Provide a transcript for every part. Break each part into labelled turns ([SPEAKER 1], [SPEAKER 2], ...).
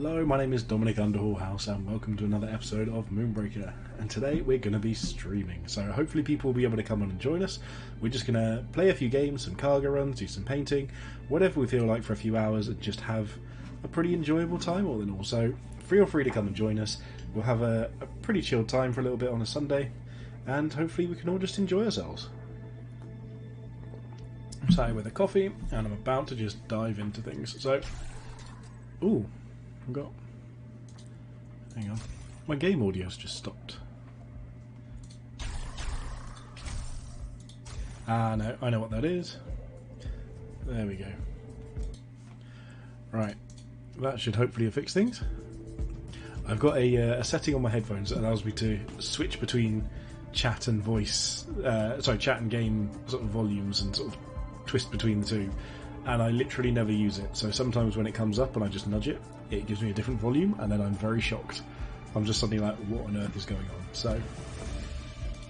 [SPEAKER 1] Hello, my name is Dominic Underhall-House and welcome to another episode of Moonbreaker, and today we're going to be streaming, so hopefully people will be able to come on and join us. We're just going to play a few games, some cargo runs, do some painting, whatever we feel like for a few hours and just have a pretty enjoyable time all in all. So feel free to come and join us. We'll have a pretty chilled time for a little bit on a Sunday and hopefully we can all just enjoy ourselves. I'm sat here with a coffee and I'm about to just dive into things. So, ooh, I've got... Hang on. My game audio's just stopped. Ah, no, I know what that is. There we go. Right, that should hopefully fix things. I've got a setting on my headphones that allows me to switch between chat and voice, chat and game sort of volumes and sort of twist between the two, and I literally never use it. So sometimes when it comes up and I just nudge it, it gives me a different volume, and then I'm very shocked. I'm just suddenly like, what on earth is going on? So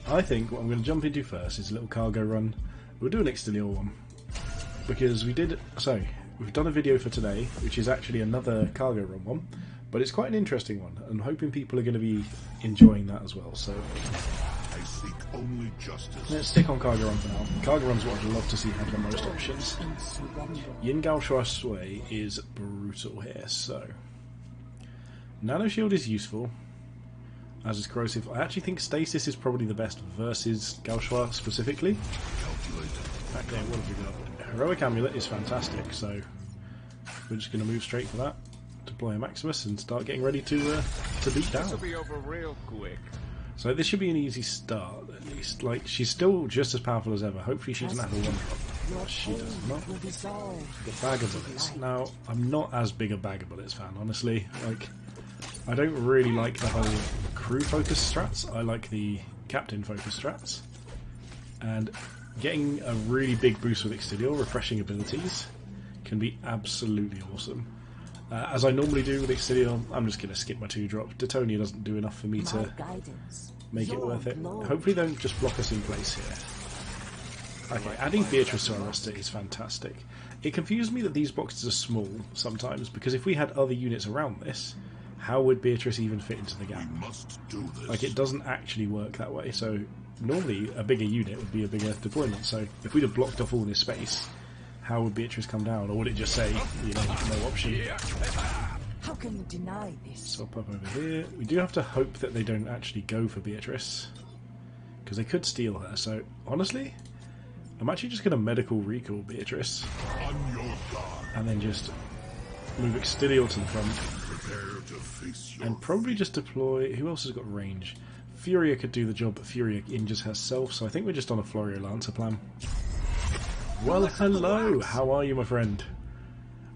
[SPEAKER 1] I think what I'm going to jump into first is a little cargo run. We'll do an Extilior one because we've done a video for today, which is actually another cargo run one, but it's quite an interesting one. I'm hoping people are going to be enjoying that as well. So
[SPEAKER 2] I seek only justice.
[SPEAKER 1] Let's stick on cargo run for now. Cargo run's what I'd love to see have the most options. Yin Gao Shui Sui is brutal here, so Nano Shield is useful, as is Corrosive. I actually think Stasis is probably the best versus Gao Shui specifically. Back there, what have we got? Heroic Amulet is fantastic, so we're just going to move straight for that. Deploy a Maximus and start getting ready to beat down.
[SPEAKER 3] This will be over real quick.
[SPEAKER 1] So this should be an easy start, at least. Like, she's still just as powerful as ever. Hopefully she doesn't have a one-drop. She does not. The Bag of Bullets. Now, I'm not as big a Bag of Bullets fan, honestly. Like, I don't really like the whole crew-focused strats. I like the captain-focused strats. And getting a really big boost with Extilior, refreshing abilities, can be absolutely awesome. As I normally do with Extilior, I'm just going to skip my 2-drop. Detonia doesn't do enough for me to make it worth it. Hopefully they don't just block us in place here. Okay, adding Beatrice to our roster is fantastic. It confused me that these boxes are small sometimes, because if we had other units around this, how would Beatrice even fit into the gap? Like, it doesn't actually work that way. So normally a bigger unit would be a bigger deployment. So if we'd have blocked off all this space, how would Beatrice come down? Or would it just say, you know, no option?
[SPEAKER 4] How can you deny this?
[SPEAKER 1] So I'll pop over here. We do have to hope that they don't actually go for Beatrice, because they could steal her. So honestly, I'm actually just going to medical recall Beatrice. And then just move Extilior to the front. And probably just deploy... Who else has got range? Furia could do the job, but Furia injures herself. So I think we're just on a Florio Lancer plan. Well, hello! How are you, my friend?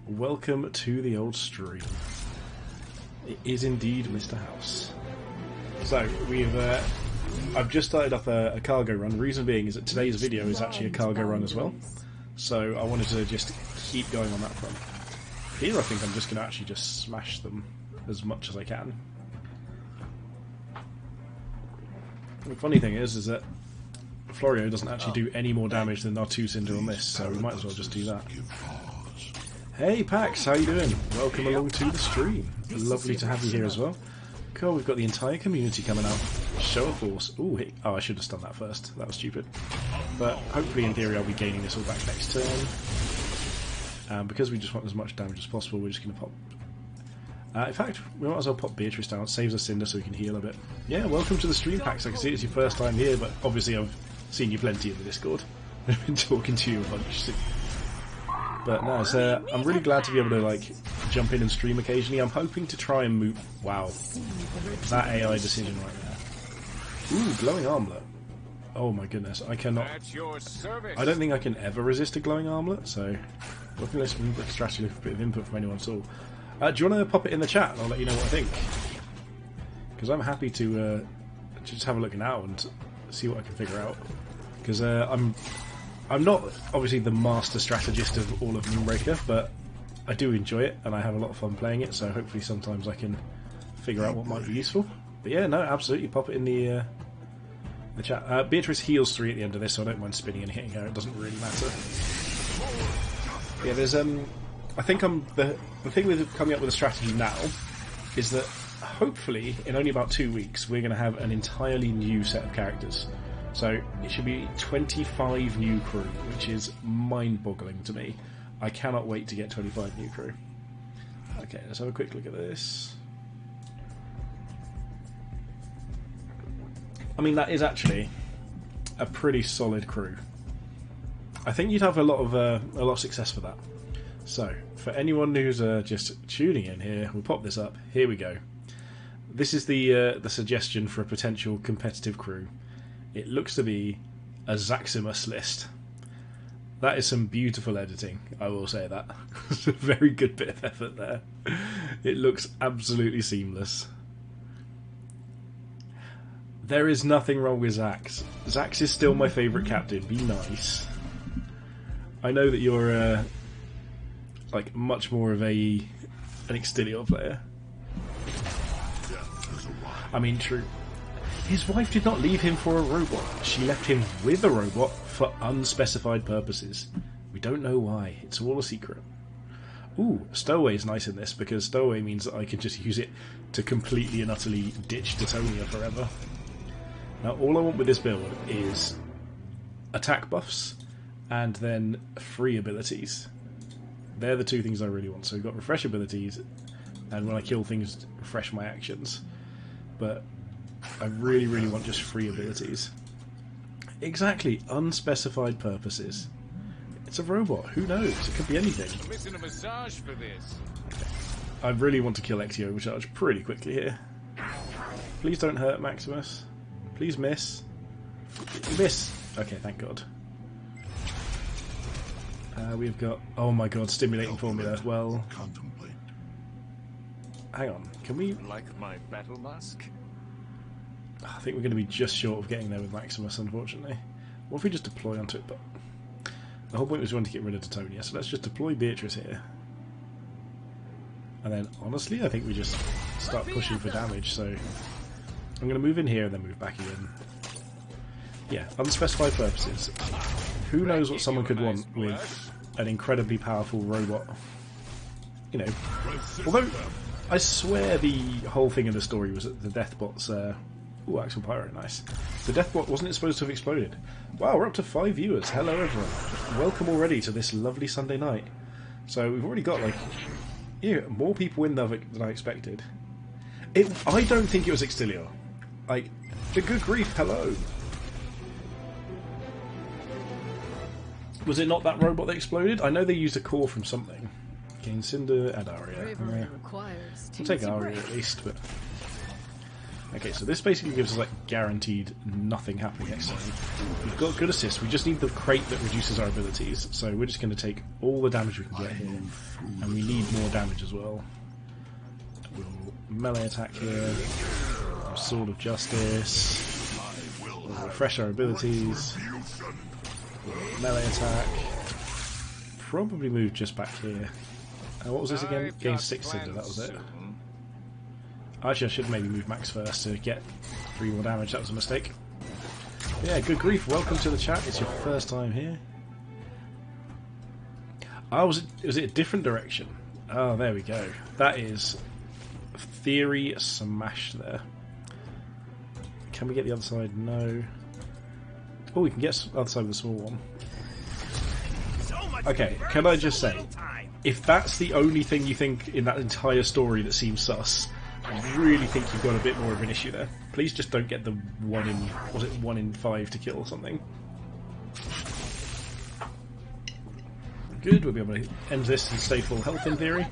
[SPEAKER 1] Welcome to the old stream. It is indeed Mr. House. So, I've just started up a cargo run. The reason being is that today's video is actually a cargo run as well. So, I wanted to just keep going on that front. Here, I think I'm just going to actually just smash them as much as I can. The funny thing is that Florio doesn't actually do any more damage than our 2 Cinder on this, so we might as well just do that. Hey Pax, how you doing? Welcome along to the stream. Lovely to have you here as well. Cool, we've got the entire community coming out. Show of force. Ooh, oh, I should have done that first. That was stupid. But hopefully, in theory, I'll be gaining this all back next turn. Because we just want as much damage as possible, we're just going to pop... in fact, we might as well pop Beatrice down. It saves us Cinder so we can heal a bit. Yeah, welcome to the stream, Pax. I can see it's your first time here, but obviously I've seen you plenty in the Discord. I've been talking to you a bunch. But no, so I'm really glad to be able to like jump in and stream occasionally. I'm hoping to try and move... Wow. That AI decision right there. Ooh, glowing armlet. Oh my goodness, I cannot... I don't think I can ever resist a glowing armlet, so... Looking at this strategy with a bit of input from anyone at all. Do you want to pop it in the chat and I'll let you know what I think? Because I'm happy to just have a look now and see what I can figure out. Because I'm not obviously the master strategist of all of Moonbreaker, but I do enjoy it and I have a lot of fun playing it, so hopefully sometimes I can figure out what might be useful. But yeah, no, absolutely, pop it in the chat. Beatrice heals 3 at the end of this, so I don't mind spinning and hitting her, it doesn't really matter. Yeah, there's I think the thing with coming up with a strategy now is that hopefully in only about 2 weeks we're going to have an entirely new set of characters. So it should be 25 new crew, which is mind-boggling to me. I cannot wait to get 25 new crew. Okay, let's have a quick look at this. I mean, that is actually a pretty solid crew. I think you'd have a lot of success for that. So, for anyone who's just tuning in here, we'll pop this up. Here we go. This is the suggestion for a potential competitive crew. It looks to be a Zaximus list. That is some beautiful editing, I will say that. It's a very good bit of effort there. It looks absolutely seamless. There is nothing wrong with Zax. Zax is still my favourite captain. Be nice. I know that you're like much more of an Extilior player. I mean, true. His wife did not leave him for a robot. She left him with a robot for unspecified purposes. We don't know why. It's all a secret. Ooh, Stowaway is nice in this because Stowaway means that I can just use it to completely and utterly ditch Titonia forever. Now, all I want with this build is attack buffs and then free abilities. They're the two things I really want. So we've got refresh abilities, and when I kill things, refresh my actions. But I really, really want just free abilities. Exactly, unspecified purposes. It's a robot. Who knows? It could be anything.
[SPEAKER 3] I'm missing a massage for this.
[SPEAKER 1] I really want to kill Exio Overcharge pretty quickly here. Please don't hurt Maximus. Please miss. You miss. Okay, thank God. We've got, oh my God, stimulating formula as well.
[SPEAKER 2] Contemplate.
[SPEAKER 1] Hang on, can we?
[SPEAKER 3] Like my battle mask?
[SPEAKER 1] I think we're going to be just short of getting there with Maximus, unfortunately. What if we just deploy onto it? But the whole point was we wanted to get rid of Titonia, so let's just deploy Beatrice here. And then, honestly, I think we just start pushing for damage, so I'm going to move in here and then move back again. Yeah, unspecified purposes. Who knows what someone could want with an incredibly powerful robot? You know, although I swear the whole thing in the story was that the Deathbot's... ooh, Axel Pyro, nice. The Deathbot, wasn't it supposed to have exploded? Wow, we're up to 5 viewers. Hello, everyone. Welcome already to this lovely Sunday night. So we've already got, like, yeah, more people in than I expected. I don't think it was Extilior. Like, the good grief, hello. Was it not that robot that exploded? I know they used a core from something. Gain Cinder and Aria. We'll take Aria at least, but... Okay, so this basically gives us like guaranteed nothing happening next time. We've got good assist, we just need the crate that reduces our abilities, so we're just going to take all the damage we can get here, and we need more damage as well. We'll melee attack here, Sword of Justice, we'll refresh our abilities, we'll melee attack, probably move just back here. What was this again? Gain 6 Cinder, that was it. Actually, I should maybe move Max first to get 3 more damage. That was a mistake. Yeah, good grief. Welcome to the chat. It's your first time here. Oh, was it a different direction? Oh, there we go. That is theory smashed there. Can we get the other side? No. Oh, we can get the other side with the small one. Okay, can I just say, if that's the only thing you think in that entire story that seems sus, I really think you've got a bit more of an issue there. Please just don't get the 1 in 5 to kill or something. Good, we'll be able to end this and stay full health in theory.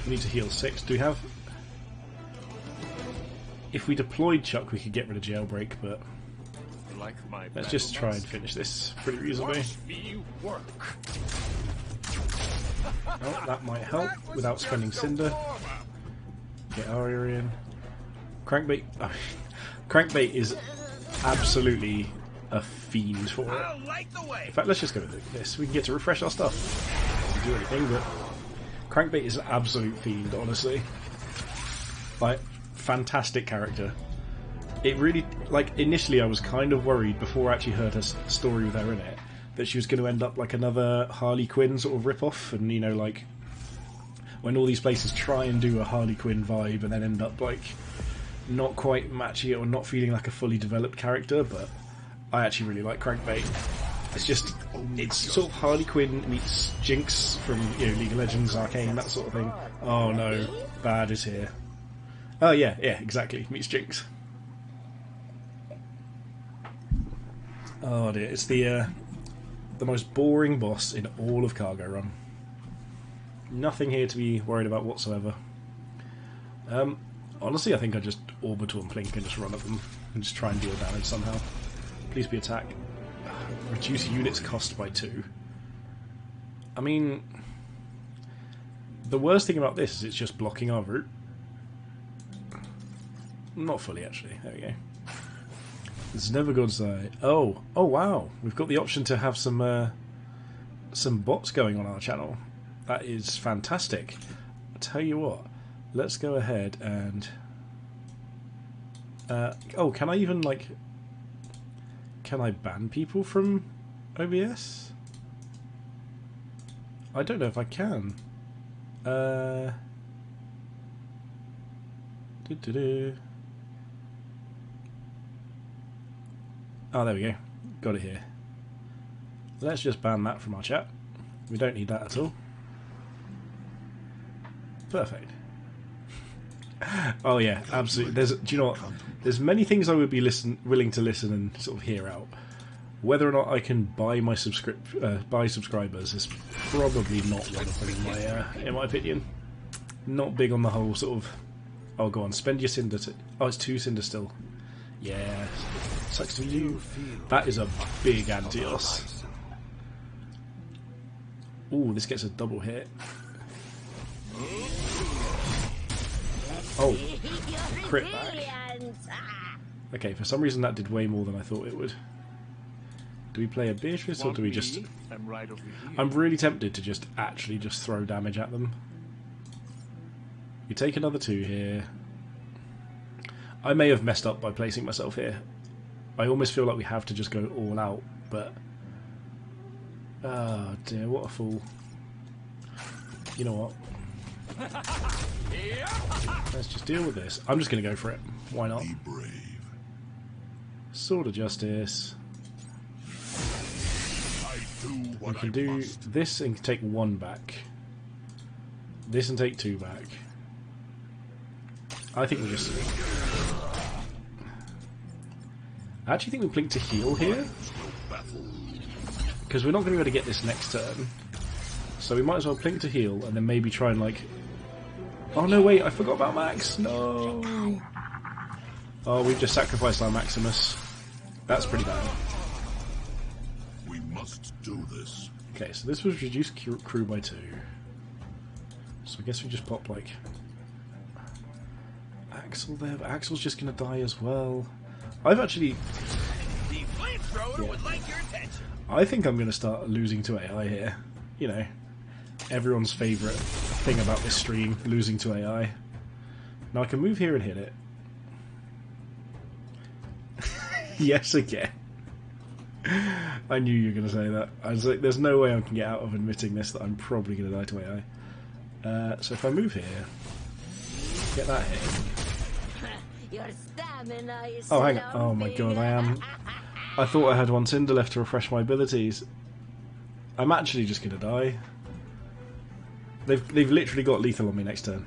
[SPEAKER 1] We need to heal 6. Do we have... If we deployed Chuck, we could get rid of Jailbreak, but... Let's just try and finish this pretty reasonably. Oh, that might help without spending Cinder. Get Aria in. Crankbait. Oh, Crankbait is absolutely a fiend for it. In fact, let's just go with this. We can get to refresh our stuff. Doesn't do anything, but Crankbait is an absolute fiend, honestly. Like, fantastic character. It really, like, initially I was kind of worried before I actually heard her story with her in it that she was going to end up like another Harley Quinn sort of rip-off, and, you know, like, when all these places try and do a Harley Quinn vibe and then end up like not quite matching it or not feeling like a fully developed character. But I actually really like Crankbait. It's sort of Harley Quinn meets Jinx from League of Legends, Arcane, that sort of thing. Oh no, bad is here. Oh yeah, exactly, meets Jinx. Oh dear, it's the most boring boss in all of Cargo Run. Nothing here to be worried about whatsoever. Honestly, I think I just orbital and plink and just run at them and just try and deal damage somehow. Please be attack. Reduce units cost by 2. I mean, the worst thing about this is it's just blocking our route. Not fully, actually. There we go. It's never God's Eye. Oh wow! We've got the option to have some bots going on our channel. That is fantastic. I'll tell you what. Let's go ahead and. Oh, can I even like? Can I ban people from OBS? I don't know if I can. Oh, there we go. Got it here. Let's just ban that from our chat. We don't need that at all. Perfect. Oh yeah, absolutely. Do you know what? There's many things I would be willing to listen and sort of hear out. Whether or not I can buy my subscribers is probably not one of them in my opinion. Not big on the whole sort of. Oh, go on, spend your cinder. Oh, it's 2 cinder still. Yeah, sucks to you. That is a big Antios. Ooh, this gets a double hit. Oh, crit back. Okay, for some reason that did way more than I thought it would. Do we play a Beatrice or do we just... I'm really tempted to just actually just throw damage at them. We take another 2 here. I may have messed up by placing myself here. I almost feel like we have to just go all out, but... Oh dear, what a fool. You know what? Let's just deal with this. I'm just going to go for it. Why not?
[SPEAKER 2] Be brave.
[SPEAKER 1] Sword of Justice. We can do this and take 1 back. This and take 2 back. I think we just... I actually think we blink to heal here. Because we're not going to be able to get this next turn. So we might as well blink to heal and then maybe try and like... Oh no, wait, I forgot about Max. No. Oh, we've just sacrificed our Maximus. That's pretty bad.
[SPEAKER 2] We must do this.
[SPEAKER 1] Okay, so this was reduced crew by 2. So I guess we just pop like Axel there, but Axel's just gonna die as well. I've actually...
[SPEAKER 3] The flamethrower would like your attention.
[SPEAKER 1] I think I'm gonna start losing to AI here. You know, everyone's favourite thing about this stream, losing to AI. Now I can move here and hit it. Yes, again. I knew you were going to say that. I was like, there's no way I can get out of admitting this, that I'm probably going to die to AI. So if I move here, get that hit.
[SPEAKER 4] Your stamina is
[SPEAKER 1] Oh, hang on. Oh my god, I thought I had 1 cinder left to refresh my abilities. I'm actually just going to die. They've literally got lethal on me next turn.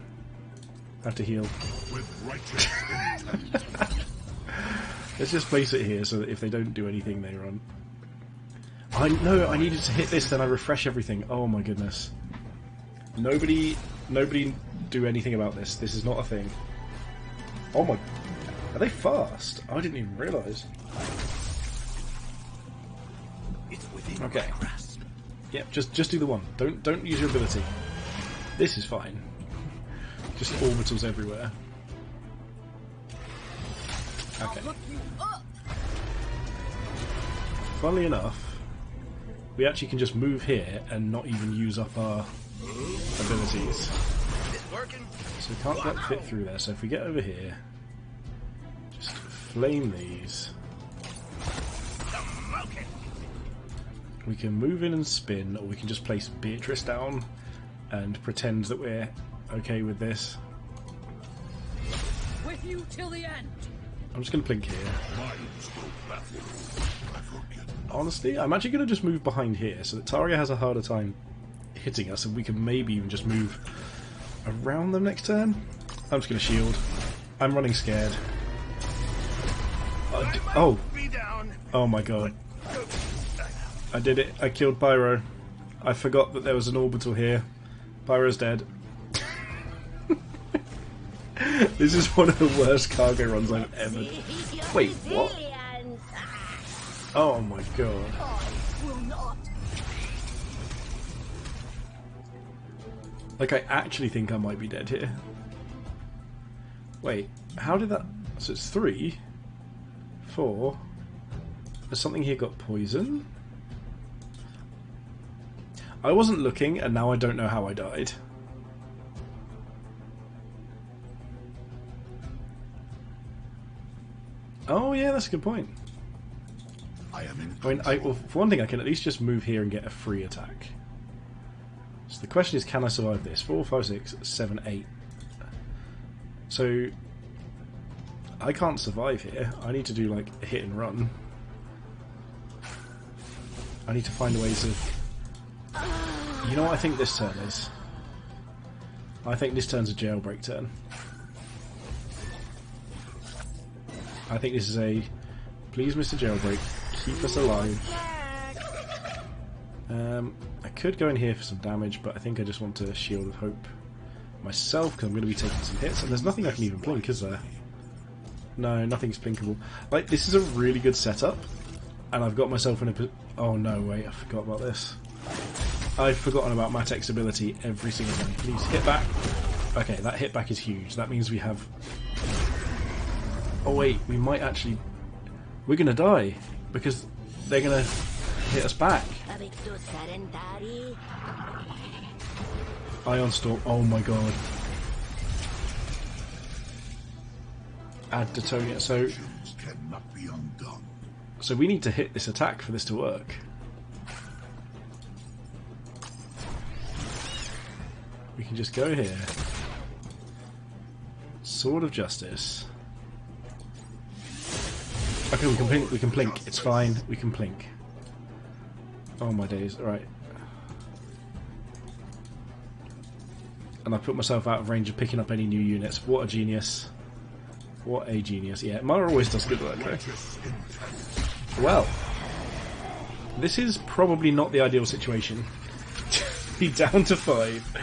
[SPEAKER 1] I have to heal.
[SPEAKER 2] With righteous intent.
[SPEAKER 1] Let's just place it here so that if they don't do anything, they run. I needed to hit this, then I refresh everything. Oh my goodness. Nobody do anything about this. This is not a thing. Oh my... Are they fast? I didn't even realise. Okay. Yep, just do the 1. Don't use your ability. This is fine. Just orbitals everywhere. Okay. Funnily enough, we actually can just move here and not even use up our abilities. So we can't quite fit through there, so if we get over here, just flame these. We can move in and spin, or we can just place Beatrice down and pretend that we're okay with this.
[SPEAKER 5] With you till the end.
[SPEAKER 1] I'm just going to blink here.
[SPEAKER 2] Minds will baffle. I forget.
[SPEAKER 1] Honestly, I'm actually going to just move behind here so that Tarja has a harder time hitting us, and we can maybe even just move around them next turn. I'm just going to shield. I'm running scared. Oh!
[SPEAKER 3] Be down.
[SPEAKER 1] Oh my god. I did it. I killed Pyro. I forgot that there was an orbital here. Pyro's dead. This is one of the worst cargo runs I've ever... Wait, what? Oh my god. Like, I actually think I might be dead here. Wait, how did that... So it's 3, 4... Has something here got poison? I wasn't looking, and now I don't know how I died. Oh yeah, that's a good point.
[SPEAKER 2] I am in
[SPEAKER 1] I mean, well, for one thing, I can at least just move here and get a free attack. So the question is, can I survive this? 4, 5, 6, 7, 8. So I can't survive here. I need to do like a hit and run. I need to find ways of... You know what I think this turn is? I think this turn's a jailbreak turn. I think this is a... Please, Mr. Jailbreak, keep us alive. I could go in here for some damage, but I think I just want to Shield of Hope myself, because I'm going to be taking some hits, and there's nothing I can even blink, is there? No, nothing's blinkable. Like, this is a really good setup, and I've got myself in a... Oh no, wait, I forgot about this. I've forgotten about Matek's ability every single time. Please, hit back. Okay, that hit back is huge. That means we have... Oh wait, we might actually... We're going to die, because they're going to hit us back. Ion Storm, oh my god. Add Detonia, so
[SPEAKER 2] cannot be undone.
[SPEAKER 1] So we need to hit this attack for this to work. We can just go here. Sword of Justice. Okay, we can blink, it's fine, we can blink. Oh my days, alright. And I put myself out of range of picking up any new units. What a genius. What a genius. Yeah, Mara always does good work though. Well, this is probably not the ideal situation. Be down to 5.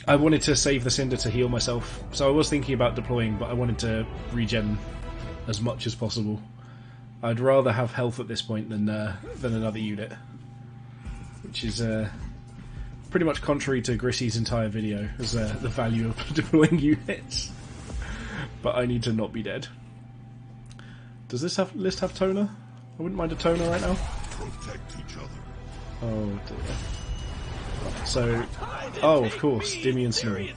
[SPEAKER 1] I wanted to save the Cinder to heal myself, so I was thinking about deploying, but I wanted to regen as much as possible. I'd rather have health at this point than another unit, which is pretty much contrary to Grissy's entire video as the value of deploying units. But I need to not be dead. Does this list have toner? I wouldn't mind a toner right now.
[SPEAKER 2] Protect each other.
[SPEAKER 1] Oh dear. So, oh of course, Dimmy and Snow.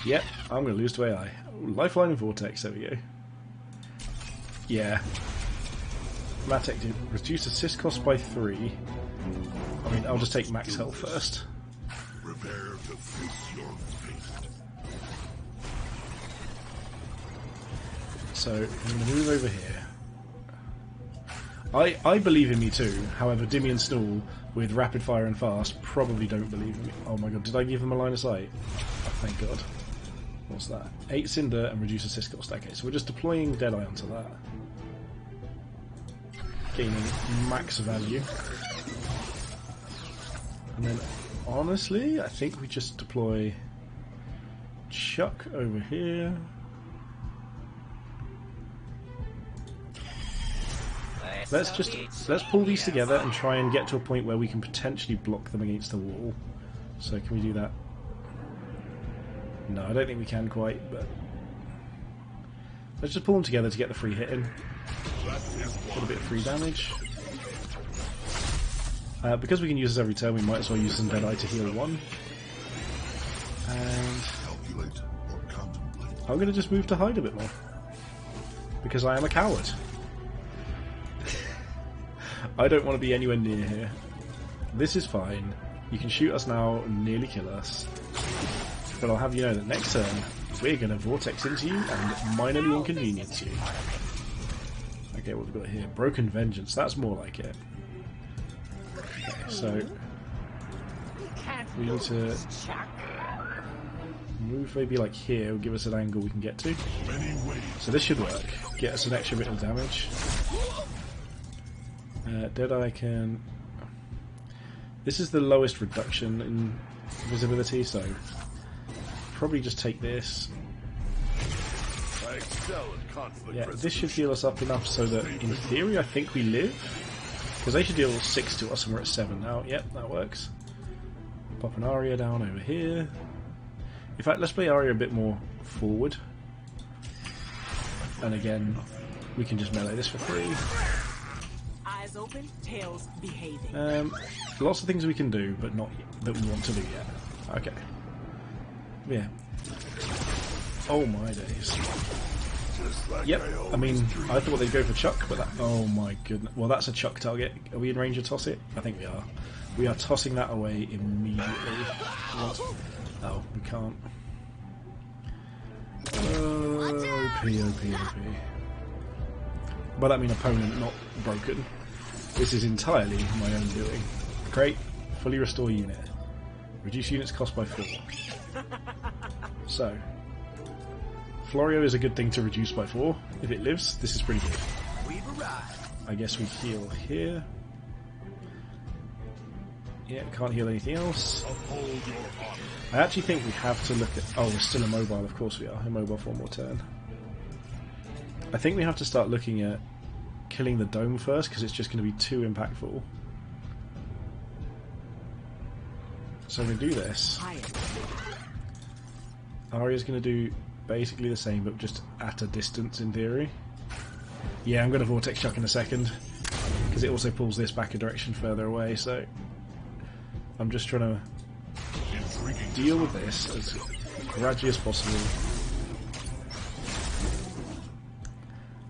[SPEAKER 1] Yep, I'm going to lose to AI. Lifeline and Vortex, there we go. Yeah. Matek did reduce assist cost by 3. I mean, I'll just take max health first.
[SPEAKER 2] Prepare to face your fate.
[SPEAKER 1] So, I'm going to move over here. I believe in me too, however Dimmy and Snool with rapid fire and fast probably don't believe in me. Oh my god, did I give them a line of sight? Oh, thank god. What's that? 8 Cinder and reduce assist cost. Okay, so we're just deploying Deadeye onto that. Gaining max value. And then, honestly, I think we just deploy Chuck over here. Let's pull these together and try and get to a point where we can potentially block them against the wall. So can we do that? No, I don't think we can quite, but let's just pull them together to get the free hit in. A little bit of free damage. Because we can use this every turn, we might as well use some Deadeye to heal 1. And
[SPEAKER 2] Calculate or contemplate.
[SPEAKER 1] I'm going to just move to hide a bit more. Because I am a coward. I don't want to be anywhere near here. This is fine. You can shoot us now and nearly kill us. But I'll have you know that next turn, we're going to vortex into you and minorly inconvenience you. Okay, what have we got here? Broken Vengeance. That's more like it. Okay, so we need to move maybe like here. Will give us an angle we can get to. So this should work. Get us an extra bit of damage. Deadeye can... This is the lowest reduction in visibility, so probably just take this.
[SPEAKER 2] I excel in conflict
[SPEAKER 1] Yeah, this should heal us up enough so that, in theory, I think we live. Because they should deal 6 to us and we're at 7 now. Yep, that works. Pop an Arya down over here. In fact, let's play Arya a bit more forward. And again, we can just melee this for free.
[SPEAKER 5] Eyes open, tails behaving.
[SPEAKER 1] Lots of things we can do, but not that we want to do yet. Okay. Yeah. Oh my days. Yep, I mean, I thought they'd go for Chuck, but that... Oh my goodness. Well, that's a Chuck target. Are we in range to toss it? I think we are. We are tossing that away immediately. Oh, we can't. OP, OP, OP. By that I mean opponent, not broken. This is entirely my own doing. Great. Fully restore unit. Reduce units cost by 4. So, Florio is a good thing to reduce by 4. If it lives, this is pretty good.
[SPEAKER 3] We've arrived.
[SPEAKER 1] I guess we heal here. Yeah, can't heal anything else. I actually think we have to look at... Oh, we're still immobile, of course we are. Immobile for one more turn. I think we have to start looking at killing the dome first, because it's just going to be too impactful. So we do this. Arya's going to do basically the same, but just at a distance in theory. Yeah, I'm going to Vortex Chuck in a second, because it also pulls this back a direction further away, so I'm just trying to deal with this as gradually as possible.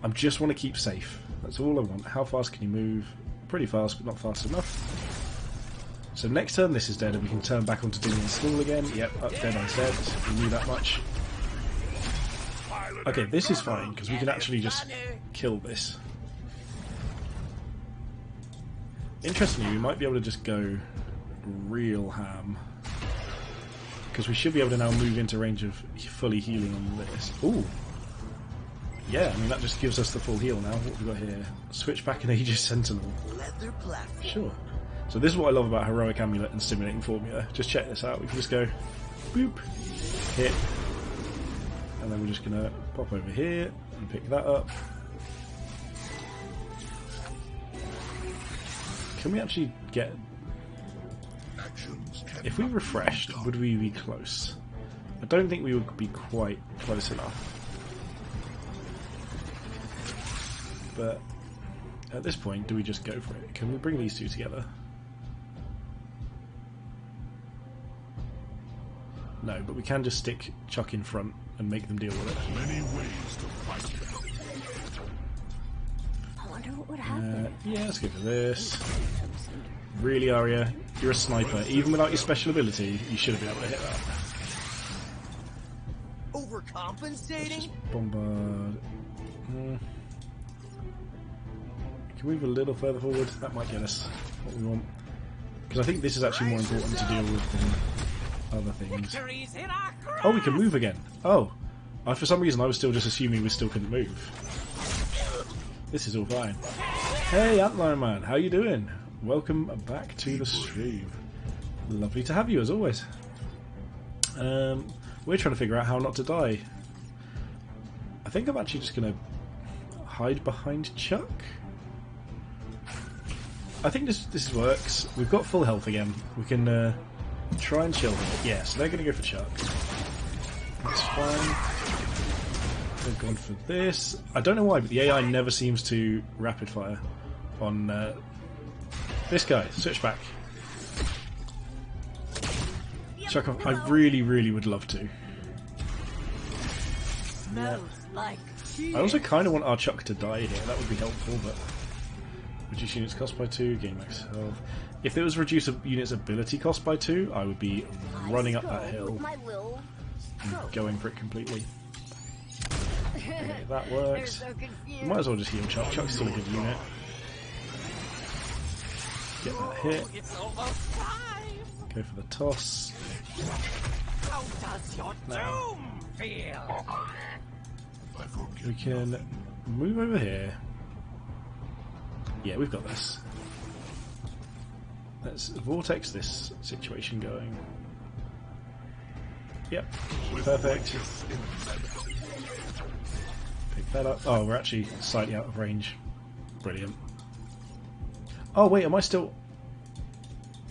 [SPEAKER 1] I just want to keep safe. That's all I want. How fast can you move? Pretty fast, but not fast enough. So next turn this is dead, and we can turn back onto doing install again. Yep, up dead on dead. We knew that much. Okay, this is fine, because we can actually just kill this. Interestingly, we might be able to just go real ham. Because we should be able to now move into range of fully healing on this. Ooh! Yeah, I mean that just gives us the full heal now. What have we got here? Switch back in Aegis Sentinel.
[SPEAKER 3] Leather platform.
[SPEAKER 1] Sure. So this is what I love about Heroic Amulet and Stimulating Formula. Just check this out. We can just go boop, hit, and then we're just going to pop over here and pick that up. Can we actually get... If we refreshed, would we be close? I don't think we would be quite close enough. But at this point, do we just go for it? Can we bring these two together? No, but we can just stick Chuck in front and make them deal with it.
[SPEAKER 2] Many ways to fight.
[SPEAKER 4] I wonder what would happen.
[SPEAKER 1] Yeah, let's go for this. Really, Arya, you're a sniper. Even without your special ability, you should be able to hit that.
[SPEAKER 3] Overcompensating?
[SPEAKER 1] Bombard. Can we move a little further forward? That might get us what we want. Because I think this is actually more important to deal with than other things. Oh, we can move again. Oh. For some reason I was still just assuming we still couldn't move. This is all fine. Hey, Antlion Man, how you doing? Welcome back to the stream. Lovely to have you, as always. We're trying to figure out how not to die. I think I'm actually just going to hide behind Chuck. I think this works. We've got full health again. We can try and chill here. Yeah, so they're going to go for Chuck. That's fine. They've gone for this. I don't know why, but the AI never seems to rapid fire on this guy. Switch back. Chuck off. I really, really would love to.
[SPEAKER 5] Smells like
[SPEAKER 1] I also kind of want our Chuck to die here. That would be helpful, but Reduce units cost by 2, gain max health. If there was reduce a unit's ability cost by 2, I would be running up that hill and going for it completely. Okay, that works. We might as well just heal Chuck. Chuck's still a good unit. Get that hit. Go for the toss. Now, we can move over here. Yeah, we've got this. Let's vortex this situation going. Yep, perfect. Pick that up. Oh, we're actually slightly out of range. Brilliant. Oh wait, am I still...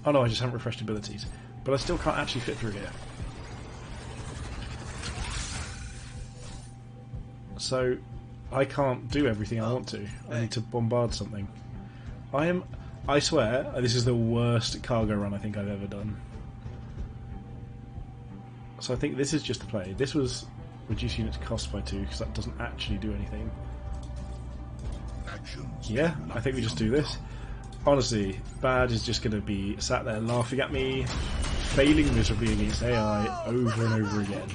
[SPEAKER 1] Oh no, I just haven't refreshed abilities. But I still can't actually fit through here. So, I can't do everything I want to. I need to bombard something. I swear, this is the worst cargo run I think I've ever done. So I think this is just the play. This was reduce units cost by 2, because that doesn't actually do anything. Yeah, I think we just do this. Honestly, Bad is just going to be sat there laughing at me, failing miserably against AI over and over again.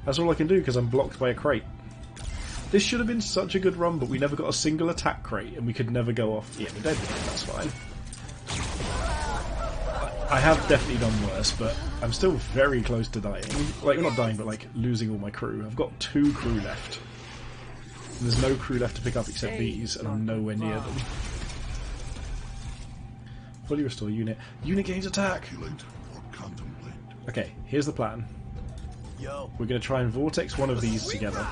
[SPEAKER 1] That's all I can do because I'm blocked by a crate. This should have been such a good run, but we never got a single attack crate, and we could never go off. Yeah, we're dead now, that's fine. I have definitely done worse, but I'm still very close to dying. Like, not dying, but like losing all my crew. I've got 2 crew left. And there's no crew left to pick up except these, and I'm nowhere near them. Fully restore unit. Unit gains attack! Okay, here's the plan. We're going to try and vortex one of these together.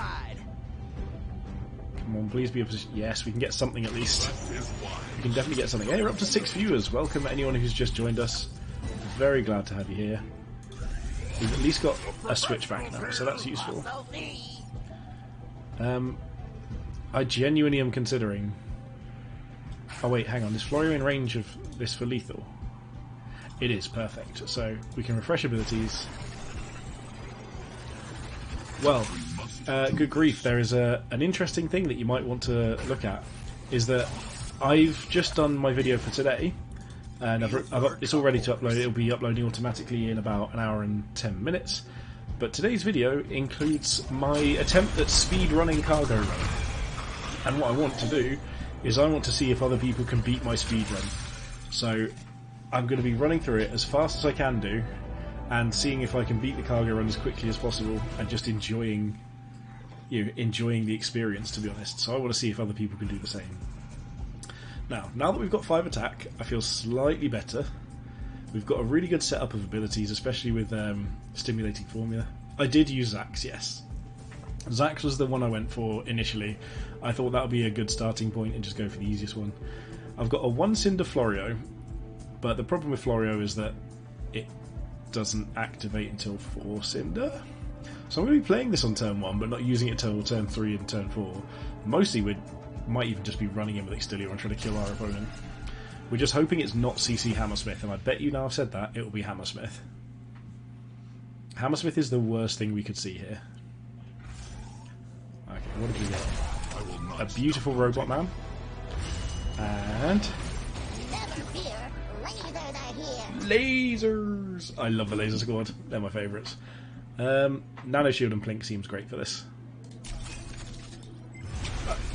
[SPEAKER 1] Come on, please be a position. Yes, we can get something at least. We can definitely get something. Hey, we're up to 6 viewers. Welcome anyone who's just joined us. Very glad to have you here. We've at least got a switchback now, so that's useful. I genuinely am considering... Oh wait, hang on. Is Florio in range of this for lethal? It is, perfect. So we can refresh abilities. Well, good grief, there is an interesting thing that you might want to look at, is that I've just done my video for today, and it's all ready to upload. It'll be uploading automatically in about an hour and 10 minutes, but today's video includes my attempt at speed running Cargo Run, and what I want to do is I want to see if other people can beat my speed run. So I'm going to be running through it as fast as I can do, and seeing if I can beat the cargo run as quickly as possible, and just enjoying the experience, to be honest. So I want to see if other people can do the same. Now that we've got 5 attack, I feel slightly better. We've got a really good setup of abilities, especially with stimulating formula. I did use Zax, yes. Zax was the one I went for initially. I thought that would be a good starting point and just go for the easiest one. I've got a 1 Cinder Florio, but the problem with Florio is that it doesn't activate until 4 Cinder. So I'm going to be playing this on turn 1, but not using it until turn 3 and turn 4. Mostly we might even just be running in with Extilior and trying to kill our opponent. We're just hoping it's not CC Hammersmith, and I bet you now I've said that, it will be Hammersmith. Hammersmith is the worst thing we could see here. Okay, what did we get? A beautiful robot man. And...
[SPEAKER 4] Never fear, lasers are here.
[SPEAKER 1] Lasers! I love the laser squad. They're my favourites. Nano Shield and Plink seems great for this.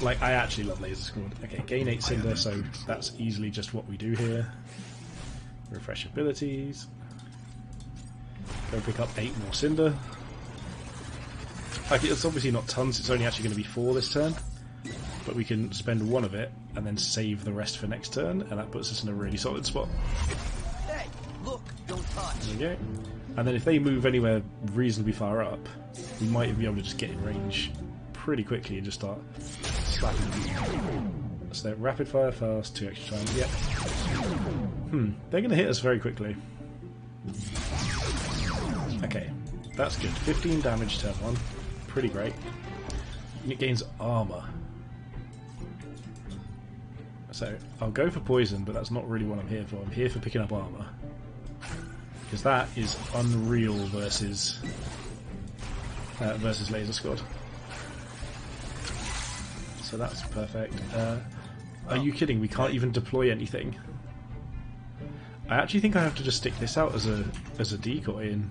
[SPEAKER 1] Like, I actually love laser squad. Okay, gain 8 Cinder, so that's easily just what we do here. Refresh abilities. Go pick up 8 more Cinder. Like, it's obviously not tons, it's only actually going to be 4 this turn. But we can spend 1 of it and then save the rest for next turn, and that puts us in a really solid spot.
[SPEAKER 3] Hey, look, don't touch.
[SPEAKER 1] There we go. And then if they move anywhere reasonably far up, we might even be able to just get in range pretty quickly and just start slapping them. So they're rapid fire fast, 2 extra times. Yep. They're going to hit us very quickly. Okay, that's good. 15 damage turn 1. Pretty great. It gains armor. So I'll go for poison, but that's not really what I'm here for. I'm here for picking up armor. Because that is unreal versus laser squad. So that's perfect. Are you kidding? We can't even deploy anything. I actually think I have to just stick this out as a decoy and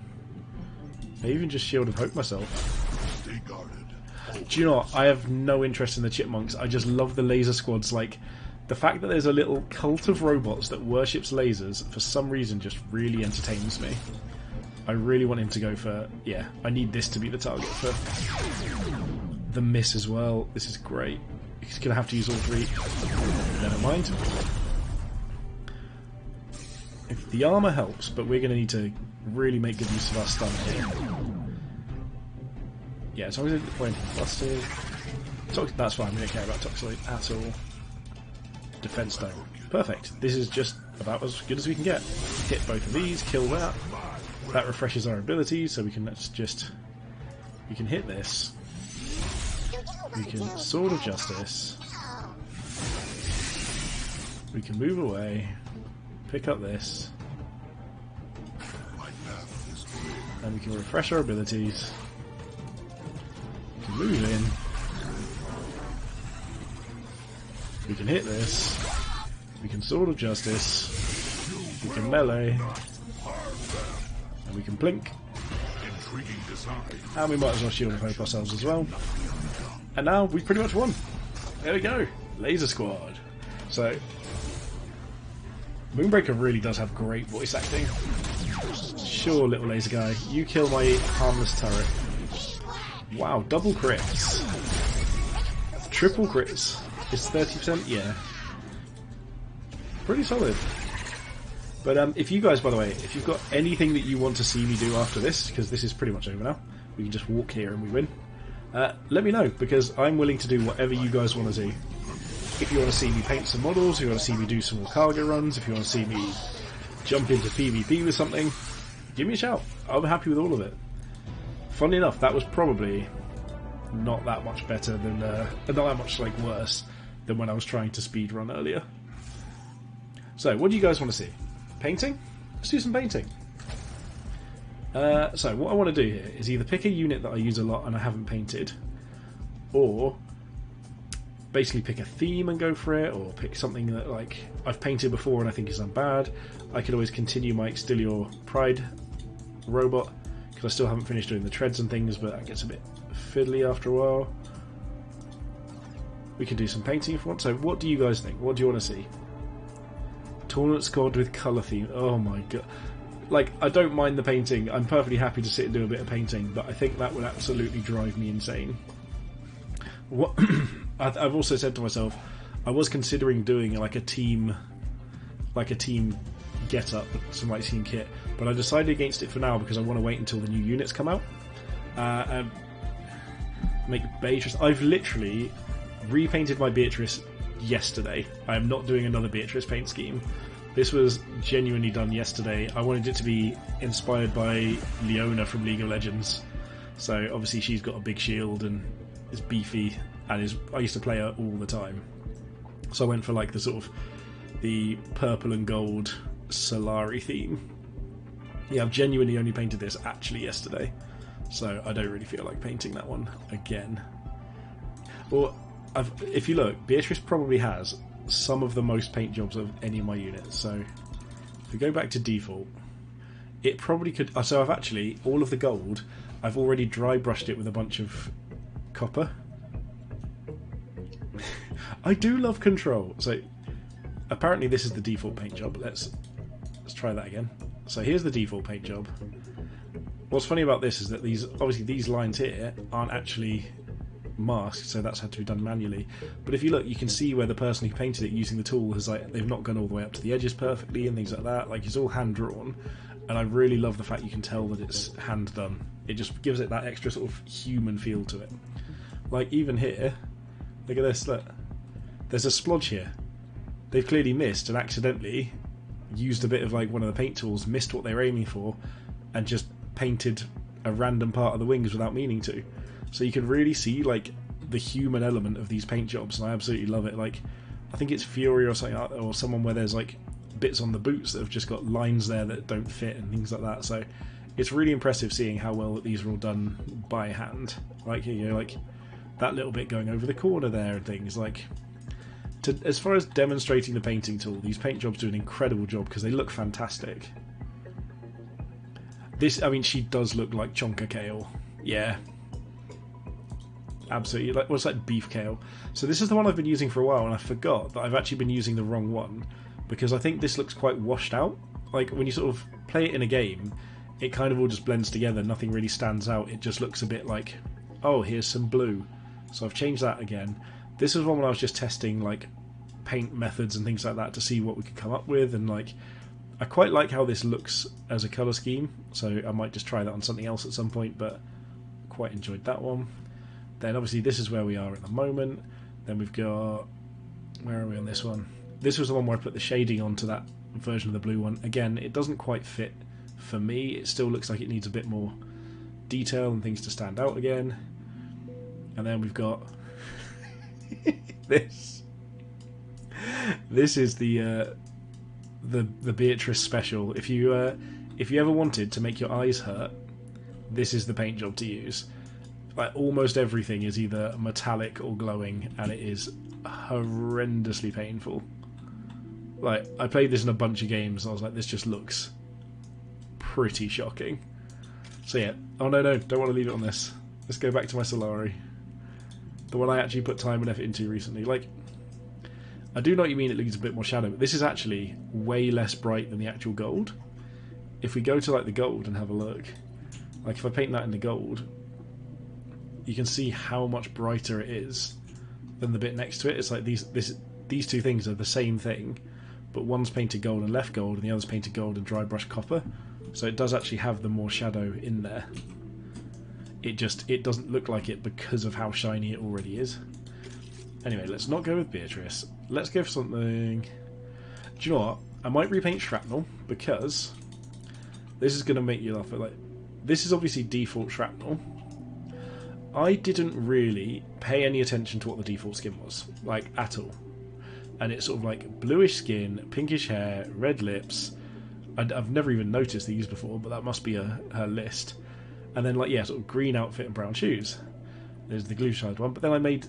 [SPEAKER 1] maybe even just Shield of Hope myself.
[SPEAKER 2] Stay guarded.
[SPEAKER 1] Do you know what? I have no interest in the chipmunks. I just love the laser squads. Like, the fact that there's a little cult of robots that worships lasers for some reason just really entertains me. I really want him to go for... Yeah, I need this to be the target for the miss as well. This is great. He's going to have to use all three. Never mind. If the armour helps, but we're going to need to really make good use of our stun here. Yeah, as long as it's pointing busted. That's fine, we don't care about Toxoid at all. Defense dome. Perfect. This is just about as good as we can get. Hit both of these, kill that. That refreshes our abilities, so we can we can hit this. We can Sword of Justice. We can move away. Pick up this. And we can refresh our abilities. We can move in. We can hit this. We can Sword of Justice. We can melee. And we can blink. And we might as well Shield of Hope ourselves as well. And now we've pretty much won. There we go. Laser Squad. So, Moonbreaker really does have great voice acting. Sure, little laser guy. You kill my harmless turret. Wow, double crits. Triple crits. It's 30%? Yeah. Pretty solid. But if you guys, by the way, if you've got anything that you want to see me do after this, because this is pretty much over now, we can just walk here and we win, let me know, because I'm willing to do whatever you guys want to do. If you want to see me paint some models, if you want to see me do some more cargo runs, if you want to see me jump into PvP with something, give me a shout. I'm happy with all of it. Funnily enough, that was probably not that much better than, not that much like worse than when I was trying to speedrun earlier. So, what do you guys want to see? Painting? Let's do some painting. So, what I want to do here is either pick a unit that I use a lot and I haven't painted, or basically pick a theme and go for it, or pick something that like I've painted before and I think is bad. I could always continue my Exterior Pride robot, because I still haven't finished doing the treads and things, but that gets a bit fiddly after a while. We could do some painting if we want. So what do you guys think? What do you want to see? Tournament squad with colour theme. Oh my god. Like, I don't mind the painting. I'm perfectly happy to sit and do a bit of painting, but I think that would absolutely drive me insane. What I've also said to myself, I was considering doing like a team get-up, some like team kit, but I decided against it for now because I want to wait until the new units come out. And make Beatrice. I've literally repainted my Beatrice yesterday. I am not doing another Beatrice paint scheme. This was genuinely done yesterday. I wanted it to be inspired by Leona from League of Legends. So obviously she's got a big shield and is beefy, and I used to play her all the time. So I went for like the sort of the purple and gold Solari theme. Yeah, I've genuinely only painted this actually yesterday, so I don't really feel like painting that one again. Well, if you look, Beatrice probably has some of the most paint jobs of any of my units. So if we go back to default, it probably could. So I've actually, all of the gold, I've already dry brushed it with a bunch of copper. I do love control. So apparently this is the default paint job. Let's try that again. So here's the default paint job. What's funny about this is that these lines here aren't actually masked, so that's had to be done manually. But if you look, you can see where the person who painted it using the tool has they've not gone all the way up to the edges perfectly and things like that. Like, it's all hand drawn, and I really love the fact you can tell that it's hand done. It just gives it that extra sort of human feel to it. Like even here, look at this. Look, there's a splodge here. They've clearly missed and accidentally used a bit of like one of the paint tools, missed what they were aiming for, and just painted a random part of the wings without meaning to. So you can really see like the human element of these paint jobs, and I absolutely love it. Like, I think it's Fury or something, or someone where there's like bits on the boots that have just got lines there that don't fit and things like that. So it's really impressive seeing how well that these are all done by hand. Like, you know, like that little bit going over the corner there and things. Like, as far as demonstrating the painting tool, these paint jobs do an incredible job because they look fantastic. This, I mean, she does look like Chonka Kale. Yeah. Absolutely. Like, what's like beef kale? So this is the one I've been using for a while, and I forgot that I've actually been using the wrong one because I think this looks quite washed out. Like, when you sort of play it in a game, it kind of all just blends together. Nothing really stands out. It just looks a bit like, oh, here's some blue. So I've changed that again. This is one when I was just testing like paint methods and things like that to see what we could come up with, and like I quite like how this looks as a colour scheme, so I might just try that on something else at some point, but quite enjoyed that one. Then obviously this is where we are at the moment. Then we've got, where are we on this one? This was the one where I put the shading onto that version of the blue one. Again, it doesn't quite fit for me. It still looks like it needs a bit more detail and things to stand out again. And then we've got this. This is the Beatrice special. If you ever wanted to make your eyes hurt, this is the paint job to use. Like, almost everything is either metallic or glowing, and it is horrendously painful. Like, I played this in a bunch of games, and I was like, this just looks pretty shocking. So yeah, oh no, don't want to leave it on this. Let's go back to my Solari. The one I actually put time and effort into recently. Like, I do know what you mean, it leaves a bit more shadow, but this is actually way less bright than the actual gold. If we go to like the gold and have a look, like if I paint that in the gold, you can see how much brighter it is than the bit next to it. It's like these two things are the same thing, but one's painted gold and left gold, and the other's painted gold and dry brush copper. So it does actually have the more shadow in there. It doesn't look like it because of how shiny it already is. Anyway, let's not go with Beatrice. Let's go for something... Do you know what? I might repaint Shrapnel, because this is going to make you laugh. Like, this is obviously default Shrapnel. I didn't really pay any attention to what the default skin was, like, at all. And it's sort of like bluish skin, pinkish hair, red lips. I've never even noticed these before, but that must be her list. And then, like, yeah, sort of green outfit and brown shoes. There's the glue shide one. But then I made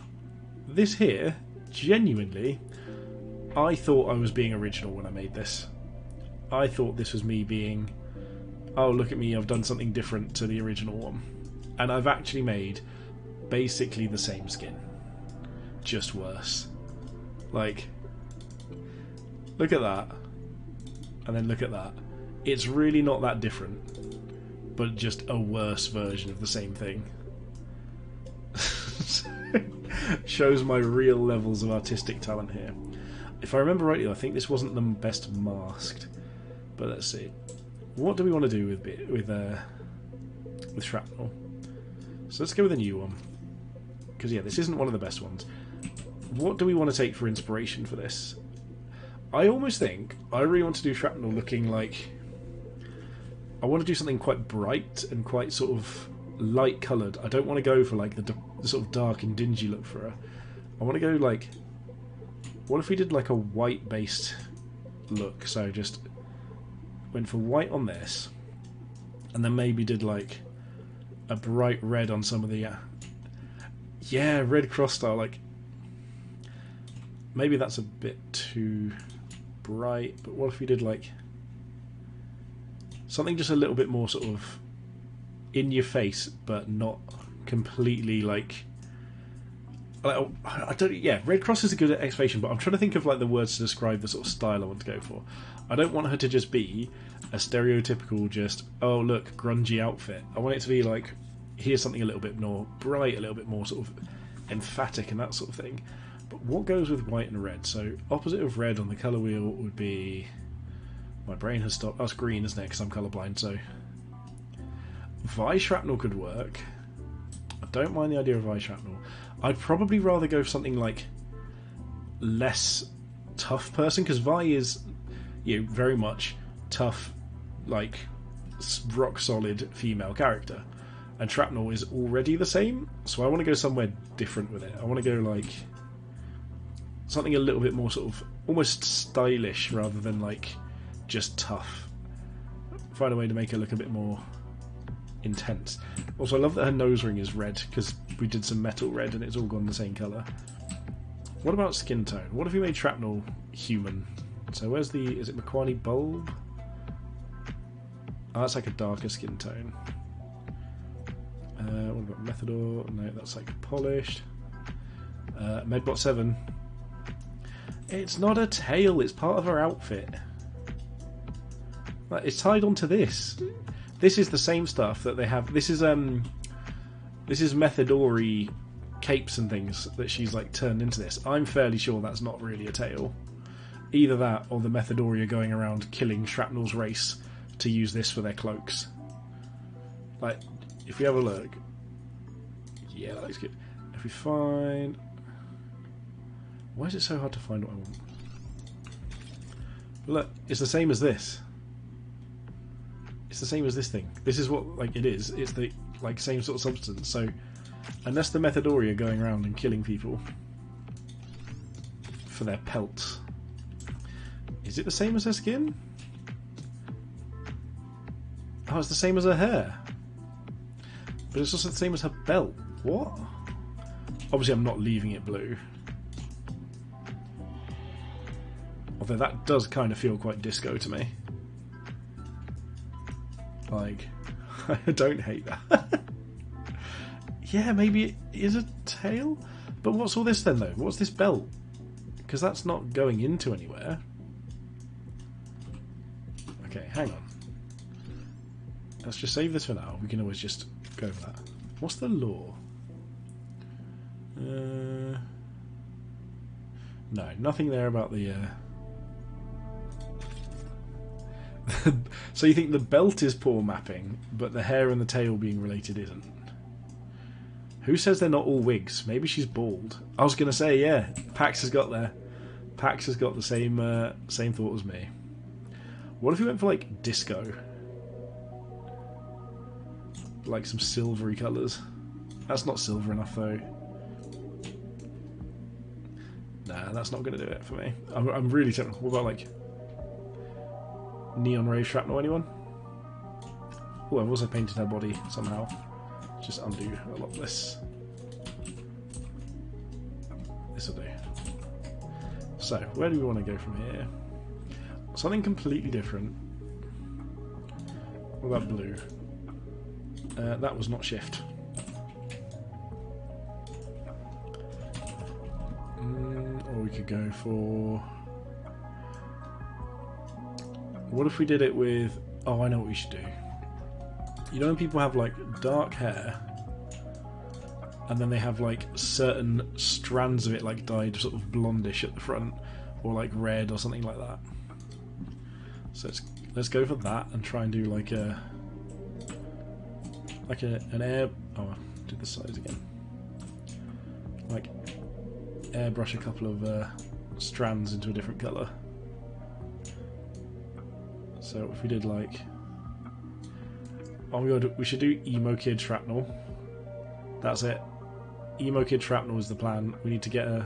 [SPEAKER 1] this here, genuinely, I thought I was being original when I made this. I thought this was me being, oh, look at me, I've done something different to the original one. And I've actually made basically the same skin, just worse. Like, look at that, and then look at that. It's really not that different, but just a worse version of the same thing. Shows my real levels of artistic talent here. If I remember rightly, I think this wasn't the best masked, but let's see. What do we want to do with Shrapnel? So let's go with a new one, because yeah, this isn't one of the best ones. What do we want to take for inspiration for this? I almost think I really want to do Shrapnel looking like, I want to do something quite bright and quite sort of light coloured. I don't want to go for like the sort of dark and dingy look for her. I want to go like, what if we did like a white based look? So just went for white on this, and then maybe did like a bright red on some of the yeah, Red Cross style. Like, maybe that's a bit too bright, but what if we did like something just a little bit more sort of in your face, but not completely like I don't. Yeah, Red Cross is a good explanation, but I'm trying to think of like the words to describe the sort of style I want to go for. I don't want her to just be a stereotypical, just, oh look, grungy outfit. I want it to be like, here's something a little bit more bright, a little bit more sort of emphatic and that sort of thing. But what goes with white and red? So opposite of red on the colour wheel would be, my brain has stopped. That's green, isn't it? Because I'm colourblind. So Vi Shrapnel could work. I don't mind the idea of Vi Shrapnel. I'd probably rather go for something like less tough person, because Vi is, you know, very much tough, like rock solid female character, and Shrapnel is already the same. So I want to go somewhere different with it. I want to go like something a little bit more sort of almost stylish rather than like just tough. Find a way to make her look a bit more intense. Also, I love that her nose ring is red, because we did some metal red and it's all gone the same colour. What about skin tone? What if we made Shrapnel human? So where's the... is it Mequani Bulb? Oh, that's like a darker skin tone. What about Methador? No, that's like polished. Medbot 7. It's not a tail, it's part of her outfit. Like, it's tied onto this. This is the same stuff that they have. This is Methadori capes and things that she's like turned into this. I'm fairly sure that's not really a tail. Either that or the Methadori are going around killing Shrapnel's race to use this for their cloaks. Like, if we have a look. Yeah, that looks good. If we find... Why is it so hard to find what I want? Look, it's the same as this. It's the same as this thing. This is what like it is. It's the like same sort of substance. So unless the Methadori are going around and killing people for their pelts, is it the same as her skin? Oh, it's the same as her hair. But it's also the same as her belt. What? Obviously I'm not leaving it blue. Although that does kind of feel quite disco to me. Like, I don't hate that. Yeah, maybe it is a tail? But what's all this then, though? What's this belt? Because that's not going into anywhere. Okay, hang on. Let's just save this for now. We can always just go over that. What's the lore? No, nothing there about the... So you think the belt is poor mapping, but the hair and the tail being related isn't? Who says they're not all wigs? Maybe she's bald. I was going to say, yeah, Pax has got there. Pax has got the same thought as me. What if we went for, like, disco? Like some silvery colours. That's not silver enough, though. Nah, that's not going to do it for me. I'm really tempted. What about, like... Neon Ray Shrapnel, anyone? Oh, I've also painted her body somehow. Just undo a lot of this. This'll do. So, where do we want to go from here? Something completely different. What about blue? That was not shift. Or we could go for... What if we did it with... Oh, I know what we should do. You know when people have, like, dark hair, and then they have, like, certain strands of it, like, dyed sort of blondish at the front, or, like, red or something like that. So let's go for that and try and do, like, an air... Oh, I'll do the size again. Like, airbrush a couple of strands into a different colour. So if we did like, oh my god, we should do Emo Kid Shrapnel. That's it. Emo Kid Shrapnel is the plan. We need to get her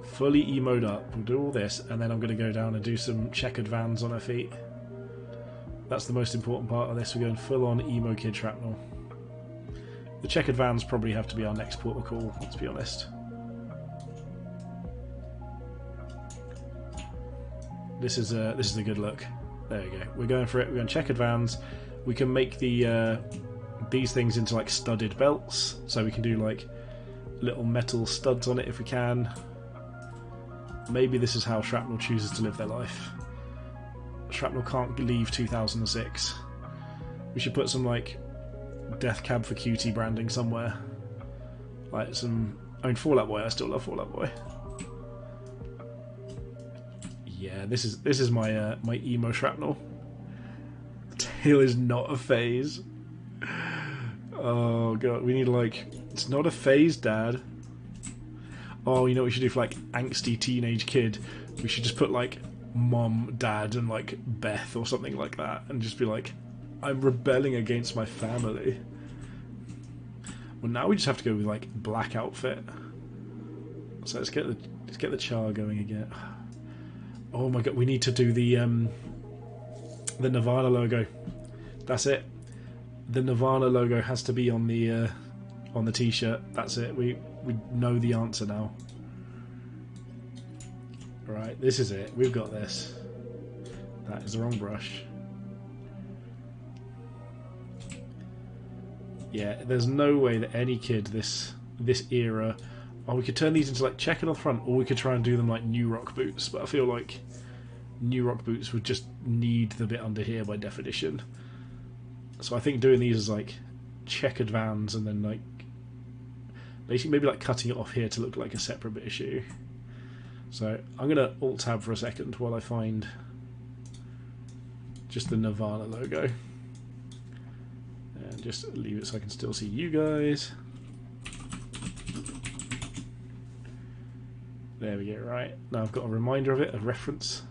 [SPEAKER 1] fully emoed up. We'll do all this, and then I'm going to go down and do some checkered vans on her feet. That's the most important part of this. We're going full on Emo Kid Shrapnel. The checkered vans probably have to be our next port of call, let's be honest. This is a good look. There we go. We're going for it. We're going checkered vans. We can make the these things into like studded belts, so we can do like little metal studs on it if we can. Maybe this is how Shrapnel chooses to live their life. Shrapnel can't leave 2006. We should put some like Death Cab for Cutie branding somewhere. Like some... I mean, Fall Out Boy. I still love Fall Out Boy. Yeah, this is my my emo Shrapnel. Tail is not a phase. Oh god, we need like... It's not a phase, Dad. Oh, you know what we should do for like angsty teenage kid? We should just put like Mom, Dad, and like Beth or something like that, and just be like, I'm rebelling against my family. Well, now we just have to go with like black outfit. So let's get the char going again. Oh my god, we need to do the Nirvana logo. That's it. The Nirvana logo has to be on the t-shirt. That's it. We know the answer now. Right, this is it. We've got this. That is the wrong brush. Yeah, there's no way that any kid this era... Oh, we could turn these into like checkered on the front, or we could try and do them like New Rock boots, but I feel like New Rock boots would just need the bit under here by definition. So I think doing these as like checkered Vans and then like basically maybe like cutting it off here to look like a separate bit of shoe. So I'm going to Alt-Tab for a second while I find just the Nirvana logo. And just leave it so I can still see you guys. There we go, right. Now I've got a reminder of it, a reference.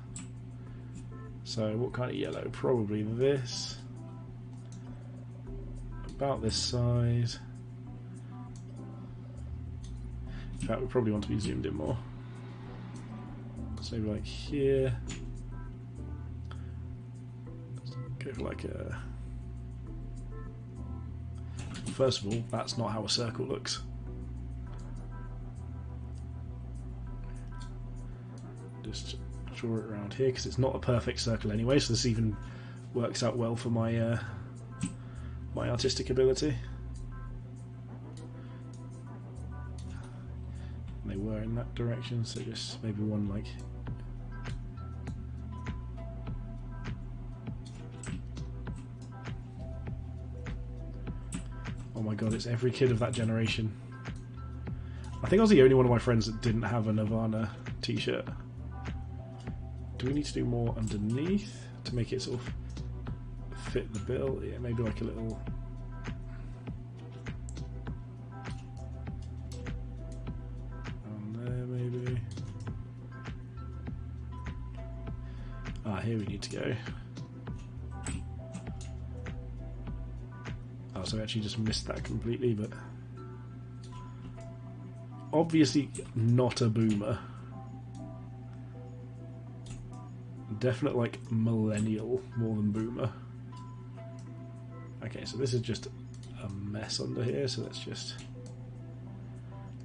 [SPEAKER 1] So what kind of yellow? Probably this. About this size. In fact, we probably want to be zoomed in more. So maybe like here. Go for like a... First of all, that's not how a circle looks. Just draw it around here because it's not a perfect circle anyway, so this even works out well for my my artistic ability. And they were in that direction, so just maybe one like... Oh my god, it's every kid of that generation. I think I was the only one of my friends that didn't have a Nirvana t-shirt. Do we need to do more underneath to make it sort of fit the bill? Yeah, maybe like a little... on there maybe. Ah, here we need to go. Oh, so I actually just missed that completely, but... Obviously not a boomer. Definite like millennial more than boomer. Okay, so this is just a mess under here, so let's just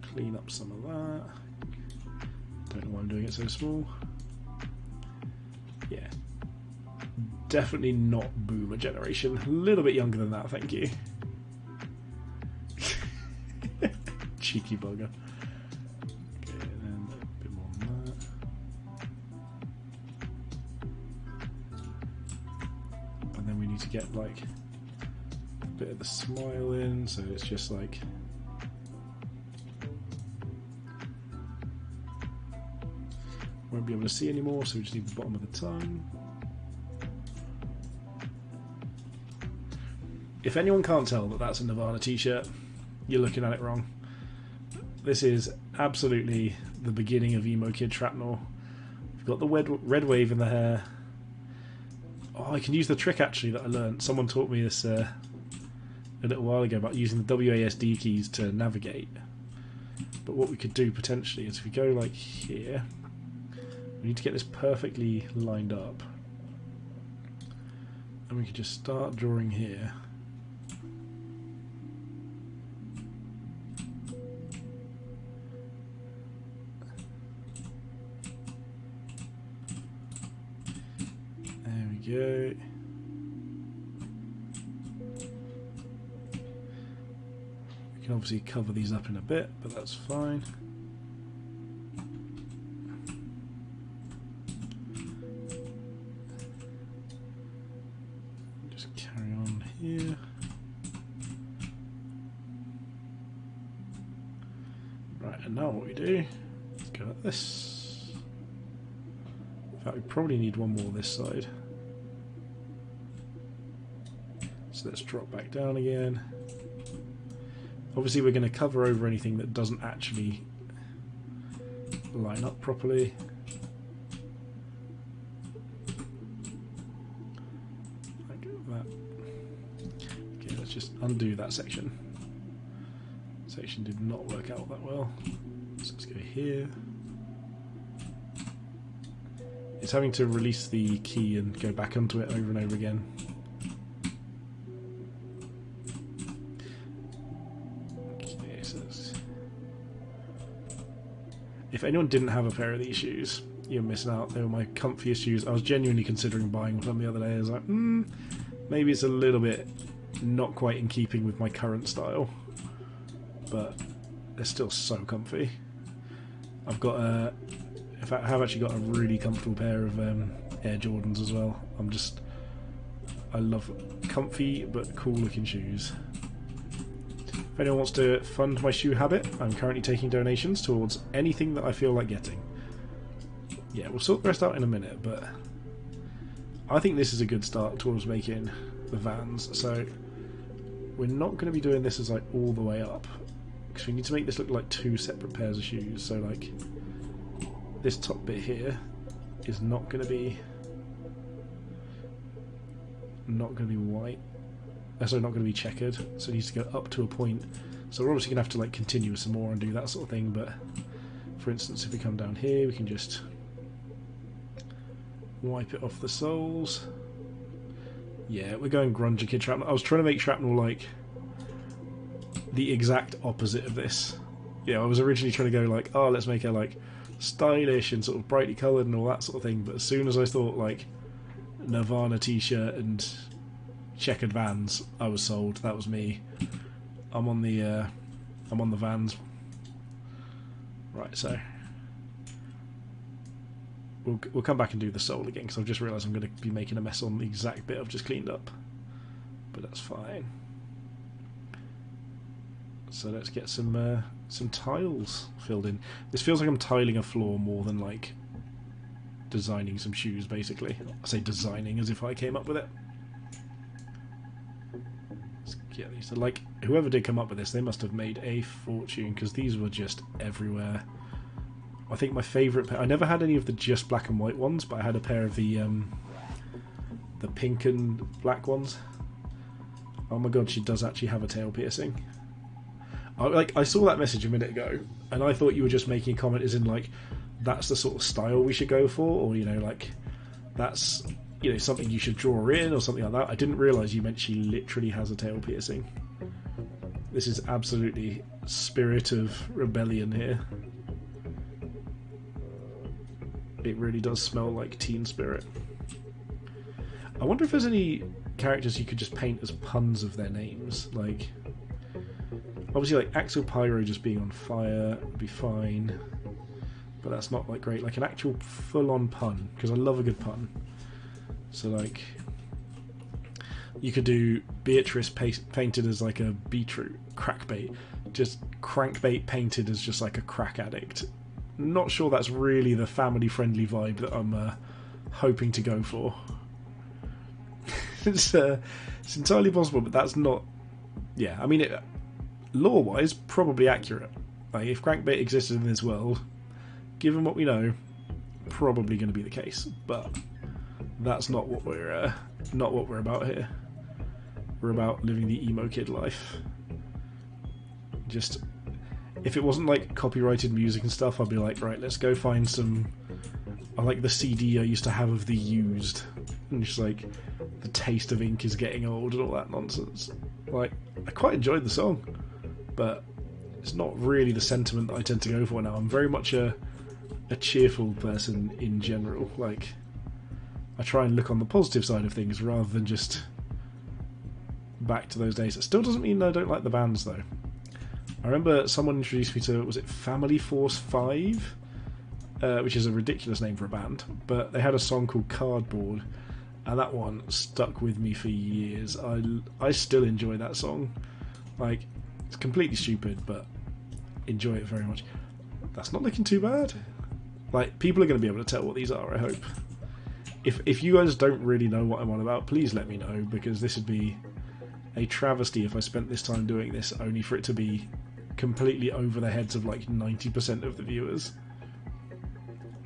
[SPEAKER 1] clean up some of that. Don't know why I'm doing it so small. Yeah. Definitely not boomer generation. A little bit younger than that, thank you. Cheeky bugger. Okay, and then a bit more on that. And then we need to get like a bit of the smile in, so it's just like won't be able to see anymore, so we just need the bottom of the tongue. If anyone can't tell that that's a Nirvana t-shirt, you're looking at it wrong. This is absolutely the beginning of emo kid shrapnel. We've got the red wave in the hair. Oh, I can use the trick actually that I learned. Someone taught me this a little while ago about using the WASD keys to navigate. But what we could do potentially is if we go like here, we need to get this perfectly lined up. And we could just start drawing here. Go. We can obviously cover these up in a bit, but that's fine. Just carry on here. Right, and now what we do is go like this. In fact, we probably need one more this side. So let's drop back down again. Obviously we're going to cover over anything that doesn't actually line up properly. Like that. Okay, let's just undo that section. Section did not work out that well. So let's go here. It's having to release the key and go back onto it over and over again. If anyone didn't have a pair of these shoes, you're missing out. They were my comfiest shoes. I was genuinely considering buying them the other day. I was like, maybe it's a little bit not quite in keeping with my current style, but they're still so comfy. I've got in fact, I have actually got a really comfortable pair of Air Jordans as well. I love comfy but cool looking shoes. If anyone wants to fund my shoe habit, I'm currently taking donations towards anything that I feel like getting. Yeah, we'll sort the rest out in a minute, but I think this is a good start towards making the Vans. So we're not going to be doing this as like all the way up, because we need to make this look like two separate pairs of shoes. So like this top bit here is not going to be white. So not going to be checkered. So it needs to go up to a point. So we're obviously going to have to like continue some more and do that sort of thing. But for instance, if we come down here, we can just wipe it off the soles. Yeah, we're going grungy kid shrapnel. I was trying to make shrapnel like the exact opposite of this. Yeah, I was originally trying to go like, oh, let's make her like stylish and sort of brightly coloured and all that sort of thing. But as soon as I thought like Nirvana t-shirt and checkered Vans, I was sold. That was me. I'm on the Vans. Right, so we'll come back and do the sole again, because I've just realised I'm going to be making a mess on the exact bit I've just cleaned up, but that's fine. So let's get some tiles filled in. This feels like I'm tiling a floor more than like designing some shoes, basically. I say designing as if I came up with it. Let's get these. So, like, whoever did come up with this, they must have made a fortune, because these were just everywhere. I think my favourite pair, I never had any of the just black and white ones, but I had a pair of the pink and black ones. Oh my god, she does actually have a tail piercing. I saw that message a minute ago, and I thought you were just making a comment as in like, that's the sort of style we should go for, or, you know, like, that's, you know, something you should draw in, or something like that. I didn't realise you meant she literally has a tail piercing. This is absolutely spirit of rebellion here. It really does smell like teen spirit. I wonder if there's any characters you could just paint as puns of their names. Like, obviously, like Axel Pyro just being on fire would be fine, but that's not like great. Like an actual full-on pun, because I love a good pun. So like, you could do Beatrice painted as like a beetroot, crackbait. Just crankbait painted as just like a crack addict. Not sure that's really the family-friendly vibe that I'm hoping to go for. It's entirely possible, but that's not. Yeah, I mean, lore-wise, probably accurate. Like, if crankbait existed in this world, given what we know, probably going to be the case. But that's not what we're about here. We're about living the emo kid life. Just, if it wasn't like copyrighted music and stuff, I'd be like, right, let's go find some. I like the CD I used to have of The Used, and just like, the taste of ink is getting old and all that nonsense. Like, I quite enjoyed the song, but it's not really the sentiment that I tend to go for now. I'm very much a cheerful person in general. Like, I try and look on the positive side of things rather than just back to those days. It still doesn't mean I don't like the bands though. I remember someone introduced me to, was it Family Force 5? Which is a ridiculous name for a band, but they had a song called Cardboard, and that one stuck with me for years. I still enjoy that song. Like, it's completely stupid, but enjoy it very much. That's not looking too bad. Like, people are going to be able to tell what these are, I hope. If you guys don't really know what I'm on about, please let me know, because this would be a travesty if I spent this time doing this only for it to be completely over the heads of like 90% of the viewers.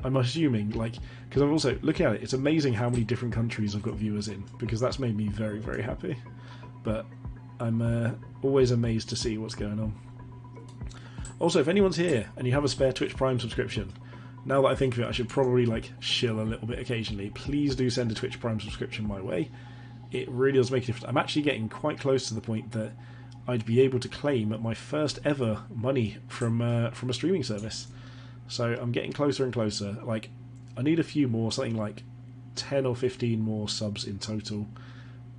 [SPEAKER 1] I'm assuming, like, because I'm also looking at it, it's amazing how many different countries I've got viewers in, because that's made me very, very happy. But I'm always amazed to see what's going on. Also, if anyone's here and you have a spare Twitch Prime subscription, now that I think of it, I should probably like shill a little bit occasionally. Please do send a Twitch Prime subscription my way. It really does make a difference. I'm actually getting quite close to the point that I'd be able to claim my first ever money from a streaming service. So I'm getting closer and closer. Like, I need a few more, something like 10 or 15 more subs in total,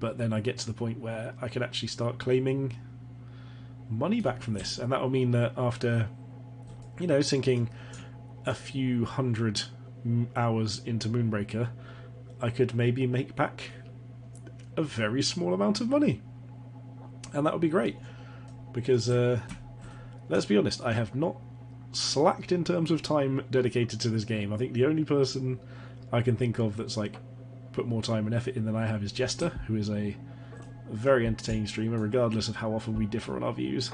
[SPEAKER 1] but then I get to the point where I can actually start claiming money back from this, and that will mean that after, you know, sinking a few hundred hours into Moonbreaker, I could maybe make back a very small amount of money, and that would be great, because let's be honest, I have not slacked in terms of time dedicated to this game. I think the only person I can think of that's like put more time and effort in than I have is Jester, who is a very entertaining streamer, regardless of how often we differ on our views.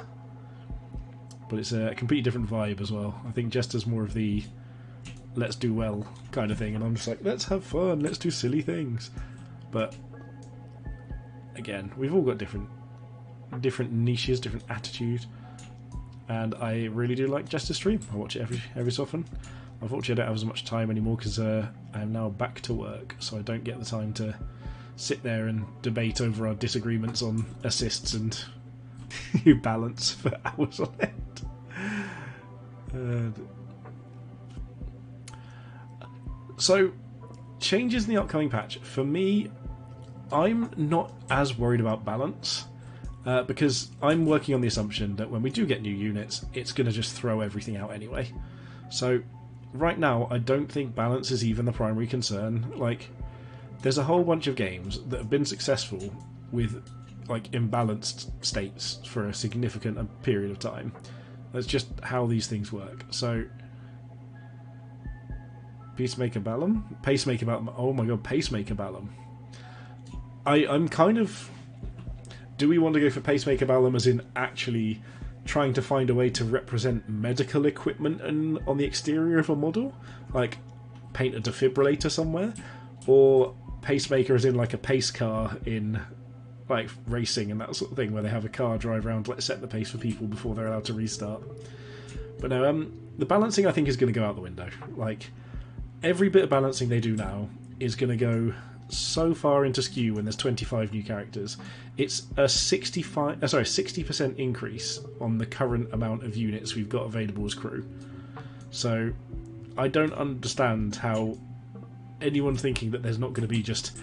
[SPEAKER 1] But it's a completely different vibe as well. I think Jester's more of the let's do well kind of thing, and I'm just like, let's have fun, let's do silly things. But again, we've all got different niches, different attitude, and I really do like Jester's stream. I watch it every so often. Unfortunately, I don't have as much time anymore because I am now back to work, so I don't get the time to sit there and debate over our disagreements on assists and balance for hours on end. So, changes in the upcoming patch. For me, I'm not as worried about balance, because I'm working on the assumption that when we do get new units, it's going to just throw everything out anyway. So, right now, I don't think balance is even the primary concern. Like, there's a whole bunch of games that have been successful with like imbalanced states for a significant period of time. That's just how these things work. So, Pacemaker Ballum? Oh my god, Pacemaker Ballum. I'm kind of... Do we want to go for Pacemaker Ballum as in actually trying to find a way to represent medical equipment on the exterior of a model? Like, paint a defibrillator somewhere? Or Pacemaker as in like a pace car in like racing and that sort of thing, where they have a car drive around to set the pace for people before they're allowed to restart. But no, the balancing I think is going to go out the window. Like, every bit of balancing they do now is going to go so far into skew when there's 25 new characters. It's a 60% increase on the current amount of units we've got available as crew. So I don't understand how anyone thinking that there's not going to be just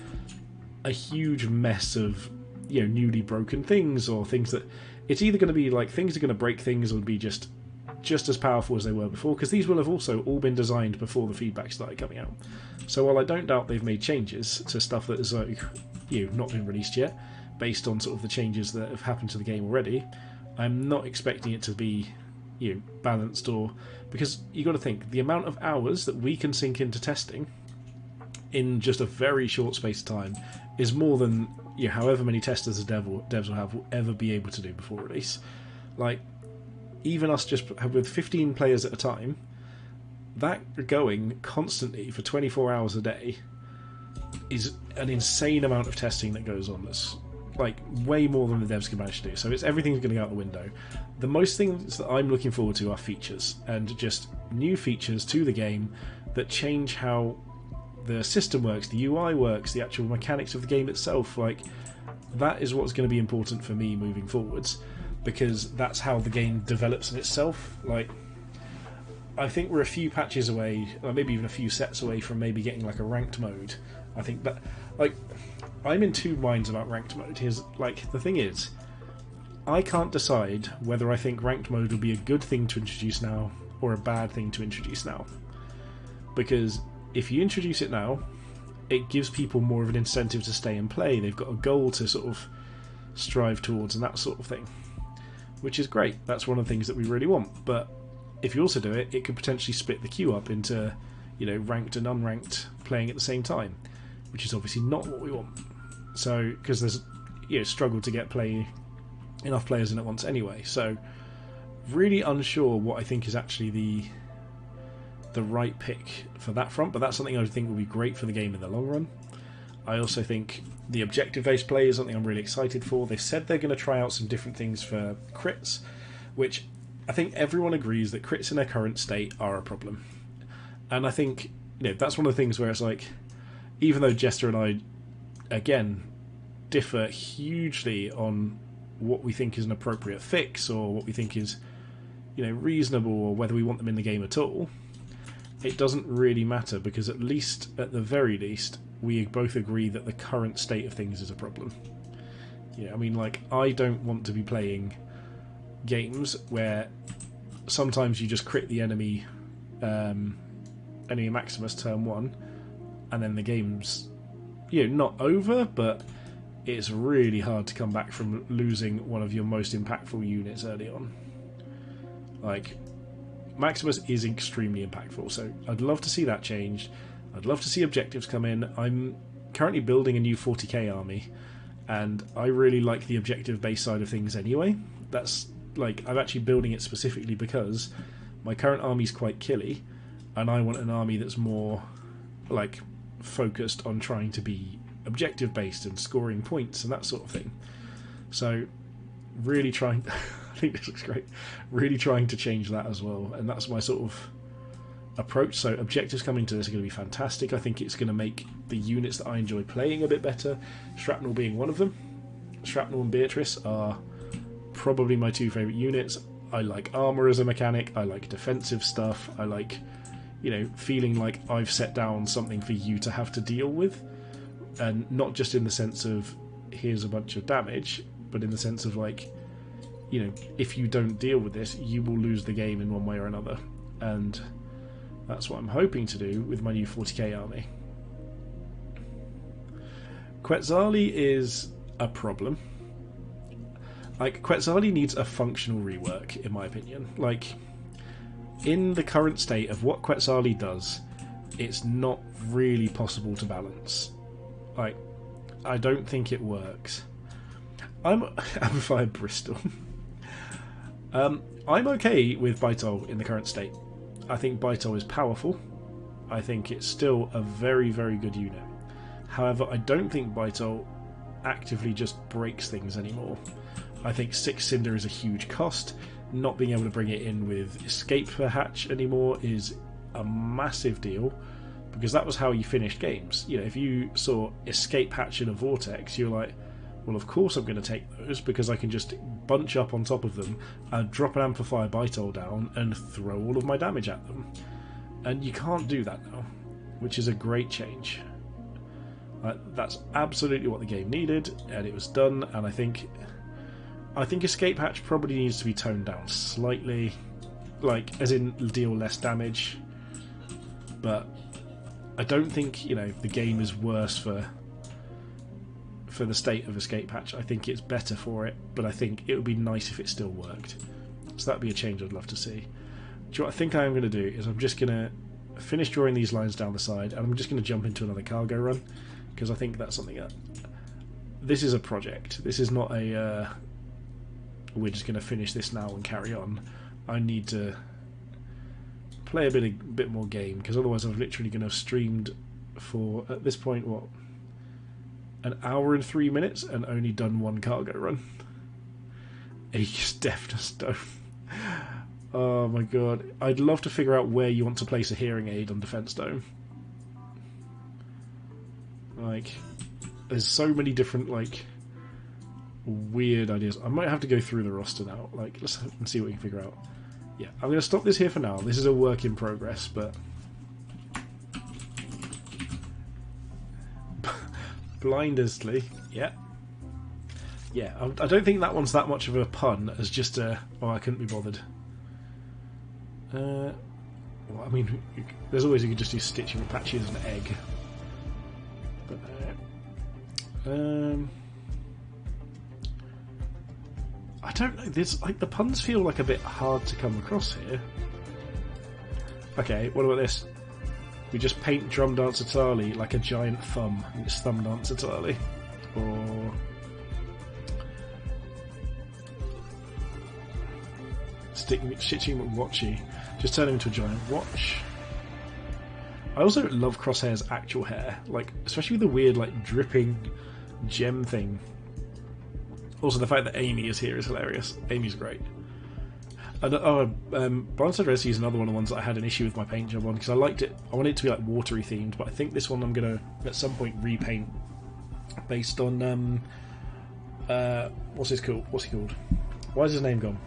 [SPEAKER 1] a huge mess of, you know, newly broken things, or things that it's either going to be like things are going to break things or be just as powerful as they were before, because these will have also all been designed before the feedback started coming out. So while I don't doubt they've made changes to stuff that has like, you know, not been released yet, based on sort of the changes that have happened to the game already, I'm not expecting it to be, you know, balanced, or because you got to think the amount of hours that we can sink into testing in just a very short space of time is more than, you know, however many testers the devs will ever be able to do before release. Like, even us just with 15 players at a time, that going constantly for 24 hours a day is an insane amount of testing that goes on. That's like way more than the devs can manage to do. So everything's going to go out the window. The most things that I'm looking forward to are features, and just new features to the game that change how the system works, the UI works, the actual mechanics of the game itself. Like, that is what's going to be important for me moving forwards, because that's how the game develops in itself. Like, I think we're a few patches away, or maybe even a few sets away from maybe getting like a ranked mode. I think that, like, I'm in two minds about ranked mode. Here's, like, the thing is, I can't decide whether I think ranked mode would be a good thing to introduce now or a bad thing to introduce now. Because if you introduce it now, it gives people more of an incentive to stay and play. They've got a goal to sort of strive towards and that sort of thing, which is great. That's one of the things that we really want. But if you also do it, it could potentially split the queue up into, you know, ranked and unranked playing at the same time, which is obviously not what we want. So, because there's, you know, struggle to get enough players in at once anyway. So, really unsure what I think is actually the right pick for that front, but that's something I think will be great for the game in the long run. I also think the objective-based play is something I'm really excited for. They said they're going to try out some different things for crits, which I think everyone agrees that crits in their current state are a problem. And I think, you know, that's one of the things where it's like, even though Jester and I, again, differ hugely on what we think is an appropriate fix, or what we think is, you know, reasonable, or whether we want them in the game at all, it doesn't really matter, because at the very least, we both agree that the current state of things is a problem. Yeah, I mean, like, I don't want to be playing games where sometimes you just crit the enemy Maximus turn 1, and then the game's, not over, but it's really hard to come back from losing one of your most impactful units early on. Like, Maximus is extremely impactful, so I'd love to see that changed. I'd love to see objectives come in. I'm currently building a new 40k army, and I really like the objective-based side of things anyway. That's, like, I'm actually building it specifically because my current army's quite killy, and I want an army that's more, like, focused on trying to be objective based and scoring points and that sort of thing. So really trying I think this looks great, really trying to change that as well, and that's my sort of approach. So objectives coming to this are going to be fantastic. I think it's going to make the units that I enjoy playing a bit better, Shrapnel being one of them. Shrapnel and Beatrice are probably my two favourite units. I like armour as a mechanic, I like defensive stuff, I like, feeling like I've set down something for you to have to deal with. And not just in the sense of here's a bunch of damage, but in the sense of, like, if you don't deal with this, you will lose the game in one way or another. And that's what I'm hoping to do with my new 40k army. Quetzali is a problem. Like, Quetzali needs a functional rework, in my opinion. Like, in the current state of what Quetzali does, it's not really possible to balance. Like, I don't think it works. I'm Amplified Bristol. I'm okay with Baitol in the current state. I think Baitol is powerful. I think it's still a very, very good unit. However, I don't think Baitol actively just breaks things anymore. I think 6 Cinder is a huge cost. Not being able to bring it in with Escape per hatch anymore is a massive deal, because that was how you finished games. If you saw Escape hatch in a Vortex, you're like, well, of course I'm going to take those, because I can just bunch up on top of them and drop an Amplifier Baitol down and throw all of my damage at them. And you can't do that now, which is a great change. That's absolutely what the game needed, and it was done. And I think Escape hatch probably needs to be toned down slightly, like, as in deal less damage. But I don't think, the game is worse for the state of Escape hatch. I think it's better for it, but I think it would be nice if it still worked. So that'd be a change I'd love to see. Do you know what I think I am going to do is I'm just going to finish drawing these lines down the side, and I'm just going to jump into another cargo run, because I think that's something that... This is a project. This is not a... we're just going to finish this now and carry on. I need to play a bit more game, because otherwise I'm literally going to have streamed for, at this point, what, an hour and 3 minutes and only done one cargo run. Aegis Deafness Dome. Oh my god. I'd love to figure out where you want to place a hearing aid on Defense Dome. Like, there's so many different, like, weird ideas. I might have to go through the roster now. Like, let's see what we can figure out. Yeah, I'm going to stop this here for now. This is a work in progress, but... Blindersley, yeah. Yeah, I don't think that one's that much of a pun as just a... Oh, I couldn't be bothered. Well, I mean, there's always you could just do Stitching with Patches and Egg. But, I don't know, there's, like, the puns feel like a bit hard to come across here. Okay, what about this? We just paint Drum Dancer Tali like a giant thumb, and it's Thumb Dancer Tali. Or... Stitching McWatchy. Just turn him into a giant watch. I also love Crosshair's actual hair, like, especially with the weird, like, dripping gem thing. Also, the fact that Amy is here is hilarious. Amy's great. And Bronze Resi is another one of the ones that I had an issue with my paint job on, because I liked it. I wanted it to be like watery themed, but I think this one I'm gonna at some point repaint based on what's he called? Why is his name gone?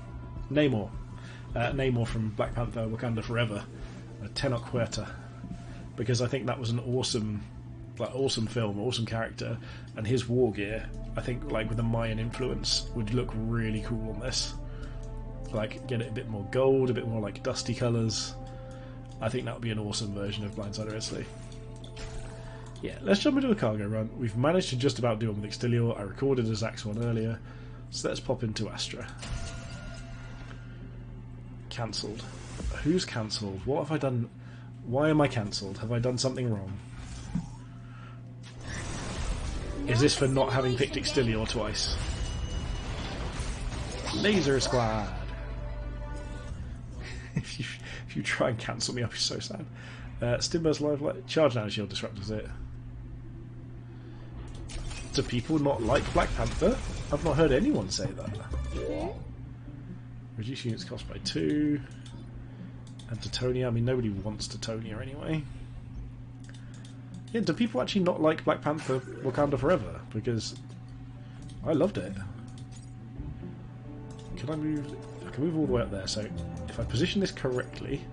[SPEAKER 1] Namor. Namor from Black Panther: Wakanda Forever. Tenoch Huerta, because I think that was an awesome film, awesome character, and his war gear, I think, like with the Mayan influence, would look really cool on this. Like, get it a bit more gold, a bit more like dusty colours. I think that would be an awesome version of Blindsider Isley. Yeah, let's jump into a cargo run. We've managed to just about do one with Extilior. I recorded a Zax one earlier, so let's pop into Astra. Cancelled. Who's cancelled? What have I done? Why am I cancelled? Have I done something wrong? Is this for not having picked Extilior twice? Laser Squad! If you try and cancel me, I'll be so sad. Stimburst Live Light. Charge Nano Shield disruptors it. Do people not like Black Panther? I've not heard anyone say that. Reduce units cost by 2. And Titonia. I mean, nobody wants Titonia anyway. Yeah, do people actually not like Black Panther Wakanda Forever? Because I loved it. Can I move? I can move all the way up there, so if I position this correctly,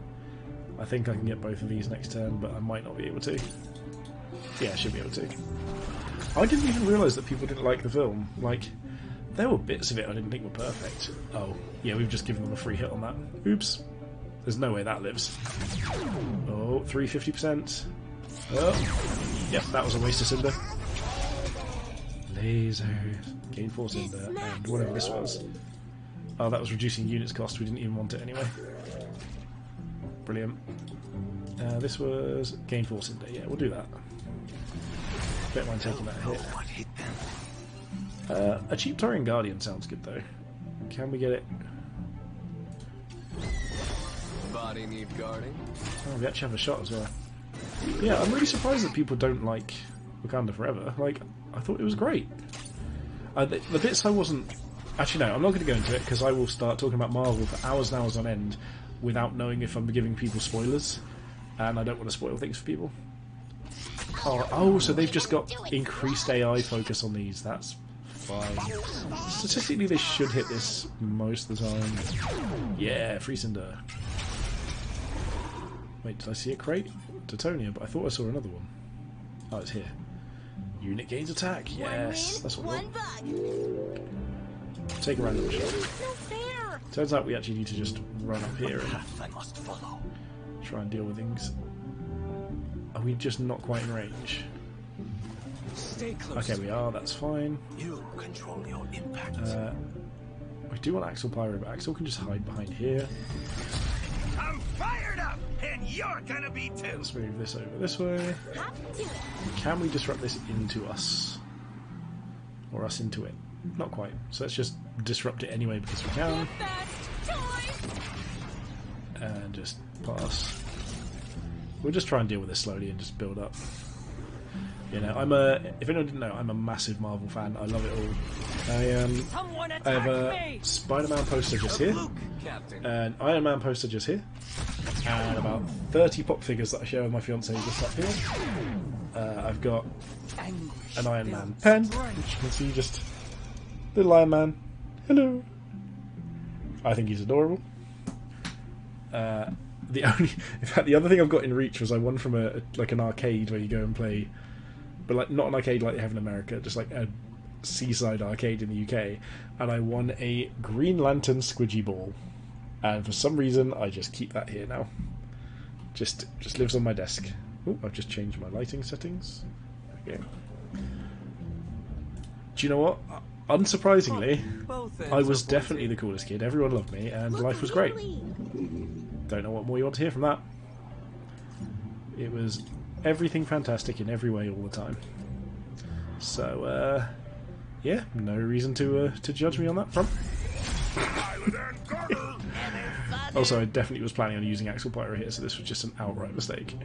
[SPEAKER 1] I think I can get both of these next turn, but I might not be able to. Yeah, I should be able to. I didn't even realise that people didn't like the film. Like, there were bits of it I didn't think were perfect. Oh, yeah, we've just given them a free hit on that. Oops. There's no way that lives. Oh, 350%. Oh, yep, that was a waste of Cinder. Laser. Gain 4 Cinder, and whatever this was. Oh, that was reducing units cost. We didn't even want it anyway. Brilliant. This was gain 4 Cinder. Yeah, we'll do that. Don't mind taking that hit. A cheap Taurian Guardian sounds good though. Can we get it?
[SPEAKER 3] Body need guarding.
[SPEAKER 1] Oh, we actually have a shot as well. Yeah, I'm really surprised that people don't like Wakanda Forever. Like, I thought it was great. The bits I wasn't... Actually, no, I'm not going to go into it because I will start talking about Marvel for hours and hours on end without knowing if I'm giving people spoilers, and I don't want to spoil things for people. Oh, so they've just got increased AI focus on these. That's fine. Statistically, they should hit this most of the time. Yeah, free Cinder. Wait, did I see a crate? Titonia, but I thought I saw another one. Oh, it's here. Unit gains attack. Yes, that's what I want. Take a random shot. Turns out we actually need to just run up here and try and deal with things. Are we just not quite in range? Okay, we are. That's fine.
[SPEAKER 3] You control your impact.
[SPEAKER 1] We do want Axel Pyro, but Axel can just hide behind here.
[SPEAKER 3] I'm fired up, and you're gonna be too.
[SPEAKER 1] Let's move this over this way. Can we disrupt this into us? Or us into it? Not quite. So let's just disrupt it anyway because we can. And just pass. We'll just try and deal with this slowly and just build up. You know, if anyone didn't know, I'm a massive Marvel fan. I love it all. I have a Spider-Man poster just here, an Iron Man poster just here, and about 30 pop figures that I share with my fiance just up here. I've got an Iron Man pen, which you can see just little Iron Man. Hello. I think he's adorable. In fact, the other thing I've got in reach was I won from an arcade where you go and play, but like not an arcade like they have in America, just like a seaside arcade in the UK, and I won a Green Lantern squidgy ball, and for some reason I just keep that here now. Just lives on my desk. Oh, I've just changed my lighting settings. Okay. Do you know what? Unsurprisingly, I was definitely the coolest kid. Everyone loved me, and life was great. Don't know what more you want to hear from that. It was everything fantastic in every way all the time. So, yeah, no reason to judge me on that front. Also, I definitely was planning on using Axel Pyro here, so this was just an outright mistake.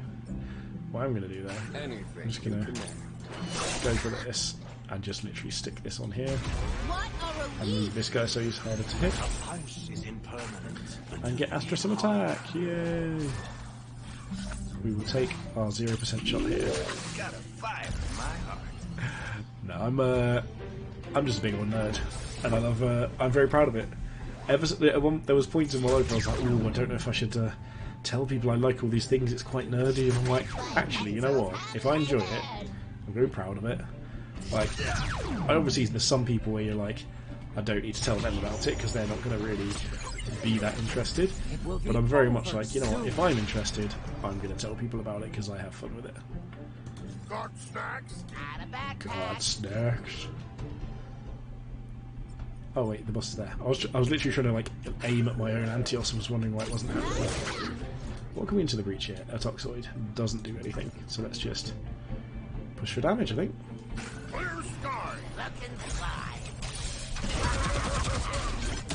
[SPEAKER 1] What I'm going to do though, I'm just going to go for this and just literally stick this on here and move this guy so he's harder to hit and get Astra some attack. Yay! We will take our 0% shot here. No, I'm just a big old nerd, and I love. I'm very proud of it. There was points in my life where I was like, "Ooh, I don't know if I should tell people I like all these things, it's quite nerdy, and I'm like, actually, you know what? If I enjoy it, I'm very proud of it. Like, obviously there's some people where you're like, I don't need to tell them about it because they're not going to really be that interested. But I'm very much like, you know what? If I'm interested, I'm going to tell people about it because I have fun with it.
[SPEAKER 2] Got snacks?
[SPEAKER 1] God, snacks. Oh wait, the boss is there. I was literally trying to like aim at my own Antios and was wondering why it wasn't happening. What can we into the breach here? A Toxoid doesn't do anything, so let's just push for damage, I think.
[SPEAKER 2] Clear sky.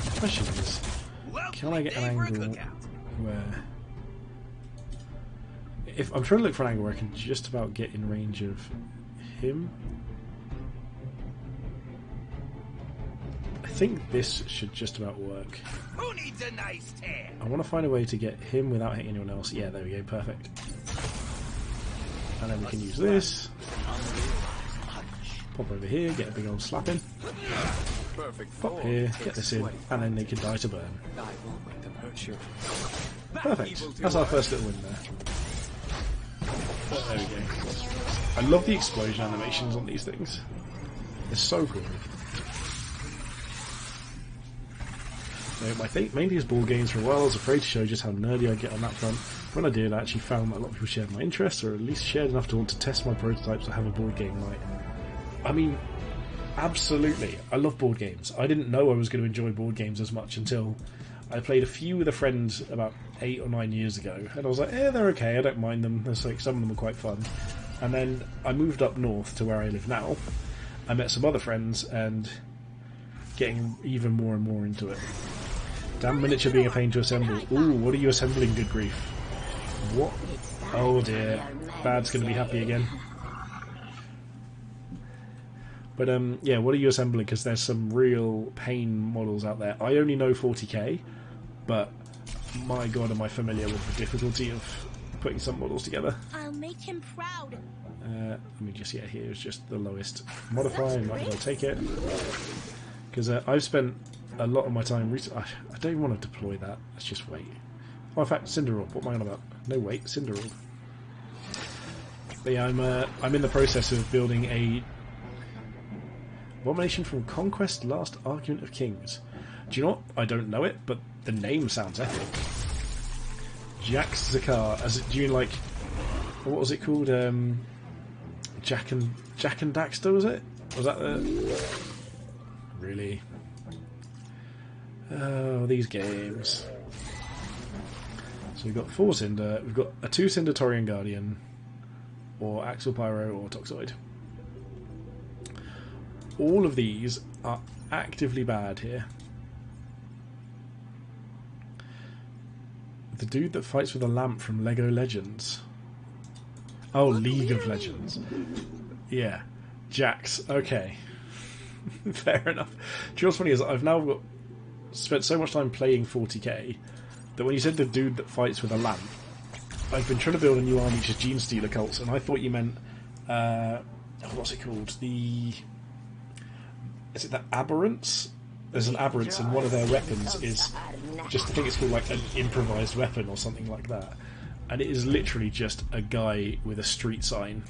[SPEAKER 1] The question is, can I get an angle where... If I'm trying to look for an angle where I can just about get in range of him. I think this should just about work.
[SPEAKER 3] Who needs a nice tan?
[SPEAKER 1] I want to find a way to get him without hitting anyone else. Yeah, there we go, perfect. And then we can use this. Pop over here, get a big old slap in. Pop here, get this in, and then they can die to burn. Perfect. That's our first little win there. But there we go. I love the explosion animations on these things. They're so cool. So my main thing is board games. For a while I was afraid to show just how nerdy I get on that front. When I did, I actually found that a lot of people shared my interests, or at least shared enough to want to test my prototypes or have a board game night. I mean, absolutely. I love board games. I didn't know I was going to enjoy board games as much until I played a few with a friend about 8 or 9 years ago, and I was like, they're okay, I don't mind them. There's like some of them are quite fun. And then I moved up north to where I live now. I met some other friends and getting even more and more into it. Damn miniature being a pain to assemble. Ooh, what are you assembling, good grief? What? Oh dear. Bad's gonna be happy again. But yeah, what are you assembling? Because there's some real pain models out there. I only know 40k, but my god, am I familiar with the difficulty of putting some models together.
[SPEAKER 6] I'll make him proud.
[SPEAKER 1] Let me just get here. It's just the lowest modifier. Might as well take it because I've spent a lot of my time. I don't even want to deploy that. Let's just wait. Oh, in fact, Cinder Orb. What am I on about? No, wait, Cinder Orb. But yeah, I'm in the process of building a abomination from Conquest: Last Argument of Kings. Do you know what? I don't know it, but the name sounds epic. Jax Zakar. Do you like? What was it called? Jack and Daxter, was it? Was that the... Really? Oh, these games. So we've got 4 Cinder, we've got a 2 Cinder Taurian Guardian, or Axel Pyro, or Toxoid. All of these are actively bad here. The dude that fights with a lamp from Lego Legends. Oh, League of Legends. Yeah. Jax. Okay. Fair enough. Do you know what's funny is I've now spent so much time playing 40k that when you said the dude that fights with a lamp, I've been trying to build a new army which is Genestealer cults, and I thought you meant what's it called? Is it the Aberrants? There's an Aberrants, and one of their weapons is just, I think it's called like an improvised weapon or something like that. And it is literally just a guy with a street sign,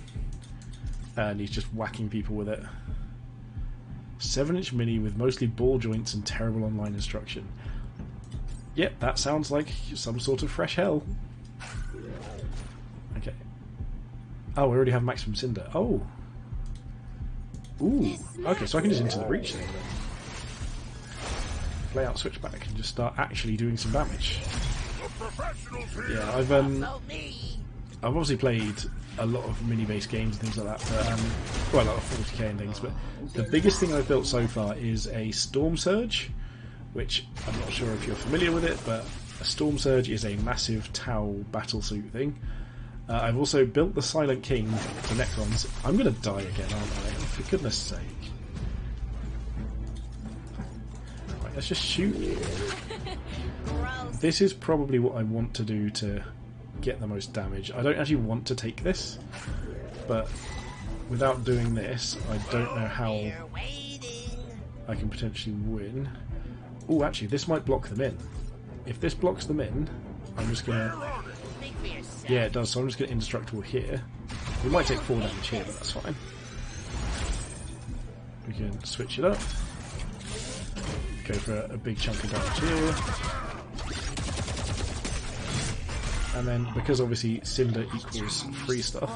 [SPEAKER 1] and he's just whacking people with it. 7-inch mini with mostly ball joints and terrible online instruction. Yep, that sounds like some sort of fresh hell. Okay. Oh, we already have maximum cinder. Oh. Ooh. Okay, so I can just into the breach then. Play out switchback and just start actually doing some damage. Yeah, I've obviously played a lot of mini-based games and things like that, but, well, a lot of 40k and things, but the biggest thing I've built so far is a Storm Surge, which I'm not sure if you're familiar with it, but a Storm Surge is a massive Tau battlesuit thing. I've also built the Silent King for Necrons. I'm going to die again, aren't I? For goodness sake. Right, let's just shoot you. This is probably what I want to do to get the most damage. I don't actually want to take this, but without doing this, I don't know how I can potentially win. Oh, actually, this might block them in. If this blocks them in, I'm just gonna Yeah, it does, so I'm just going to Indestructible here. We might take 4 damage here, but that's fine. We can switch it up. Go for a big chunk of damage here. And then, because obviously Cinder equals free stuff,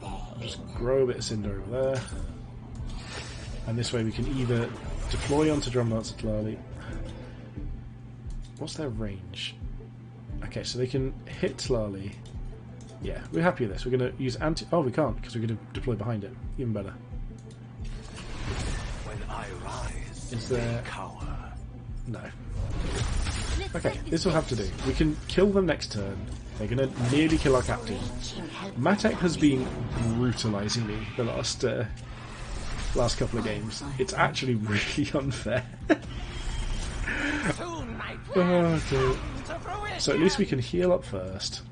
[SPEAKER 1] I'll just grow a bit of Cinder over there. And this way we can either deploy onto Drumlance at Tlali. What's their range? Okay, so they can hit Tlali. Yeah, we're happy with this. We're going to use anti... Oh, we can't, because we're going to deploy behind it. Even better.
[SPEAKER 3] When I rise,
[SPEAKER 1] Is there...
[SPEAKER 3] cower.
[SPEAKER 1] No. Okay, this will have to do. We can kill them next turn. They're going to nearly kill our captain. Matek has been brutalising me the last couple of games. It's actually really unfair. Oh, dear. So at least we can heal up first.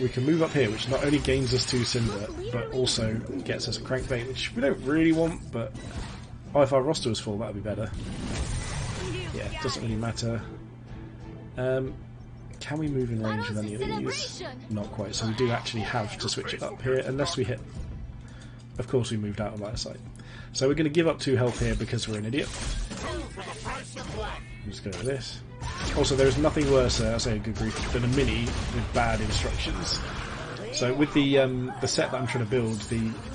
[SPEAKER 1] We can move up here, which not only gains us 2 Cinder, but also gets us a Crankbait, which we don't really want, but oh, if our roster was full, that would be better. Yeah, it doesn't really matter. Can we move in range with any of these? Not quite, so we do actually have to switch it up here, unless we hit... Of course we moved out of line of sight. So we're going to give up 2 health here because we're an idiot. I'm just going with this. Also, there is nothing worse, I say good grief, than a mini with bad instructions. So with the set that I'm trying to build,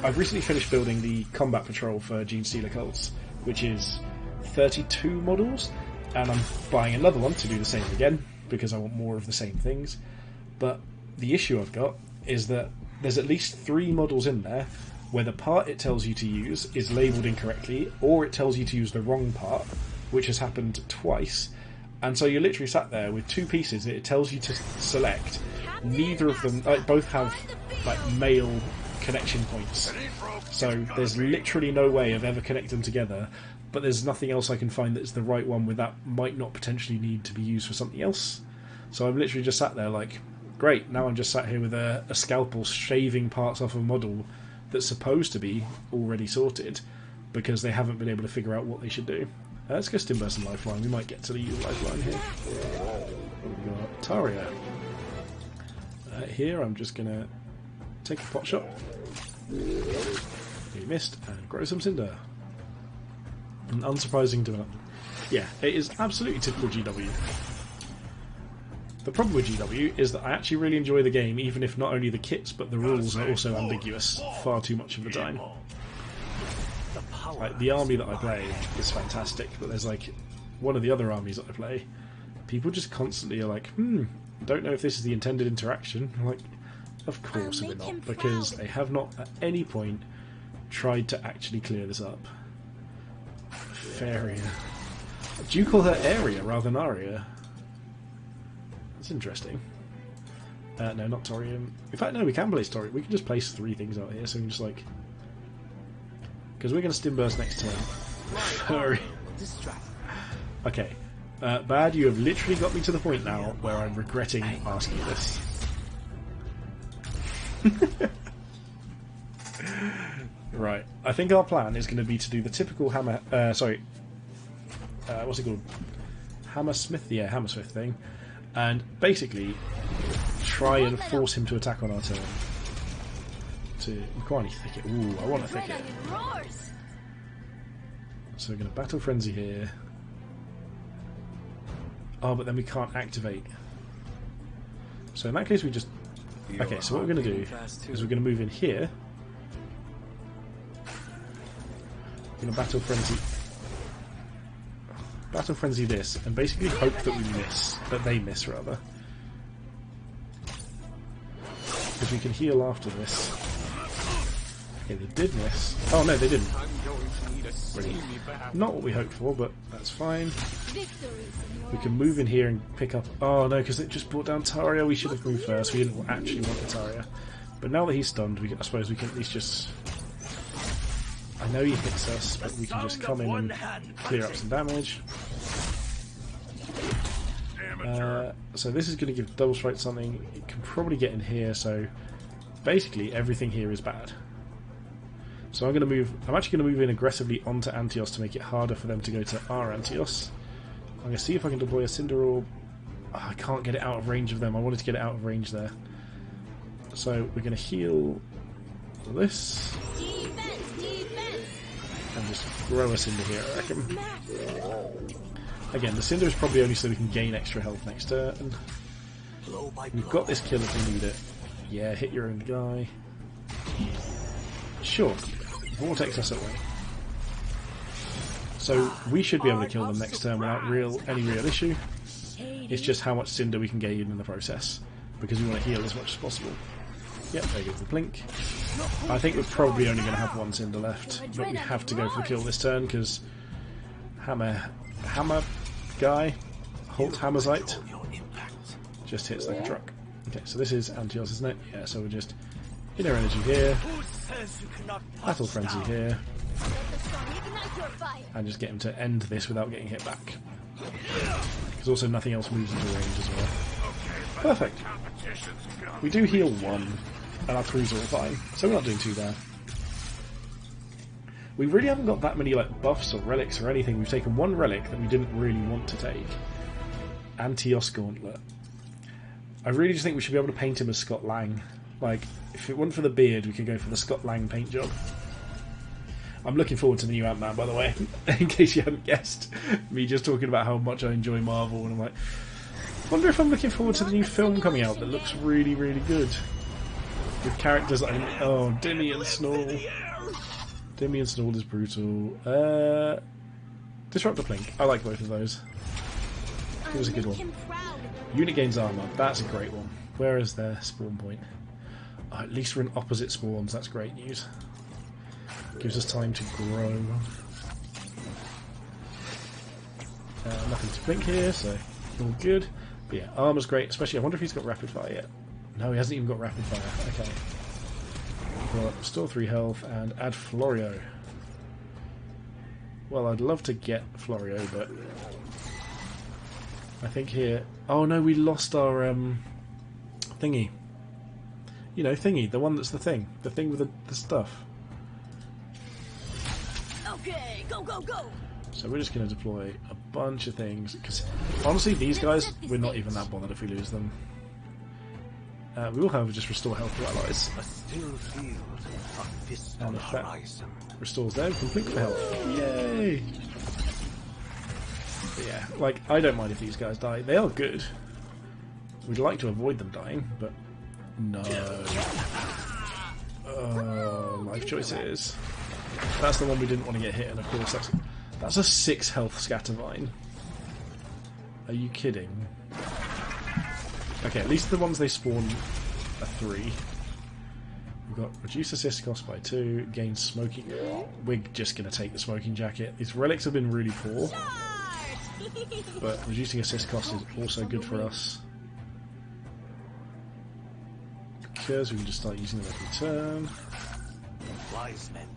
[SPEAKER 1] I've recently finished building the Combat Patrol for Genestealer Cults, which is 32 models, and I'm buying another one to do the same again, because I want more of the same things. But the issue I've got is that there's at least 3 models in there where the part it tells you to use is labelled incorrectly, or it tells you to use the wrong part, which has happened twice. And so you're literally sat there with 2 pieces that it tells you to select. Neither of them, both have like male connection points. So there's literally no way of ever connecting them together, but there's nothing else I can find that's the right one where that might not potentially need to be used for something else. So I'm literally just sat there like, great, now I'm just sat here with a scalpel shaving parts off a model that's supposed to be already sorted, because they haven't been able to figure out what they should do. Let's go Stimburst and Lifeline. We might get to the Lifeline here. We've got Taria. Here I'm just going to take a pot shot. We missed, and grow some Cinder. An unsurprising development. Yeah, it is absolutely typical GW. The problem with GW is that I actually really enjoy the game, even if not only the kits, but the rules are also ambiguous far too much of the time. Like, the army that I play is fantastic, but there's like one of the other armies that I play, people just constantly are like, don't know if this is the intended interaction. I'm like, of course we're not, because they have not at any point tried to actually clear this up. Faria. Do you call her Area rather than Aria? That's interesting. No, not Torium. In fact, no, we can place Torium. We can just place 3 things out here, so we can just like... Because we're going to Stimburst next turn. Furry. Okay. Bad, you have literally got me to the point now where I'm regretting asking this. Right. I think our plan is going to be to do the typical Hammer... what's it called? Hammersmith? Yeah, Hammersmith thing. And basically try and force him to attack on our turn. To Mkwani Thicket. Ooh, I want a Thicket. So we're going to Battle Frenzy here. Oh, but then we can't activate. So in that case we just... Okay, so what we're going to do is we're going to move in here. We're going to Battle Frenzy... Battle Frenzy this, and basically hope that we miss. That they miss, rather. Because we can heal after this. Okay, they did miss. Oh no, they didn't. Brilliant. Not what we hoped for, but that's fine. We can move in here and pick up... Oh no, because it just brought down Taria. We should have moved first. We didn't actually want the Taria. But now that he's stunned, I suppose we can at least just... I know he hits us, but we can just come in and clear up some damage. So this is going to give Double Strike something. It can probably get in here, so basically everything here is bad. So I'm actually going to move in aggressively onto Antios to make it harder for them to go to our Antios. I'm going to see if I can deploy a Cinder Orb. Oh, I can't get it out of range of them. I wanted to get it out of range there. So we're going to heal this. And just throw us into here, I reckon. Again, the Cinder is probably only so we can gain extra health next turn. We've got this kill if we need it. Yeah, hit your own guy. Sure. Vortex us away. So we should be able to kill them next turn without any real issue. It's just how much Cinder we can gain in the process, because we want to heal as much as possible. Yep, there goes the blink. I think we're probably only going to have one Cinder left, but we have to go for the kill this turn because Hammer guy, Holt Hammerzite, just hits like a truck. Okay, so this is Antios, isn't it? Yeah, so we're just inner energy here, battle frenzy here, and just get him to end this without getting hit back. Because also nothing else moves into range as well. Perfect. We do heal 1, and our crew's all fine, so we're not doing too bad. We really haven't got that many like buffs or relics or anything. We've taken one relic that we didn't really want to take. Antios Gauntlet. I really just think we should be able to paint him as Scott Lang. Like, if it wasn't for the beard, we could go for the Scott Lang paint job. I'm looking forward to the new Ant-Man, by the way, in case you hadn't guessed. Me just talking about how much I enjoy Marvel, and I'm like, I wonder if I'm looking forward to the new film coming out that looks really, really good. With characters like, oh, Demi and Snow. Demi and Snow is brutal. Disruptor Plink. I like both of those. It was a good one. Unit gains armor. That's a great one. Where is their spawn point? Oh, at least we're in opposite spawns. That's great news. Gives us time to grow. Nothing to blink here, so all good. But yeah, armor's great. Especially, I wonder if he's got rapid fire yet. No, he hasn't even got rapid fire. Okay. Well, restore 3 health and add Florio. Well, I'd love to get Florio, but I think here... Oh no, we lost our thingy. You know, thingy, the one that's the thing. The thing with the stuff.
[SPEAKER 6] Okay, go, go, go!
[SPEAKER 1] So we're just going to deploy a bunch of things, because honestly, these guys, we're not even that bothered if we lose them. We will, however, just restore health to allies. And if that restores them, complete for health. Yay! But yeah, like, I don't mind if these guys die. They are good. We'd like to avoid them dying, but no. Oh, life choices. That's the one we didn't want to get hit, and of course that's a 6 health Scattervine. Are you kidding? Okay, at least the ones they spawn are 3. We've got reduce assist cost by 2, gain smoking. We're just going to take the smoking jacket. These relics have been really poor, but reducing assist cost is also good for us. Because we can just start using them every turn.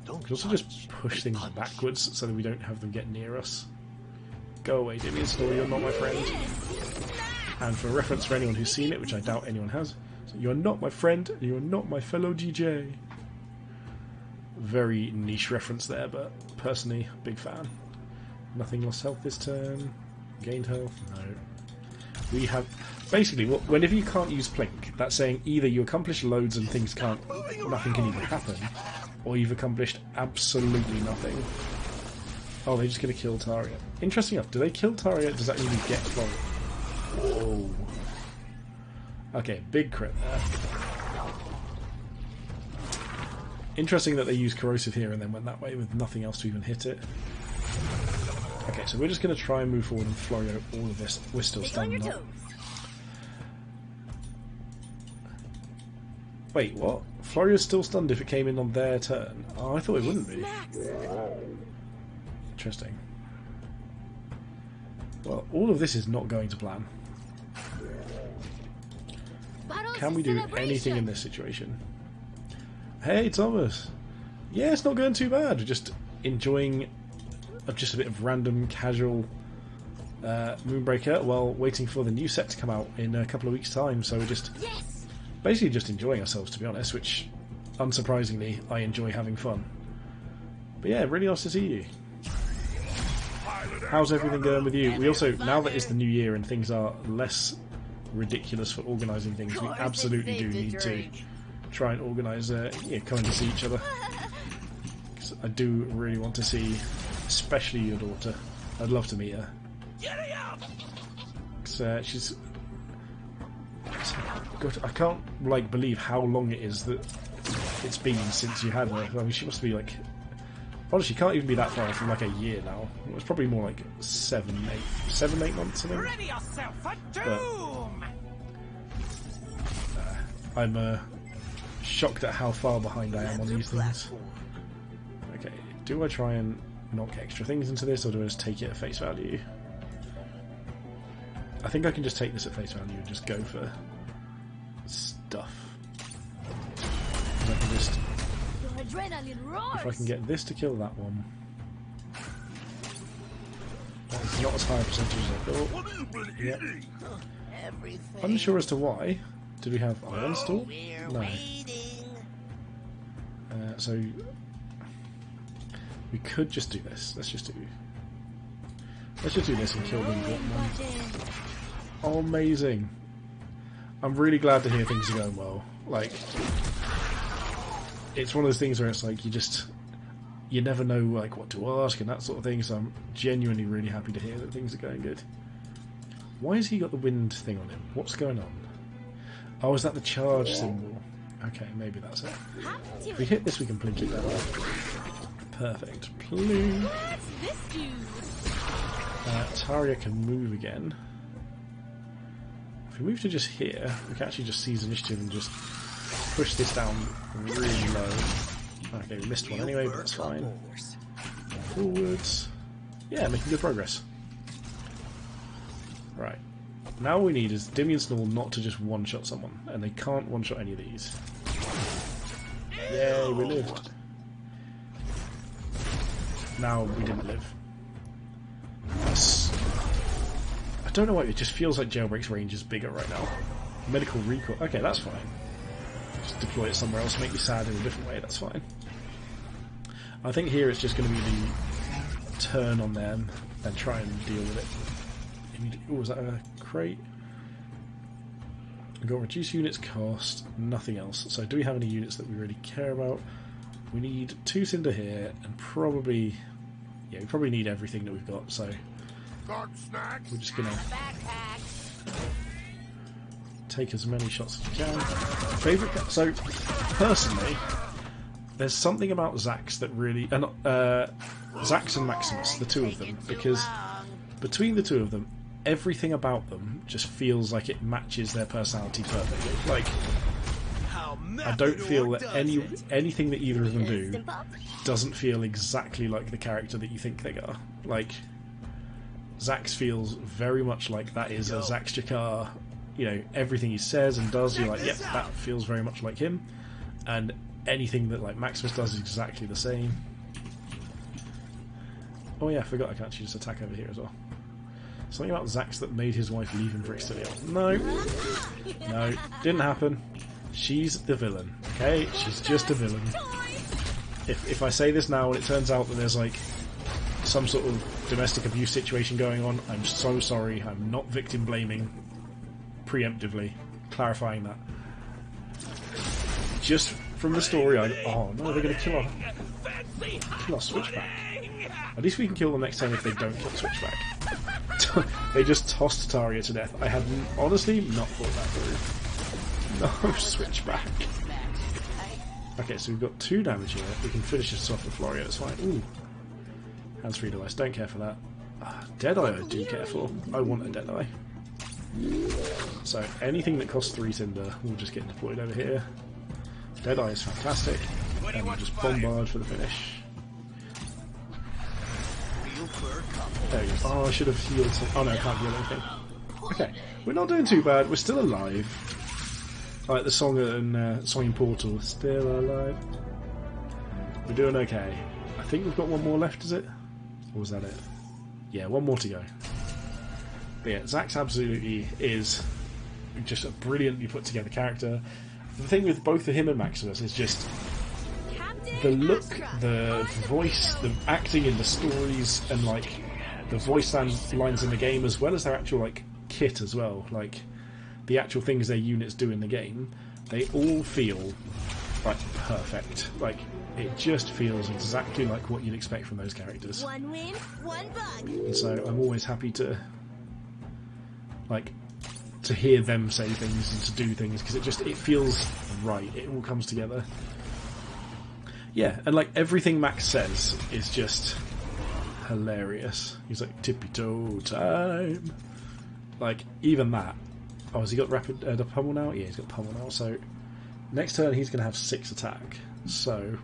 [SPEAKER 1] We can also just push things backwards so that we don't have them get near us. Go away, Demi Snow, you're not my friend. And for reference for anyone who's seen it, which I doubt anyone has, so you're not my friend, and you're not my fellow DJ. Very niche reference there, but personally, big fan. Nothing lost health this turn. Gained health? No. We have... Basically, whenever you can't use Plink, that's saying either you accomplish loads and things can't... nothing can even happen, or you've accomplished absolutely nothing. Oh, they're just going to kill Taria. Interesting enough, do they kill Taria? Does that mean we get Florio? Whoa. Okay, big crit there. Interesting that they use Corrosive here and then went that way with nothing else to even hit it. Okay, so we're just going to try and move forward and Florio all of this. We're still stunned up. Wait, what? Florio's still stunned if it came in on their turn. Oh, I thought it wouldn't be. Interesting. Well, all of this is not going to plan. Can we do anything in this situation? Hey, Thomas! Yeah, it's not going too bad. We're just enjoying just a bit of random, casual Moonbreaker while waiting for the new set to come out in a couple of weeks' time. So we're just basically just enjoying ourselves, to be honest, which, unsurprisingly, I enjoy having fun. But yeah, really nice to see you. How's everything going with you? We also, now that it's the new year and things are less ridiculous for organising things, we absolutely do need to try and organise coming to see each other. 'Cause I do really want to see, especially your daughter. I'd love to meet her. 'Cause, she's... God, I can't like believe how long it is that it's been since you had her. I mean, she must be like... Honestly, she can't even be that far from like a year now. It's probably more like 7, 8 months, I think.
[SPEAKER 3] Ready yourself for doom!
[SPEAKER 1] But, I'm shocked at how far behind I am on these things. Okay, do I try and knock extra things into this, or do I just take it at face value? I think I can just take this at face value and just go for stuff. I can just... If I can get this to kill that one... That's not as high a percentage as I thought. Yep. Unsure as to why. Did we have iron stall? No. So... We could just do this. Let's just do this and kill them. Oh, amazing! I'm really glad to hear things are going well. Like, it's one of those things where it's like you never know like what to ask and that sort of thing. So I'm genuinely really happy to hear that things are going good. Why has he got the wind thing on him? What's going on? Oh, is that the charge symbol? Okay, maybe that's it. If we hit this, we can plink it down. Perfect. Plink. Taria can move again. If we move to just here, we can actually just seize initiative and just push this down really low. Okay, we missed one anyway, but that's fine. Forwards. Yeah, making good progress. Right. Now all we need is Dimmy and Snore not to just one-shot someone, and they can't one-shot any of these. Yay, we lived. Now we didn't live. I don't know why, it just feels like Jailbreak's range is bigger right now. Medical recoil. Okay, that's fine. Just deploy it somewhere else, make me sad in a different way, that's fine. I think here it's just going to be the turn on them and try and deal with it. Oh, was that a crate? We've got reduce units cost, nothing else. So do we have any units that we really care about? We need 2 Cinder here, and probably... Yeah, we probably need everything that we've got, so... We're just gonna take as many shots as we can. Favourite... So, personally, there's something about Zax that really... Zax and Maximus, the two of them, because between the two of them, everything about them just feels like it matches their personality perfectly. Like, I don't feel that anything that either of them do doesn't feel exactly like the character that you think they are. Like, Zax feels very much like that is a Zax Jakar. You know, everything he says and does, you're like, yep, that feels very much like him. And anything that like Maximus does is exactly the same. Oh yeah, I forgot I can actually just attack over here as well. Something about Zax that made his wife leave him for Ixtelion. No. No, didn't happen. She's the villain, okay? She's just a villain. If I say this now and it turns out that there's like some sort of domestic abuse situation going on, I'm so sorry. I'm not victim blaming preemptively. Clarifying that. Just from the story, oh no, they're going to kill our Switchback. At least we can kill them next time if they don't kill Switchback. They just tossed Taria to death. I had honestly not thought that through. No, Switchback. Okay, so we've got 2 damage here. We can finish this off with Florio, it's fine. Ooh. Hands-free device, don't care for that. Deadeye I do care for. I want a Deadeye. So, anything that costs 3 Cinder will just get deployed over here. Deadeye is fantastic. And we'll just bombard for the finish. There we go. Oh, I should have healed some... Oh no, I can't heal anything. Okay, we're not doing too bad. We're still alive. Like the song in Portal, still alive. We're doing okay. I think we've got one more left, is it? Or was that it? Yeah, one more to go. But yeah, Zax absolutely is just a brilliantly put together character. The thing with both him and Maximus is just the look, the voice, the acting in the stories, and like the voice lines in the game, as well as their actual like kit as well, like the actual things their units do in the game, they all feel like perfect. Like it just feels exactly like what you'd expect from those characters.
[SPEAKER 6] One win, one bug.
[SPEAKER 1] And so I'm always happy to to hear them say things and to do things, because it feels right. It all comes together. Yeah, and like everything Max says is just hilarious. He's like, tippy toe time. Like even that. Oh, has he got rapid the pummel now? Yeah, he's got pummel now. So next turn he's going to have 6 attack. So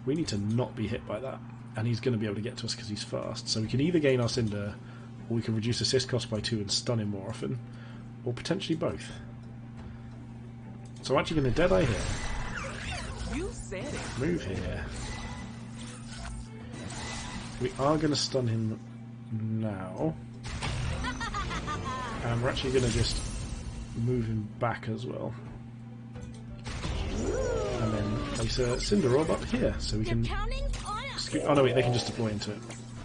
[SPEAKER 1] we need to not be hit by that, and he's going to be able to get to us because he's fast. So we can either gain our Cinder, or we can reduce assist cost by 2 and stun him more often, or potentially both. So I'm actually going to Deadeye here.
[SPEAKER 5] You said it.
[SPEAKER 1] Move here. We are going to stun him now, and we're actually going to just move him back as well. And then place a Cinder Orb up here, so we can... Oh no, wait, they can just deploy into it.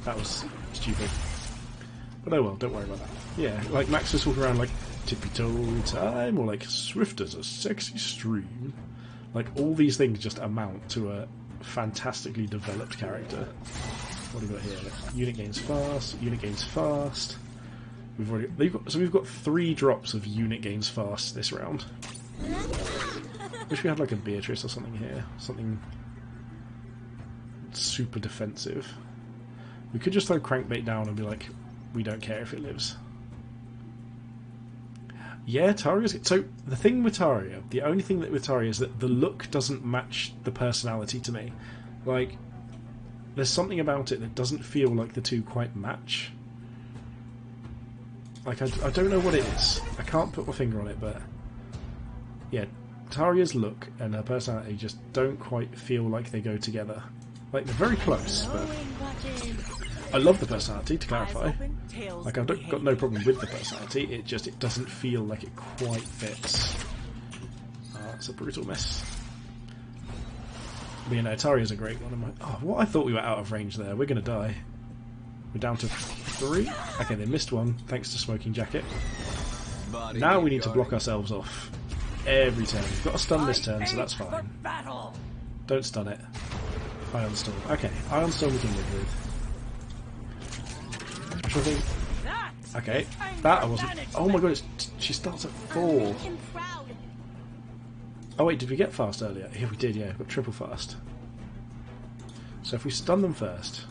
[SPEAKER 1] That was stupid. But oh well, don't worry about that. Yeah, like Max just walk around like tippy-toe time, or like swift as a sexy stream. Like all these things just amount to a fantastically developed character. What do we got here? Unit gains fast, unit gains fast. We've got 3 drops of unit gains fast this round. Wish we had like a Beatrice or something here. Something super defensive. We could just throw Crankbait down and be like, we don't care if it lives. Yeah, Taria's... So, the thing with Taria, the only thing with Taria is that the look doesn't match the personality to me. Like, there's something about it that doesn't feel like the two quite match. Like, I don't know what it is. I can't put my finger on it, but... Yeah, Taria's look and her personality just don't quite feel like they go together. Like, they're very close, but... I love the personality, to clarify. Like, I've got no problem with the personality, it doesn't feel like it quite fits. It's a brutal mess. But you know, Taria's a great one. Oh, what? I thought we were out of range there. We're going to die. We're down to 3. Okay, they missed one, thanks to Smoking Jacket. Now we need to block ourselves off every turn. We've got to stun this turn, so that's fine. Don't stun it. Ion Storm. Okay, Ion Storm we can live with. Okay, that I wasn't... Oh my god, she starts at 4. Oh wait, did we get fast earlier? Yeah, we did, yeah. We've got triple fast. So if we stun them first...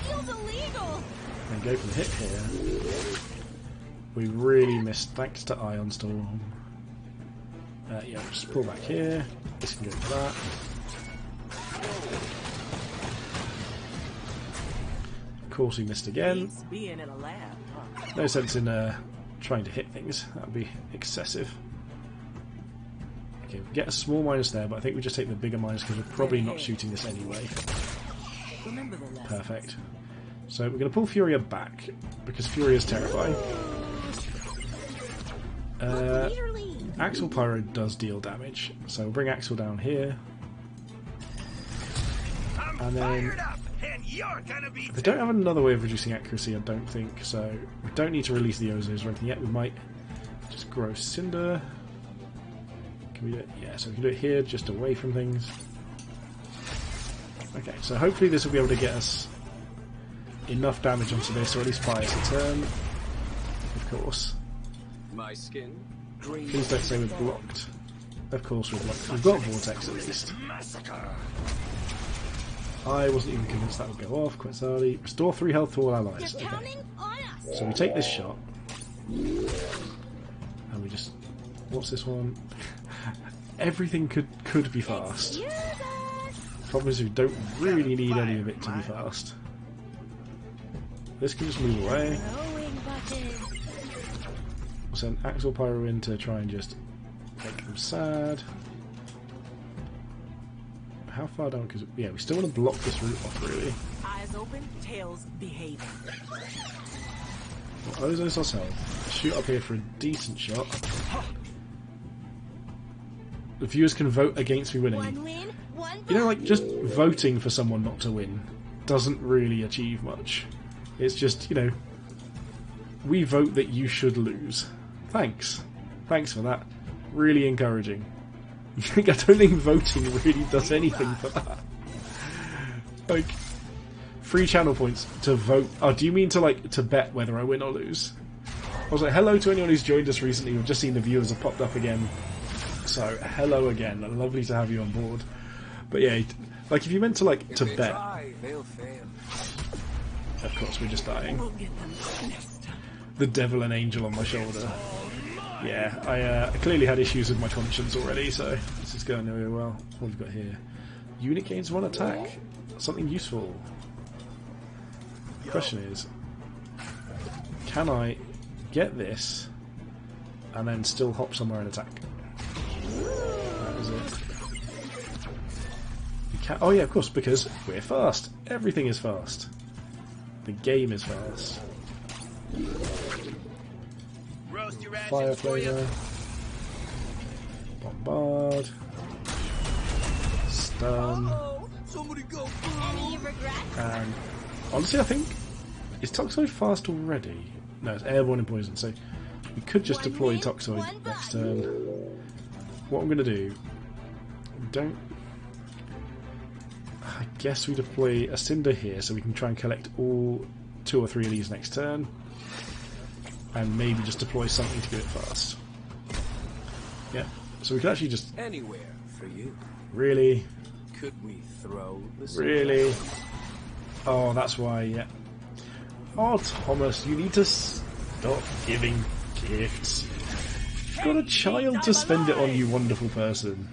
[SPEAKER 1] and go for the hit here... We really missed, thanks to Ion Storm. Yeah, we'll just pull back here. This can go for that. Of course we missed again. No sense in trying to hit things. That would be excessive. Okay, we get a small minus there, but I think we just take the bigger minus because we're probably not shooting this anyway. Perfect. So we're going to pull Furia back, because Furia is terrifying. Axel Pyro does deal damage, so we'll bring Axel down here. And then they don't have another way of reducing accuracy, I don't think, so we don't need to release the Ozos or anything yet. We might just grow Cinder. Can we do it? Yeah, so we can do it here, just away from things. Okay, so hopefully this will be able to get us enough damage onto this, or at least buy us a turn. Of course.
[SPEAKER 7] My skin.
[SPEAKER 1] Please don't say we're blocked. Of course we're blocked. We've got Vortex at least. I wasn't even convinced that would go off. Quetzali. Restore 3 health to all allies. Okay. So we take this shot. And we just... What's this one? Everything could be fast. Problem is we don't really need any of it to be fast. This can just move away. We'll send Axel Pyro in to try and just make them sad. How far down? Because yeah, we still want to block this route off, really.
[SPEAKER 5] Eyes open, tails behaving.
[SPEAKER 1] Well, Ozos ourselves. Shoot up here for a decent shot. The viewers can vote against me winning. You know, like just voting for someone not to win doesn't really achieve much. It's just, you know, we vote that you should lose. Thanks. Thanks for that. Really encouraging. I don't think voting really does anything for that. Like, free channel points to vote. Oh, do you mean to, like, to bet whether I win or lose? I was like, hello to anyone who's joined us recently. We've just seen the viewers have popped up again. So, hello again. Lovely to have you on board. But yeah, like, if you meant to, like, to bet. Of course, we're just dying.
[SPEAKER 5] We'll get them next time.
[SPEAKER 1] The devil and angel on my shoulder. Yeah, I clearly had issues with my conscience already, so this is going very well. What have we got here? Unit gains 1 attack. Something useful. The question is, can I get this and then still hop somewhere and attack? That is it. You can, oh yeah, of course, because we're fast. Everything is fast. The game is fast.
[SPEAKER 3] Roast your
[SPEAKER 1] Fire
[SPEAKER 3] rations for you.
[SPEAKER 1] flavor. Bombard. Stun.
[SPEAKER 6] Oh, somebody go.
[SPEAKER 4] Any regrets?
[SPEAKER 1] And honestly, I think is Toxoid fast already? No, it's airborne and poison. So we could just
[SPEAKER 4] One
[SPEAKER 1] deploy
[SPEAKER 4] win,
[SPEAKER 1] Toxoid
[SPEAKER 4] one
[SPEAKER 1] next turn. What I'm going to do? Don't. I guess we deploy a Cinder here, so we can try and collect all 2 or 3 of these next turn, and maybe just deploy something to do it fast. Yeah. So we could actually just
[SPEAKER 7] Anywhere for you.
[SPEAKER 1] really.
[SPEAKER 7] Could we throw the
[SPEAKER 1] Really? Oh, that's why, yeah. Oh, Thomas, you need to stop giving gifts. You've got a child to spend it on, you wonderful person.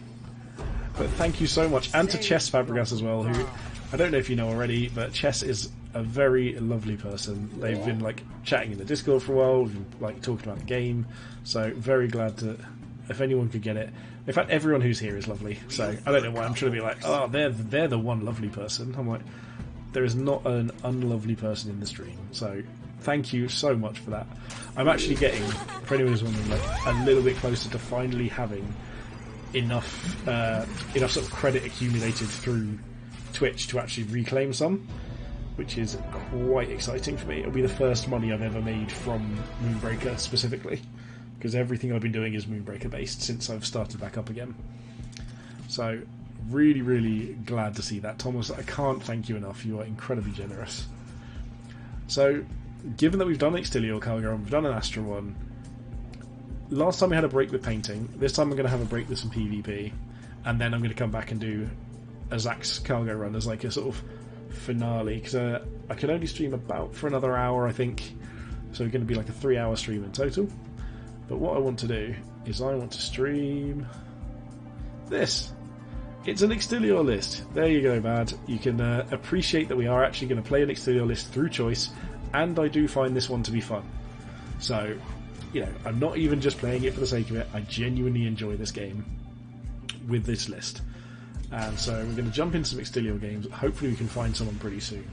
[SPEAKER 1] But thank you so much. And to Chess Fabregas as well, who, I don't know if you know already, but Chess is a very lovely person. They've been, like, chatting in the Discord for a while, we've been, like, talking about the game. So, very glad to, if anyone could get it. In fact, everyone who's here is lovely, so I don't know why I'm trying to be like, oh, they're the one lovely person. I'm like, there is not an unlovely person in the stream, so thank you so much for that. I'm actually getting, for anyone who's wondering, like, a little bit closer to finally having enough sort of credit accumulated through Twitch to actually reclaim some, which is quite exciting for me. It'll be the first money I've ever made from Moonbreaker specifically, because everything I've been doing is Moonbreaker based since I've started back up again. So really, really glad to see that, Thomas. I can't thank you enough. You are incredibly generous. So, given that we've done Extilior Calgaron, we've done an Astra one. Last time we had a break with painting. This time I'm going to have a break with some PvP, and then I'm going to come back and do a Zax Calgo run as like a sort of finale, because I can only stream about for another hour, I think. So it's going to be like a 3-hour stream in total. But what I want to do is I want to stream this. It's an Extilior list. There you go, Bad. You can appreciate that we are actually going to play an Extilior list through choice, and I do find this one to be fun. So, you know, I'm not even just playing it for the sake of it. I genuinely enjoy this game with this list. And so we're going to jump into some Extilior games. Hopefully we can find someone pretty soon.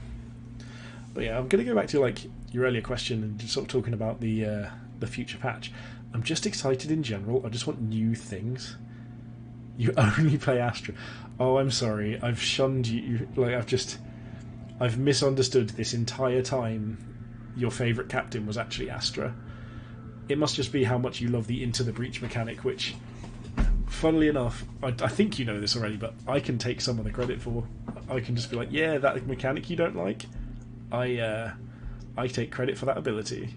[SPEAKER 1] But yeah, I'm going to go back to like your earlier question and just sort of talking about the future patch. I'm just excited in general. I just want new things. You only play Astra. Oh, I'm sorry. I've shunned you. Like, I've misunderstood this entire time. Your favourite captain was actually Astra. It must just be how much you love the Into the Breach mechanic, which, funnily enough, I think you know this already, but I can take some of the credit for. I can just be like, yeah, that mechanic you don't like, I take credit for that ability,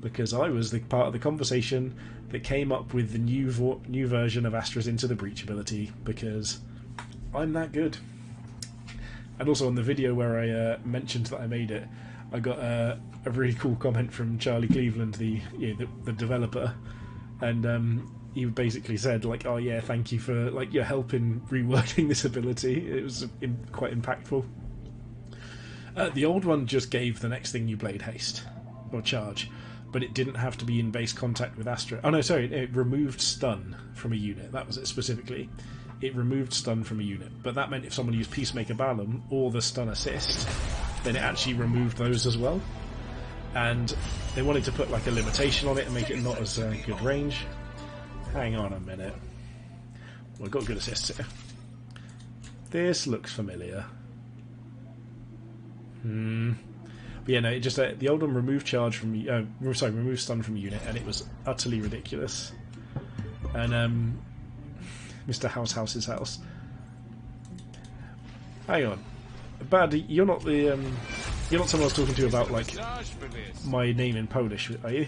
[SPEAKER 1] because I was the part of the conversation that came up with the new version of Astra's Into the Breach ability, because I'm that good. And also on the video where I mentioned that I made it, I got a really cool comment from Charlie Cleveland, the developer, and he basically said like, "Oh yeah, thank you for like your help in rewording this ability. It was quite impactful." The old one just gave the next thing you played haste or charge, but it didn't have to be in base contact with Astra. Oh no, sorry, it removed stun from a unit. That was it specifically. It removed stun from a unit, but that meant if someone used Peacemaker Balam or the stun assist, then it actually removed those as well. And they wanted to put like a limitation on it and make it not as good range. Hang on a minute. Well, I've got good assists here. This looks familiar. But yeah, no, it just the old one removed charge from removed stun from unit, and it was utterly ridiculous. And Mr. House's house. Hang on, Bad, you're not the you're not someone I was talking to about like my name in Polish, are you?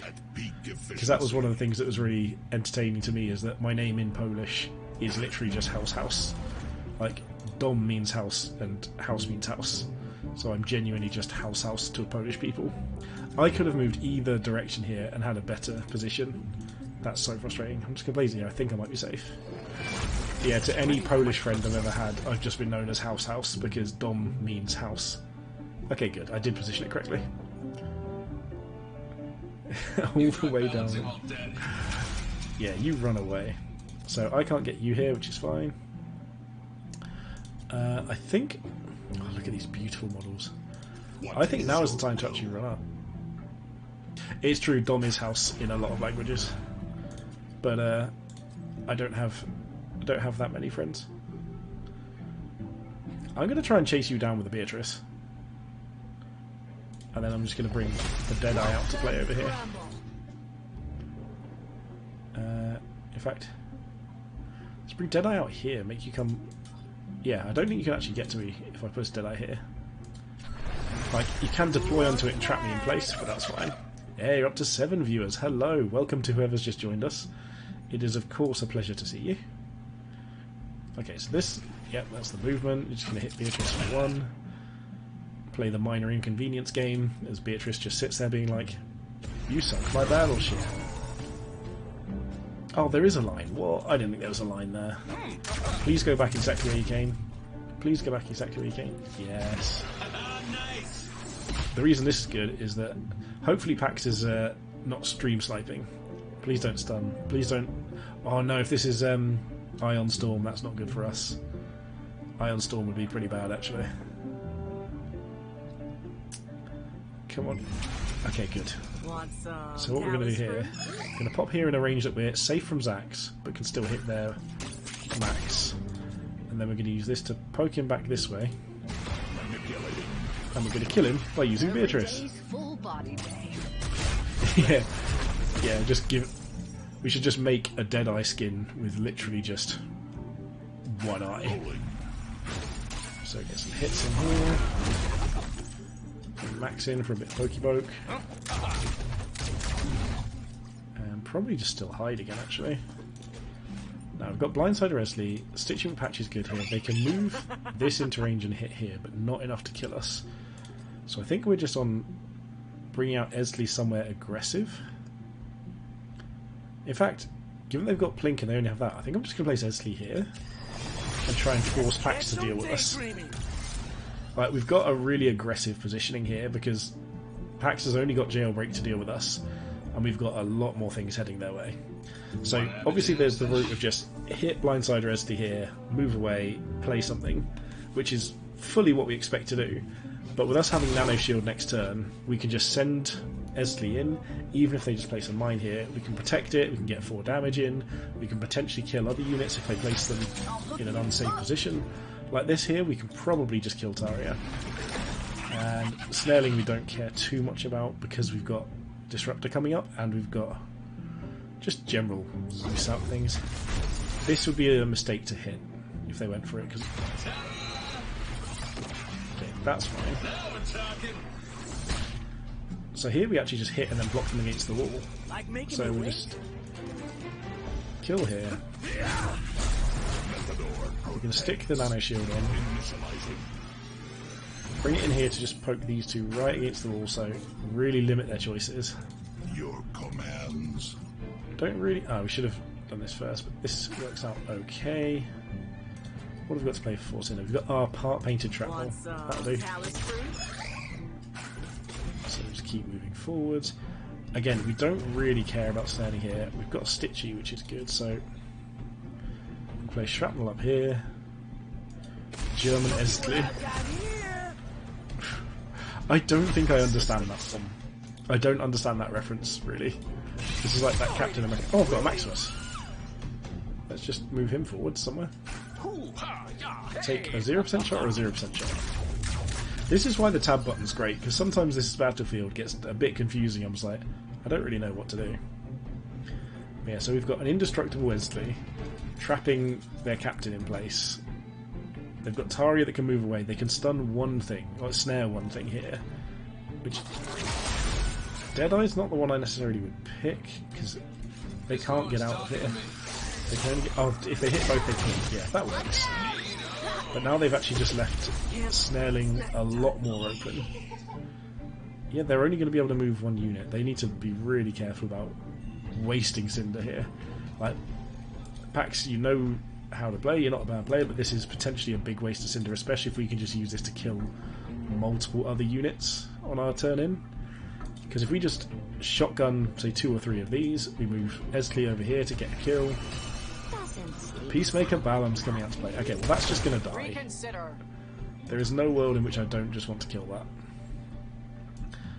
[SPEAKER 1] Because that was one of the things that was really entertaining to me, is that my name in Polish is literally just house. Like Dom means house and house means house. So I'm genuinely just house to Polish people. I could have moved either direction here and had a better position. That's so frustrating. I'm just completely lazy. I think I might be safe. Yeah, to any Polish friend I've ever had, I've just been known as house because Dom means house. Okay, good. I did position it correctly. All the way down. Yeah, you run away. So I can't get you here, which is fine. I think... Oh, look at these beautiful models. I think now is the time to actually run up. It's true, Dom is house in a lot of languages. But I don't have that many friends. I'm going to try and chase you down with a Beatrice. And then I'm just going to bring the Deadeye out to play over here. In fact, let's bring Deadeye out here, make you come... Yeah, I don't think you can actually get to me if I put Deadeye here. Like, you can deploy onto it and trap me in place, but that's fine. Yeah, you're up to 7 viewers. Hello, welcome to whoever's just joined us. It is, of course, a pleasure to see you. Okay, so this... Yep, that's the movement. You're just going to hit Beatrice for 1. Play the minor inconvenience game, as Beatrice just sits there being like, you sunk my battleship. Oh, there is a line. What? I didn't think there was a line there. Please go back exactly where you came. Please go back exactly where you came. Yes. The reason this is good is that hopefully Pax is not stream sniping. Please don't stun. Please don't... Oh no, if this is Ion Storm, that's not good for us. Ion Storm would be pretty bad, actually. Come on. Okay, good. So what we're going to do here, we're going to pop here in a range that we're safe from Zax, but can still hit their max. And then we're going to use this to poke him back this way. And we're going to kill him by using Beatrice. Yeah. Yeah, just give... We should just make a Deadeye skin with literally just one eye. So get some hits in here. Max in for a bit of Pokepoke. And probably just still hide again, actually. Now, we've got Blindsider Esley. Stitching with Patch is good here. They can move this into range and hit here, but not enough to kill us. So I think we're just on bringing out Esley somewhere aggressive. In fact, given they've got Plink and they only have that, I think I'm just going to place Esley here and try and force Pax to deal with us. Right, we've got a really aggressive positioning here because Pax has only got Jailbreak to deal with us, and we've got a lot more things heading their way. So obviously there's the route of just hit Blindsider Esley here, move away, play something, which is fully what we expect to do. But with us having Nano Shield next turn, we can just send Esley in. Even if they just place a mine here, we can protect it, we can get 4 damage in, we can potentially kill other units if they place them in an unsafe position. Like this here, we can probably just kill Taria. And Snareling we don't care too much about because we've got Disruptor coming up and we've got just general use out things. This would be a mistake to hit if they went for it. Okay, that's fine. So here we actually just hit and then block them against the wall. So we'll just kill here. We're going to stick the Nano Shield on. Bring it in here to just poke these two right against the wall, so really limit their choices.
[SPEAKER 2] Your commands.
[SPEAKER 1] Don't really... Oh, we should have done this first, but this works out okay. What have we got to play for Force in? We've got our part-painted Trapdoor. That'll do. So just keep moving forwards. Again, we don't really care about standing here. We've got a Stitchy, which is good, so... Play Shrapnel up here. German Esley. I don't think I understand that song. I don't understand that reference, really. This is like that Captain America. Oh, I've got a Maximus. Let's just move him forward somewhere. Take a 0% shot or a 0% shot? This is why the tab button's great, because sometimes this battlefield gets a bit confusing. I'm just like, I don't really know what to do. But yeah, so we've got an indestructible Wesley trapping their captain in place. They've got Taria that can move away. They can stun one thing, or snare one thing here. Which Deadeye's not the one I necessarily would pick, because they can't get out of here. They can only get, oh, if they hit both, they can. Yeah, that works. But now they've actually just left Snareling a lot more open. Yeah, they're only going to be able to move one unit. They need to be really careful about wasting Cinder here. Like, Pax, you know how to play, you're not a bad player, but this is potentially a big waste of Cinder, especially if we can just use this to kill multiple other units on our turn in. Because if we just shotgun, say, 2 or 3 of these, we move Ezkli over here to get a kill. Peacemaker Balam's coming out to play. Okay, well that's just going to die.
[SPEAKER 5] Reconsider.
[SPEAKER 1] There is no world in which I don't just want to kill that.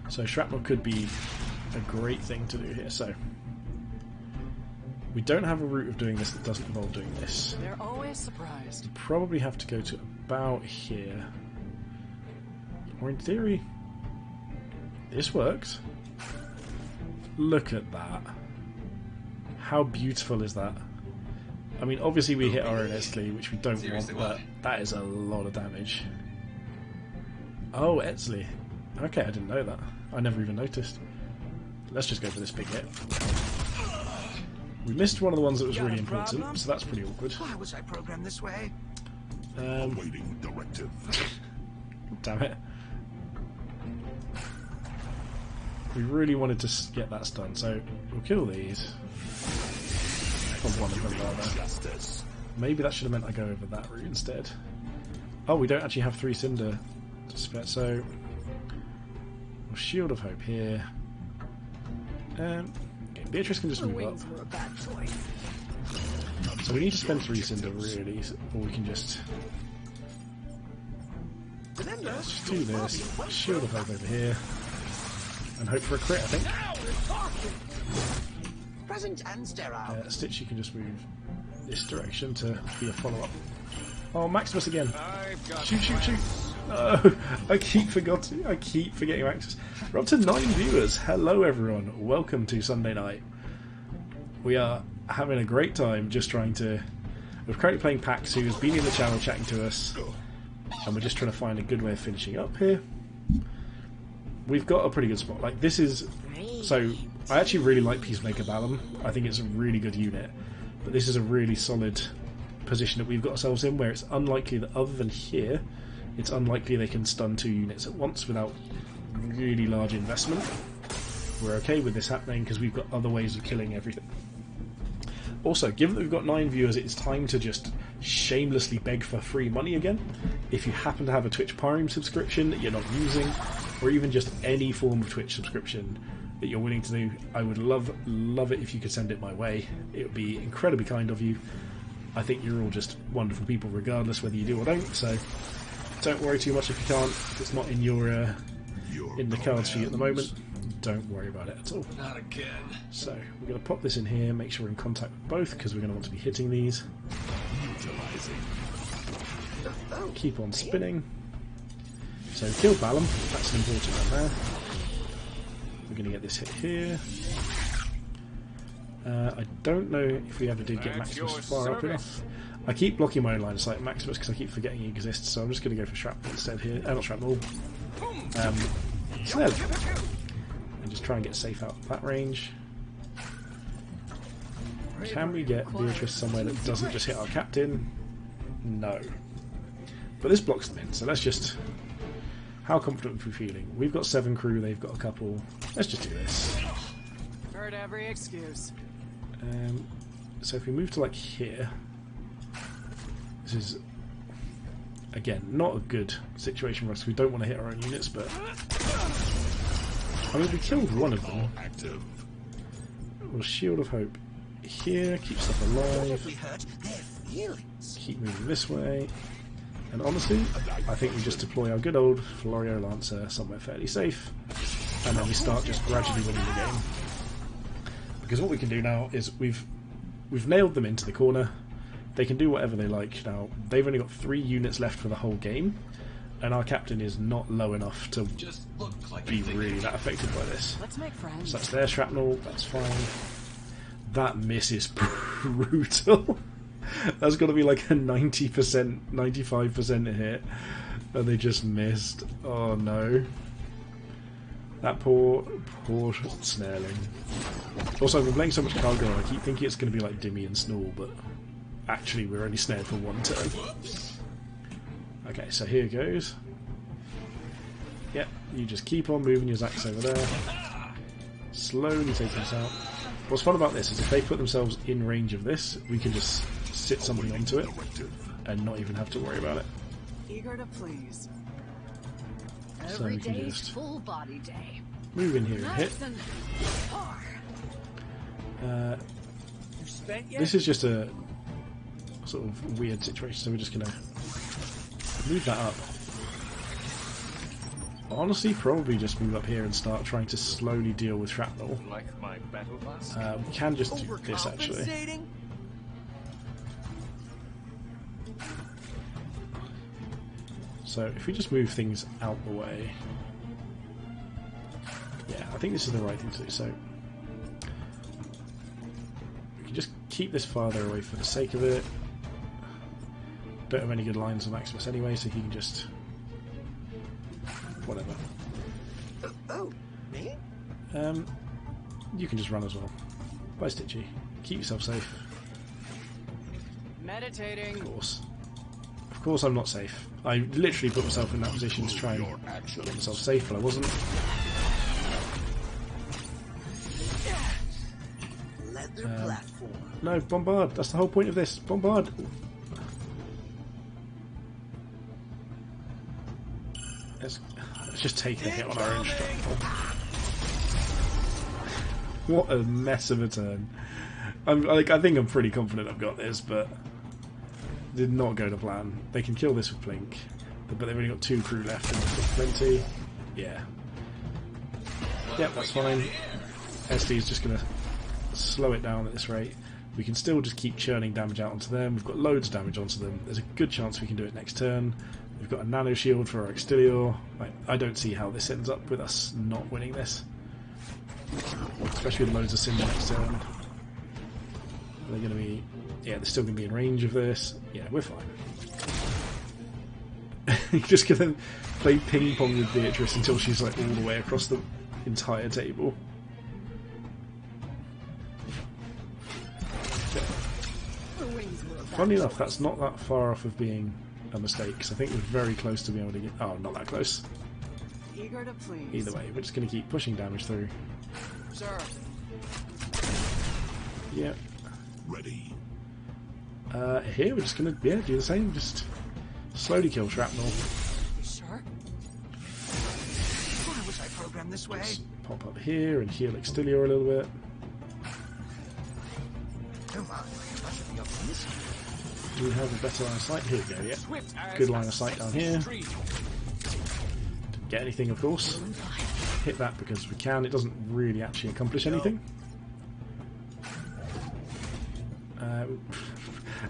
[SPEAKER 1] So Shrapnel could be a great thing to do here. So we don't have a route of doing this that doesn't involve doing this.
[SPEAKER 5] They're always surprised.
[SPEAKER 1] We probably have to go to about here. Or in theory, this works. Look at that. How beautiful is that? I mean, obviously we hit our own Ezkli, which we don't want, but that is a lot of damage. Oh, Ezkli. Okay, I didn't know that. I never even noticed. Let's just go for this big hit. We missed one of the ones that was really important, so that's pretty awkward.
[SPEAKER 3] Why was I programmed this way?
[SPEAKER 2] Awaiting directive.
[SPEAKER 1] Damn it. We really wanted to get that stun, so we'll kill these. Or one of them, rather. Maybe that should have meant I go over that route instead. Oh, we don't actually have 3 Cinder to spare, so we'll Shield of Hope here. Okay, Beatrice can just move up.
[SPEAKER 5] Were a bad choice.
[SPEAKER 1] So we need to spend 3 Cinder, really, or we can just... Let's just do this. Shield of Hope over here. And hope for a crit, I think.
[SPEAKER 3] Present and sterile.
[SPEAKER 1] Stitch, you can just move this direction to be a follow-up. Oh, Maximus again! Shoot, shoot, shoot! No, I keep forgetting Maximus. We're up to 9 viewers. Hello, everyone. Welcome to Sunday night. We are having a great time just trying to... We're currently playing Pax, who's been in the channel chatting to us, and we're just trying to find a good way of finishing up here. We've got a pretty good spot. Like, this is... So, I actually really like Peacemaker Balam. I think it's a really good unit. But this is a really solid position that we've got ourselves in, where it's unlikely that, other than here, it's unlikely they can stun 2 units at once without really large investment. We're okay with this happening because we've got other ways of killing everything. Also, given that we've got 9 viewers, it's time to just shamelessly beg for free money again. If you happen to have a Twitch Prime subscription that you're not using, or even just any form of Twitch subscription that you're willing to do, I would love it if you could send it my way. It would be incredibly kind of you. I think you're all just wonderful people regardless whether you do or don't, so don't worry too much if you can't. If it's not in your in the cards for you at the moment, don't worry about it at all.
[SPEAKER 7] Not again.
[SPEAKER 1] So we're going to pop this in here, make sure we're in contact with both because we're going to want to be hitting these. Keep on spinning. So kill Balam, that's an important one there. We're going to get this hit here. I don't know if we ever did get Maximus far up enough. I keep blocking my own line of sight Maximus because I keep forgetting he exists, so I'm just going to go for Shrapnel instead here. Not Shrapnel. Snell. And just try and get safe out of that range. Can we get Beatrice somewhere that doesn't just hit our captain? No. But this blocks them in, so let's just... How confident are we feeling? We've got 7 crew, they've got a couple. Let's just do this.
[SPEAKER 5] Heard every excuse.
[SPEAKER 1] So if we move to like here, this is again not a good situation for us. We don't want to hit our own units, but I mean we killed one of them. We'll Shield of Hope here, keep stuff alive. Keep moving this way. And honestly, I think we just deploy our good old Florio Lancer somewhere fairly safe, and then we start just gradually winning the game. Because what we can do now is we've nailed them into the corner. They can do whatever they like now. They've only got 3 units left for the whole game, and our captain is not low enough to be really that affected by this.
[SPEAKER 5] Let's make friends.
[SPEAKER 1] So that's their shrapnel, that's fine. That miss is brutal. That's got to be like a 90%, 95% hit, and they just missed. Oh no. That poor Snarling. Also, I've been playing so much cargo, I keep thinking it's going to be like Dimmy and Snore, but actually we're only snared for one turn. Okay, so here goes. Yep, you just keep on moving your Zax over there. Slowly taking us out. What's fun about this is if they put themselves in range of this, we can just sit something onto it and not even have to worry about it.
[SPEAKER 5] Eager to please.
[SPEAKER 1] So we
[SPEAKER 6] Every
[SPEAKER 1] can
[SPEAKER 6] day's
[SPEAKER 1] just
[SPEAKER 6] full body day.
[SPEAKER 1] move in here and hit.
[SPEAKER 6] Nice and hard.
[SPEAKER 3] You spent yet?
[SPEAKER 1] This is just a sort of weird situation, so we're just going to move that up. Honestly, probably just move up here and start trying to slowly deal with shrapnel.
[SPEAKER 7] Like my battle bus?
[SPEAKER 1] We can just do this actually.
[SPEAKER 3] Overcompensating?
[SPEAKER 1] So if we just move things out the way, yeah, I think this is the right thing to do. So we can just keep this farther away for the sake of it. Don't have any good lines of Maximus anyway, so he can just whatever.
[SPEAKER 3] Oh, me?
[SPEAKER 1] You can just run as well. Bye, Stitchy. Keep yourself safe.
[SPEAKER 5] Meditating.
[SPEAKER 1] Of course I'm not safe. I literally put myself in that position to try and get myself safe, but I wasn't.
[SPEAKER 3] Leather platform.
[SPEAKER 1] No, bombard! That's the whole point of this. Bombard! Let's just take the hit on our own strength. What a mess of a turn. I think I'm pretty confident I've got this, but did not go to plan. They can kill this with Blink, but they've only got 2 crew left and they've got plenty. Yeah. Yep, that's fine. SD is just going to slow it down at this rate. We can still just keep churning damage out onto them. We've got loads of damage onto them. There's a good chance we can do it next turn. We've got a nano shield for our Extilior. I don't see how this ends up with us not winning this. Especially with loads of Cinder next turn. They're going to be... Yeah, they're still going to be in range of this. Yeah, we're fine. You're just going to play ping pong with Beatrice until she's like all the way across the entire table. Funny enough, that's not that far off of being a mistake, because I think we're very close to being able to get... Oh, not that close.
[SPEAKER 5] Eager to please.
[SPEAKER 1] Either way, we're just going to keep pushing damage through.
[SPEAKER 5] Sure.
[SPEAKER 1] Yep.
[SPEAKER 2] Ready.
[SPEAKER 1] Here we're just going to do the same, just slowly kill shrapnel.
[SPEAKER 5] Sure.
[SPEAKER 3] Oh, I wish I programmed this way.
[SPEAKER 1] Pop up here and heal Extilior a little bit.
[SPEAKER 3] Come on, I should be up on this.
[SPEAKER 1] Do we have a better line of sight? Here we go, yeah. Good line of sight down here. Didn't get anything, of course. Hit that because we can. It doesn't really actually accomplish anything.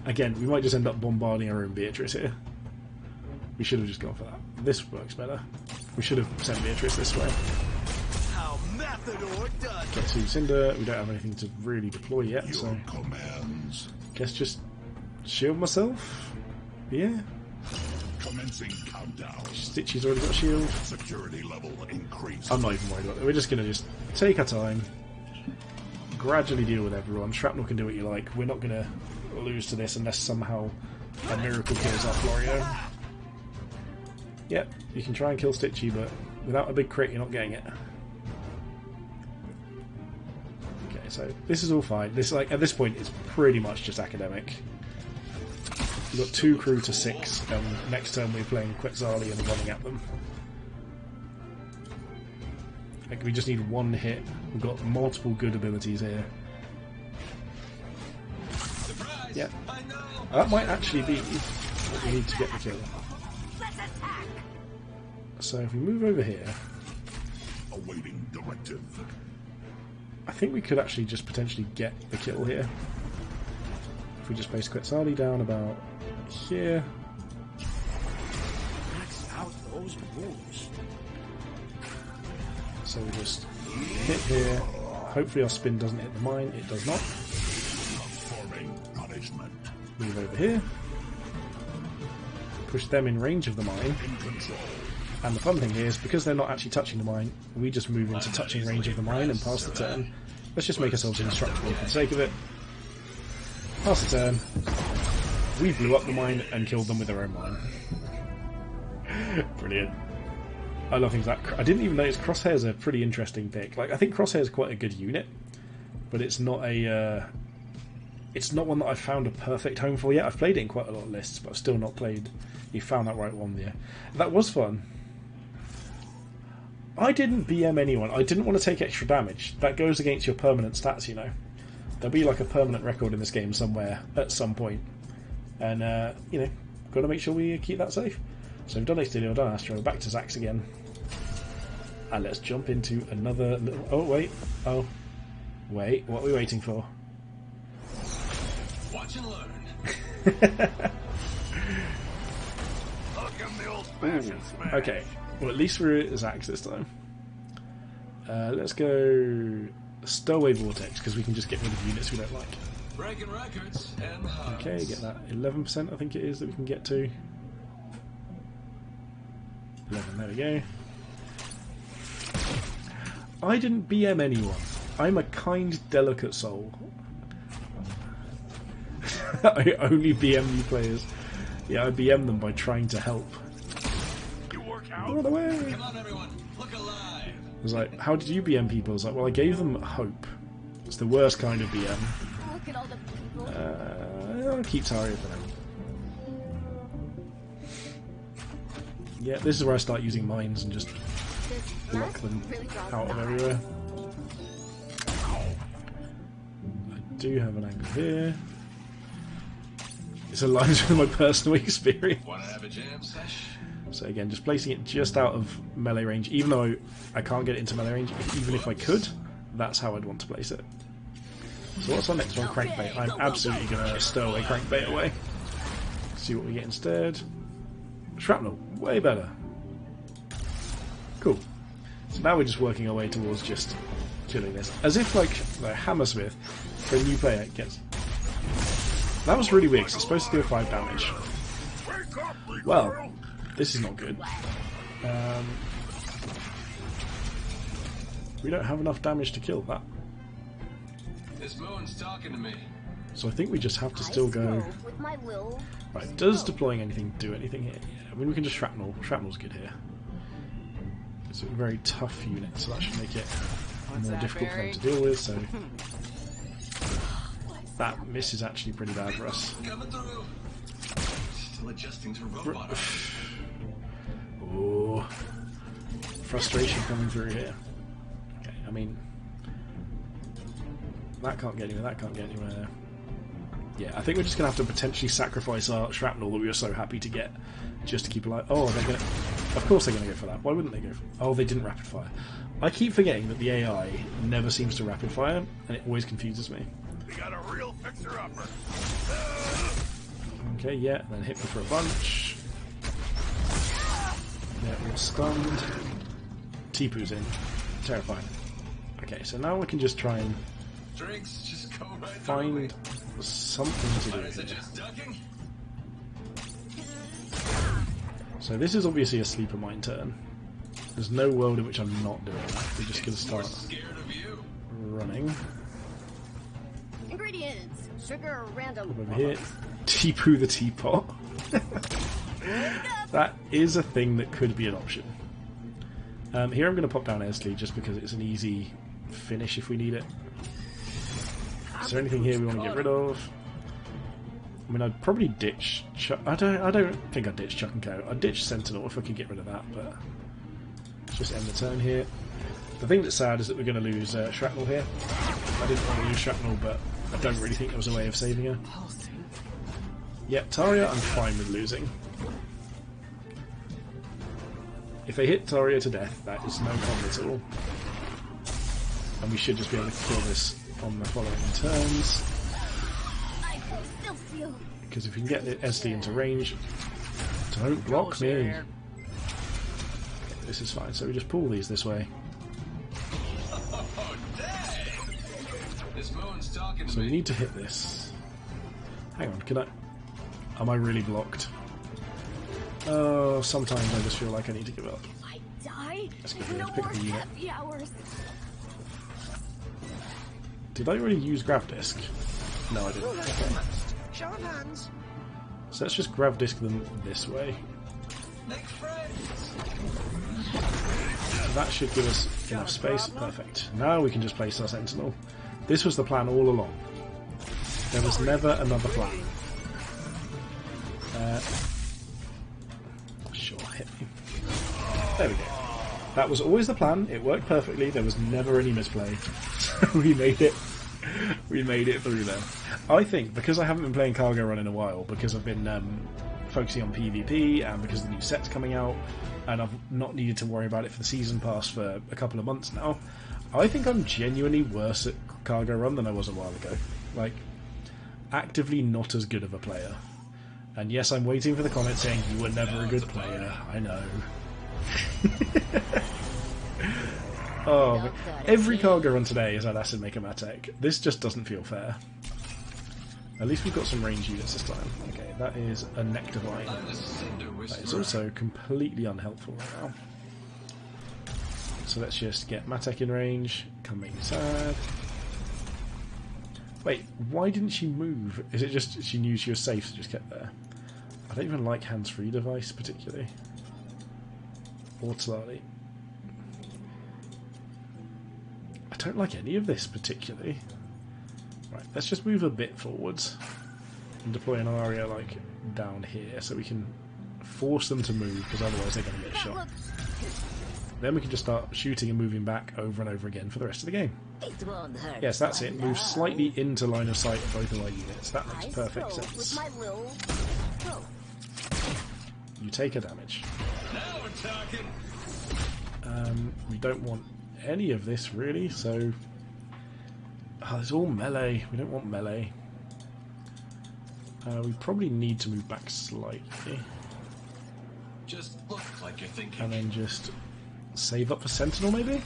[SPEAKER 1] Again, we might just end up bombarding our own Beatrice here. We should have just gone for that. This works better. We should have sent Beatrice this way.
[SPEAKER 3] How Matador does.
[SPEAKER 1] Get to Cinder. We don't have anything to really deploy yet,
[SPEAKER 2] Your
[SPEAKER 1] so
[SPEAKER 2] commands.
[SPEAKER 1] guess just shield myself. Yeah.
[SPEAKER 2] Commencing countdown.
[SPEAKER 1] Stitchy's already got a shield.
[SPEAKER 2] Security level increased.
[SPEAKER 1] I'm not even worried about it. We're just going to just take our time, gradually deal with everyone. Shrapnel can do what you like. We're not going to lose to this unless somehow a miracle kills our Florio. Yep, you can try and kill Stitchy, but without a big crit, you're not getting it. Okay, so this is all fine. This, like, at this point, it's pretty much just academic. We've got 2 crew to 6, and next turn we're playing Quetzali and running at them. Like, we just need 1 hit. We've got multiple good abilities here. Yep. That might actually be what we need to get the kill. So if we move over here,
[SPEAKER 2] Awaiting directive.
[SPEAKER 1] I think we could actually just potentially get the kill here. If we just place Quetzali down about here. So we just hit here. Hopefully our spin doesn't hit the mine. It does not.
[SPEAKER 2] Forming punishment.
[SPEAKER 1] Move over here. Push them in range of the mine.
[SPEAKER 2] In control.
[SPEAKER 1] And the fun thing here is, because they're not actually touching the mine, we just move into touching range of the mine and pass the turn. Let's just make ourselves indestructible for the sake of it. Pass the turn. We blew up the mine and killed them with their own mine. Brilliant. I love things like... I didn't even notice Crosshair's a pretty interesting pick. Like, I think Crosshair's quite a good unit, but it's not a... it's not one that I've found a perfect home for yet. I've played it in quite a lot of lists, but I've still not played... You found that right one there. That was fun. I didn't BM anyone. I didn't want to take extra damage. That goes against your permanent stats, you know. There'll be like a permanent record in this game somewhere at some point. And, you know, got to make sure we keep that safe. So we've done Exterior, done Astro, back to Zax again. And let's jump into another little... Oh, wait. Oh. Wait, what are we waiting for?
[SPEAKER 3] Watch and learn. Look at the old-fashioned smash.
[SPEAKER 1] Okay, well at least we're at Zax this time. Let's go Stowaway Vortex, because we can just get rid of units we don't like.
[SPEAKER 3] Breaking records and
[SPEAKER 1] Okay, get that 11% I think it is that we can get to. 11, there we go. I didn't BM anyone. I'm a kind, delicate soul. I only BM new players. Yeah, I BM them by trying to help.
[SPEAKER 3] you work out.
[SPEAKER 1] All the way!
[SPEAKER 3] Come on, everyone. Look alive.
[SPEAKER 1] I was like, how did you BM people? I was like, well, I gave them hope. It's the worst kind of BM.
[SPEAKER 4] Look at all the people.
[SPEAKER 1] I'll keep Taria for now. Yeah, this is where I start using mines and just
[SPEAKER 4] This
[SPEAKER 1] block
[SPEAKER 4] mask
[SPEAKER 1] them
[SPEAKER 4] really draws
[SPEAKER 1] out of
[SPEAKER 4] the eye.
[SPEAKER 1] everywhere. I do have an angle here. It's aligned with my personal experience.
[SPEAKER 3] Want to have a jam sesh?
[SPEAKER 1] So again, just placing it just out of melee range, even though I can't get it into melee range, even if I could, that's how I'd want to place it. So what's our next one? Crankbait. I'm absolutely going to stow away Crankbait away. See what we get instead. Shrapnel. Way better. Cool. So now we're just working our way towards just killing this. As if, like, the Hammersmith, for a new player, gets... That was really weird, 'cause it's supposed to deal 5 damage.
[SPEAKER 2] Wake up,
[SPEAKER 1] Well,
[SPEAKER 2] girl.
[SPEAKER 1] this is not good. We don't have enough damage to kill that.
[SPEAKER 3] This moon's talking to me.
[SPEAKER 1] So I think we just have to still go...
[SPEAKER 4] With my will.
[SPEAKER 1] Right, does deploying anything do anything here? Yeah, I mean, we can just shrapnel. Shrapnel's good here. It's a very tough unit, so that should make it more
[SPEAKER 5] that,
[SPEAKER 1] difficult for them
[SPEAKER 5] Barry?
[SPEAKER 1] to deal with, so... That miss is actually pretty bad for us.
[SPEAKER 3] Coming through. Still adjusting to robot arms.
[SPEAKER 1] Oh, frustration coming through here. Okay, I mean... That can't get anywhere, that can't get anywhere. Yeah, I think we're just going to have to potentially sacrifice our shrapnel that we were so happy to get, just to keep alive. Oh, they're going to... Of course they're going to go for that. Why wouldn't they go for... Oh, they didn't rapid fire. I keep forgetting that the AI never seems to rapid fire, and it always confuses me.
[SPEAKER 3] We got a real fixer-upper.
[SPEAKER 1] Okay, yeah, then hit me for a bunch. They're all stunned. Tipu's in. Terrifying. Okay, so now we can just try and
[SPEAKER 3] Drinks just go right through me.
[SPEAKER 1] find something to
[SPEAKER 3] Is
[SPEAKER 1] do
[SPEAKER 3] it
[SPEAKER 1] here.
[SPEAKER 3] just ducking?
[SPEAKER 1] So this is obviously a sleeper mine turn. There's no world in which I'm not doing that. We're just going to
[SPEAKER 3] More
[SPEAKER 1] start
[SPEAKER 3] scared of you.
[SPEAKER 1] running.
[SPEAKER 4] Ingredients. Sugar, random.
[SPEAKER 1] Over here. Tipu the teapot. That is a thing that could be an option. Here I'm going to pop down Esley just because it's an easy finish if we need it. Is there anything here we want to get rid of? I mean, I'd probably ditch... I don't think I'd ditch Chuck and Co. I'd ditch Sentinel if I could get rid of that, but... Let's just end the turn here. The thing that's sad is that we're going to lose Shrapnel here. I didn't want to lose Shrapnel, but I don't really think there was a way of saving her.
[SPEAKER 5] Pulsing.
[SPEAKER 1] Yep, Taria I'm fine with losing. If they hit Taria to death, that is no problem at all. And we should just be able to kill this on the following turns.
[SPEAKER 4] I can still feel.
[SPEAKER 1] Because if we can get the SD into range... Don't block me! This is fine. So we just pull these this way.
[SPEAKER 3] Oh, dang! This moon's talking to
[SPEAKER 1] So we
[SPEAKER 3] me.
[SPEAKER 1] need to hit this. Hang on, can I... Am I really blocked? Oh, sometimes I just feel like I need to give up.
[SPEAKER 4] If I die,
[SPEAKER 1] Let's go
[SPEAKER 4] there's
[SPEAKER 1] here,
[SPEAKER 4] no
[SPEAKER 1] pick
[SPEAKER 4] more
[SPEAKER 1] the unit.
[SPEAKER 4] happy hours.
[SPEAKER 1] Did I already use Grav Disc? No, I didn't. Okay.
[SPEAKER 3] Show of hands.
[SPEAKER 1] So let's just Grav Disc them this way.
[SPEAKER 3] Make friends.
[SPEAKER 1] That should give us enough space. Perfect. Now we can just place our Sentinel. This was the plan all along. There was never another plan. Sure, hit me. There we go. That was always the plan. It worked perfectly. There was never any misplay. So we made it. We made it through there. I think because I haven't been playing Cargo Run in a while, because I've been focusing on PvP and because the new set's coming out, and I've not needed to worry about it for the season pass for a couple of months now, I think I'm genuinely worse at Cargo Run than I was a while ago. Like, actively not as good of a player. And yes, I'm waiting for the comment saying, you were never a good player. I know. Oh, but every Cargo Run today is had Acid Maker Matek. This just doesn't feel fair. At least we've got some range units this time. Okay, that is a Nectarvine. That is also completely unhelpful right now. So let's just get Matek in range. Come make me sad. Wait, why didn't she move? Is it just she knew she was safe, so just kept there? I don't even like hands-free device particularly. Or Tlali. I don't like any of this particularly. Right, let's just move a bit forwards and deploy an Aria like down here so we can force them to move, because otherwise they're going to get shot. Then we can just start shooting and moving back over and over again for the rest of the game.
[SPEAKER 4] It won't hurt.
[SPEAKER 1] Yes, that's it. Move slightly into line of sight of both of our units. That makes
[SPEAKER 4] I
[SPEAKER 1] perfect
[SPEAKER 4] stroll
[SPEAKER 1] sense.
[SPEAKER 4] with my little stroll.
[SPEAKER 1] You take a damage.
[SPEAKER 3] Now we're talking.
[SPEAKER 1] We don't want any of this really, so... Oh, it's all melee. We don't want melee. We probably need to move back slightly.
[SPEAKER 3] Just look like you're thinking.
[SPEAKER 1] And then just save up for Sentinel, maybe?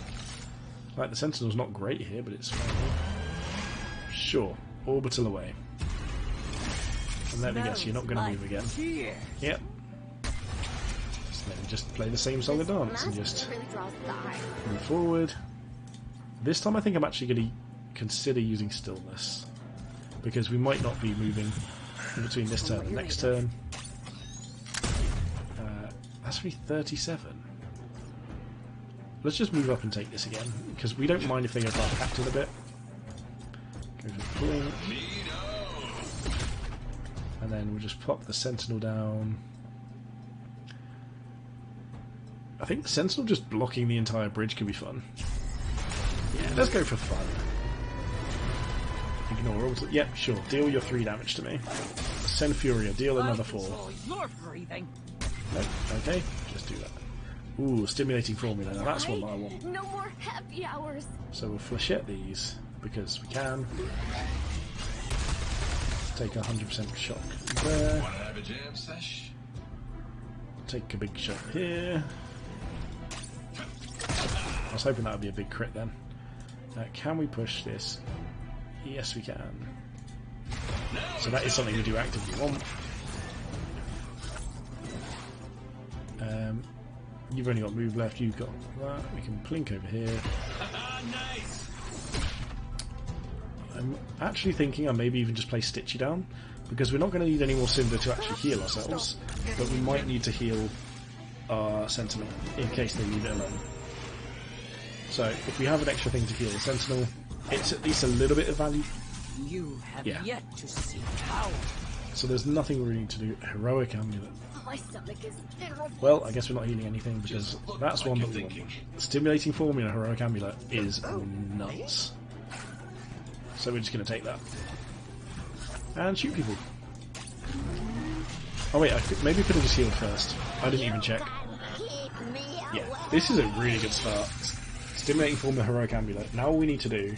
[SPEAKER 1] Like, the Sentinel's not great here, but it's fine. Sure. Orbital away. And let me guess, you're not going to move again.
[SPEAKER 5] Here.
[SPEAKER 1] Yep. So then just play the same song and dance and
[SPEAKER 4] Mask
[SPEAKER 1] just
[SPEAKER 4] really draws the eye.
[SPEAKER 1] move forward. This time I think I'm actually going to consider using Stillness, because we might not be moving in between this turn and next turn. That's only 37. Let's just move up and take this again, because we don't mind if they go for our captain a bit. Go for pulling. And then we'll just pop the Sentinel down. I think the Sentinel just blocking the entire bridge can be fun. Yeah, let's go for fun. Ignore all. Yep, sure. Deal your 3 damage to me. Send Furia. Deal another 4.
[SPEAKER 5] Control your breathing.
[SPEAKER 1] Nope. Okay, just do that. Ooh, Stimulating Formula. Now that's one that I want.
[SPEAKER 4] No more happy hours.
[SPEAKER 1] So we'll flechette these because we can. Take a 100% shock there.
[SPEAKER 3] Wanna have a jam sesh?
[SPEAKER 1] Take a big shot here. I was hoping that would be a big crit then. Can we push this? Yes, we can. So that is something we do actively want. You've only got move left, you've got that. We can plink over here.
[SPEAKER 3] Nice.
[SPEAKER 1] I'm actually thinking I maybe even just play Stitchy down, because we're not going to need any more Cinder to actually heal ourselves, but we might need to heal our Sentinel in case they leave it alone. So if we have an extra thing to heal the Sentinel, it's at least a little bit of value.
[SPEAKER 5] You have
[SPEAKER 1] Yeah.
[SPEAKER 5] yet to see power.
[SPEAKER 1] So there's nothing we need to do. Heroic Amulet.
[SPEAKER 4] My stomach is terrible.
[SPEAKER 1] Well, I guess we're not healing anything because that's one that we want. Stimulating Formula Heroic Amulet is nuts. So we're just going to take that. And shoot people. Oh wait, maybe I could have just healed first. I didn't even check.
[SPEAKER 4] Keep me
[SPEAKER 1] Yeah,
[SPEAKER 4] away.
[SPEAKER 1] this is a really good start. Stimulating Formula Heroic Amulet. Now all we need to do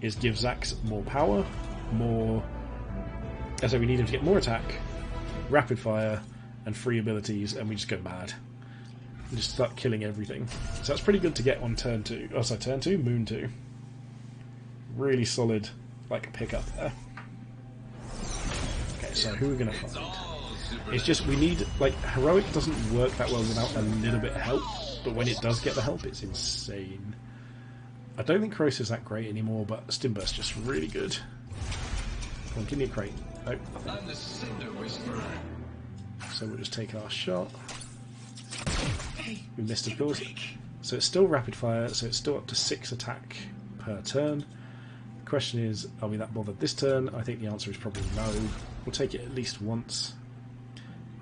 [SPEAKER 1] is give Zax more power, more... So we need him to get more attack, rapid fire, and free abilities, and we just go mad. and just start killing everything. So that's pretty good to get on turn 2. Oh, sorry, turn 2? Moon 2. Really solid, like, pickup there. Okay, so who are we going to find? It's just, we need, like, Heroic doesn't work that well without a little bit of help, but when it does get the help, it's insane. I don't think Corrosive's that great anymore, but Stimburst's just really good. Come on, give me a crate. Nope, nothing. So we'll just take our shot. We missed, of course. So it's still rapid fire, so it's still up to 6 attack per turn. The question is, are we that bothered this turn? I think the answer is probably no. We'll take it at least once,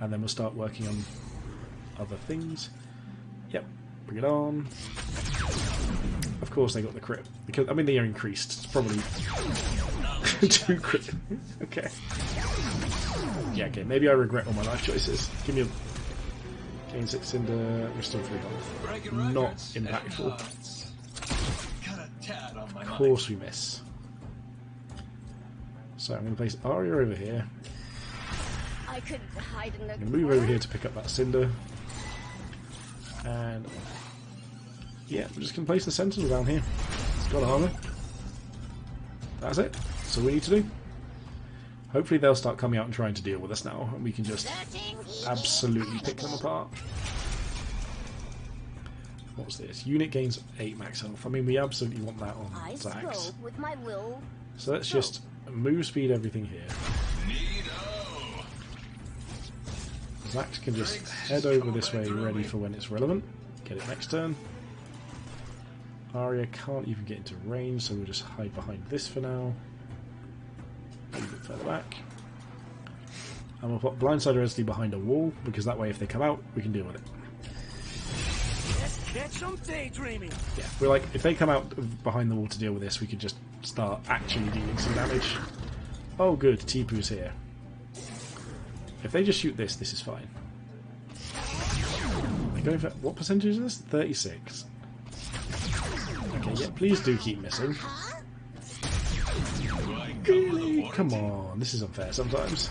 [SPEAKER 1] and then we'll start working on other things. Yep, bring it on. Of course they got the crit, because, I mean, they are increased. It's probably 2 crit. Okay. Yeah, okay, maybe I regret all my life choices. Give me a... Gain 6 Cinder, restore 3 health. Not impactful. Of course we miss. So I'm going to place Arya over here.
[SPEAKER 4] I could hide in the
[SPEAKER 1] I'm going to move over here to pick up that Cinder. And... yeah, we're just going to place the Sentinel down here. It's got armor. That's it. That's all we need to do. Hopefully they'll start coming out and trying to deal with us now, and we can just absolutely pick them apart. What's this? Unit gains 8 max health. I mean, we absolutely want that on
[SPEAKER 4] I
[SPEAKER 1] Zax.
[SPEAKER 4] spoke with my will.
[SPEAKER 1] So let's just move speed everything here. Zax can just head over this way ready for when it's relevant. Get it next turn. Arya can't even get into range, so we'll just hide behind this for now. A little bit further back. And we'll put Blindside Resley behind a wall, because that way if they come out, we can deal with it.
[SPEAKER 3] Let's catch some daydreaming.
[SPEAKER 1] Yeah, we're like, if they come out behind the wall to deal with this, we could just start actually dealing some damage. Oh good, Tipu's here. If they just shoot this, this is fine. They're going for, what percentage is this? 36. Okay, yeah, please do keep missing. Really? Come on, this is unfair sometimes.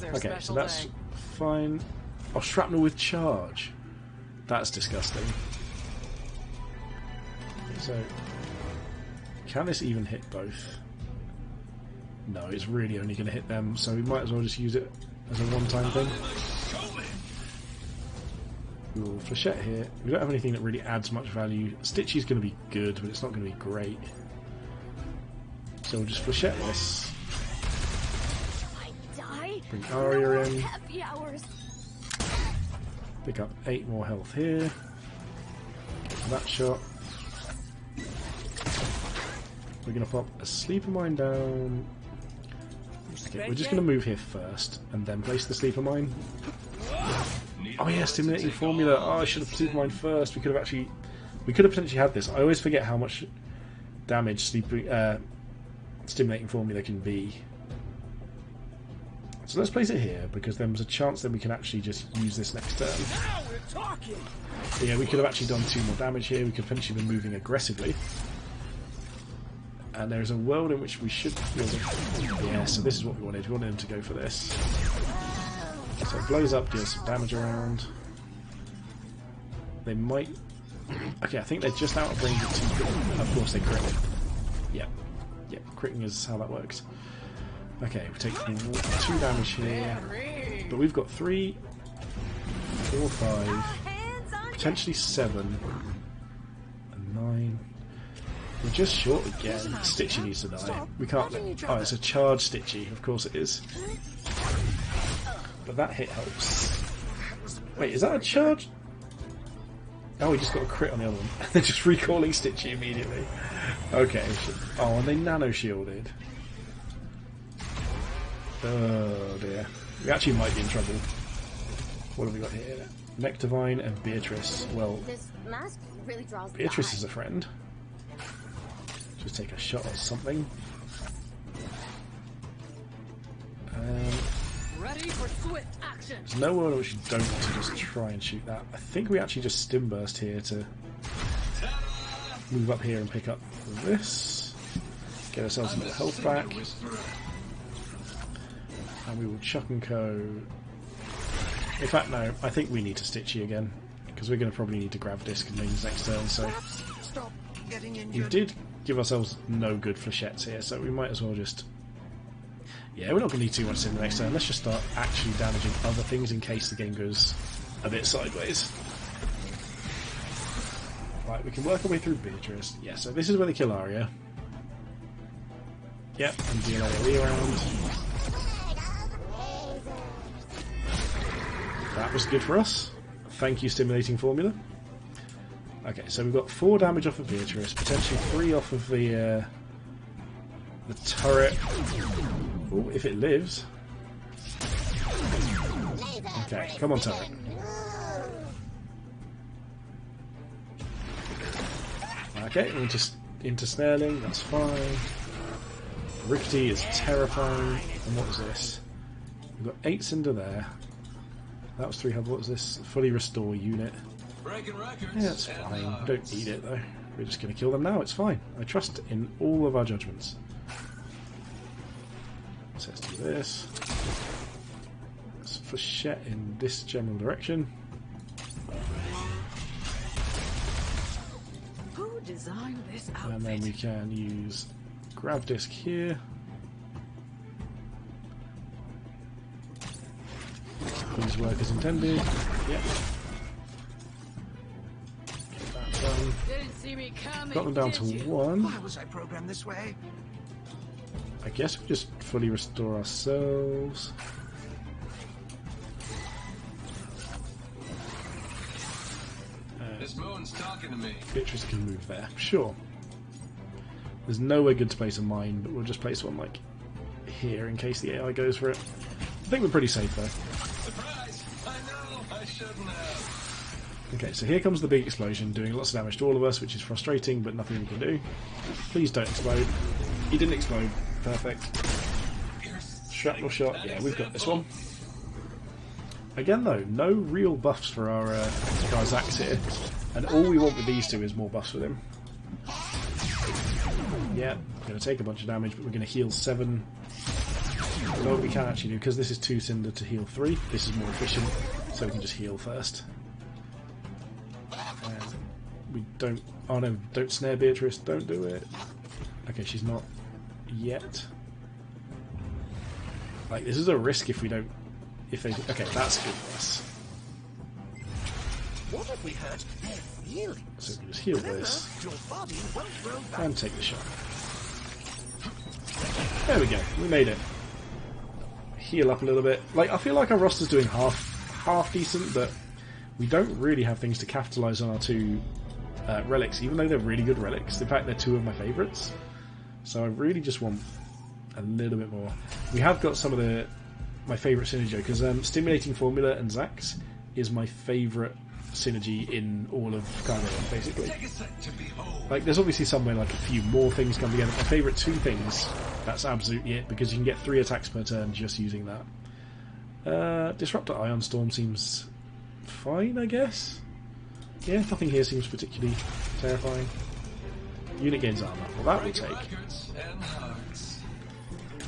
[SPEAKER 1] Okay, so that's fine. Oh, shrapnel with charge. That's disgusting. Okay, so, can this even hit both? No, it's really only going to hit them, so we might as well just use it as a one-time thing. We'll Flechette here. We don't have anything that really adds much value. Stitchy's going to be good, but it's not going to be great. So we'll just Flechette this.
[SPEAKER 4] I die.
[SPEAKER 1] Bring Arya in.
[SPEAKER 4] Happy hours.
[SPEAKER 1] Pick up 8 more health here. Get that shot. We're going to pop a Sleeper Mine down. Okay, we're just going to move here first, and then place the Sleeper Mine. Oh yeah, Stimulating Formula. Oh, I should have Sleeper Mine first. We could have potentially had this. I always forget how much damage Stimulating Formula can be. So let's place it here, because there's a chance that we can actually just use this next turn.
[SPEAKER 3] Now we're talking.
[SPEAKER 1] So yeah, we could have actually done 2 more damage here. We could potentially be moving aggressively. And there's a world in which we should... yeah, so this is what we wanted. We wanted them to go for this. So it blows up, deals some damage around. They might... okay, I think they're just out of range of 2. Of course they crit. Yeah. Yeah, critting is how that works. Okay, we take 2 damage here. But we've got 3, 4, 5, potentially 7, and 9. We're just short again. Stitchy needs to die. We can't let... oh, it's a charge Stitchy. Of course it is. But that hit helps. Wait, is that a charge? Oh, we just got a crit on the other one. They're just recalling Stitchy immediately. Okay. Oh, and they nano-shielded. Oh dear. We actually might be in trouble. What have we got here? Nectarvine and Beatrice. Well,
[SPEAKER 4] This mask really draws the
[SPEAKER 1] Beatrice
[SPEAKER 4] eye.
[SPEAKER 1] is a friend. Just take a shot at something.
[SPEAKER 5] Ready for swift action.
[SPEAKER 1] There's no world in which you don't want to just try and shoot that. I think we actually just Stimburst here to move up here and pick up this. Get ourselves a little health back. And we will Chuck and Co. In fact, no, I think we need to Stitchy again, because because we're going to probably need to grab disc and things next turn. So
[SPEAKER 3] Stop getting
[SPEAKER 1] we
[SPEAKER 3] injured.
[SPEAKER 1] did give ourselves no good flechettes here, so we might as well just. Yeah, we're not going to need too much in the next turn. Let's just start actually damaging other things in case the game goes a bit sideways. Right, we can work our way through Beatrice. Yeah, so this is where they kill Arya. Yep, and deal AoE around. That was good for us. Thank you, Stimulating Formula. Okay, so we've got 4 damage off of Beatrice, potentially 3 off of the turret. Ooh, if it lives. Okay, come on, turret. Okay, into snaring, that's fine. Rickety is terrifying. And what was this? We've got 8 cinder there. That was 3 hub. What was this? Fully restore unit. Yeah, that's fine. We don't need it though. We're just going to kill them now. It's fine. I trust in all of our judgments. So let's do this. Let's flechette in this general direction.
[SPEAKER 6] Who designed this outfit?
[SPEAKER 1] And then we can use grab disc here. Please work as intended. Yep. Get that done.
[SPEAKER 5] Didn't see me coming.
[SPEAKER 1] Got them down
[SPEAKER 5] did
[SPEAKER 1] to
[SPEAKER 5] you?
[SPEAKER 1] 1.
[SPEAKER 3] Why was I programmed this way?
[SPEAKER 1] I guess we just fully restore ourselves.
[SPEAKER 8] This moon's talking to me.
[SPEAKER 1] Beatrice can move there. Sure. There's nowhere good to place a mine, but we'll just place one like here in case the AI goes for it. I think we're pretty safe though.
[SPEAKER 8] Surprise! I know I shouldn't have.
[SPEAKER 1] Okay, so here comes the big explosion, doing lots of damage to all of us, which is frustrating, but nothing we can do. Please don't explode. He didn't explode. Perfect. Shrapnel shot. Yeah, we've got this one. Again though, no real buffs for our Zax here, and all we want with these two is more buffs with him. Yeah, we're going to take a bunch of damage, but we're going to heal 7. Well, we can actually do, because this is 2 cinder to heal 3. This is more efficient, so we can just heal first. And we don't. Oh no, don't snare Beatrice, don't do it. Okay, she's not yet. Like, this is a risk if we don't. If they. Okay, that's good for us.
[SPEAKER 3] What if we hurt their feelings?
[SPEAKER 1] So we can just heal
[SPEAKER 3] Remember,
[SPEAKER 1] this
[SPEAKER 3] your body won't grow back.
[SPEAKER 1] and take the shot. There we go, we made it. Heal up a little bit. Like, I feel like our roster's doing half decent, but we don't really have things to capitalise on our 2 relics, even though they're really good relics. In fact, they're 2 of my favourites. So I really just want a little bit more. We have got some of my favourite synergy, because Stimulating Formula and Zax is my favourite synergy in all of Skyrim, basically. Like, there's obviously somewhere like a few more things come together. My favourite 2 things, that's absolutely it, because you can get 3 attacks per turn just using that. Disruptor Ion Storm seems fine, I guess. Yeah, nothing here seems particularly terrifying. Unit gains armor. Well, that will take.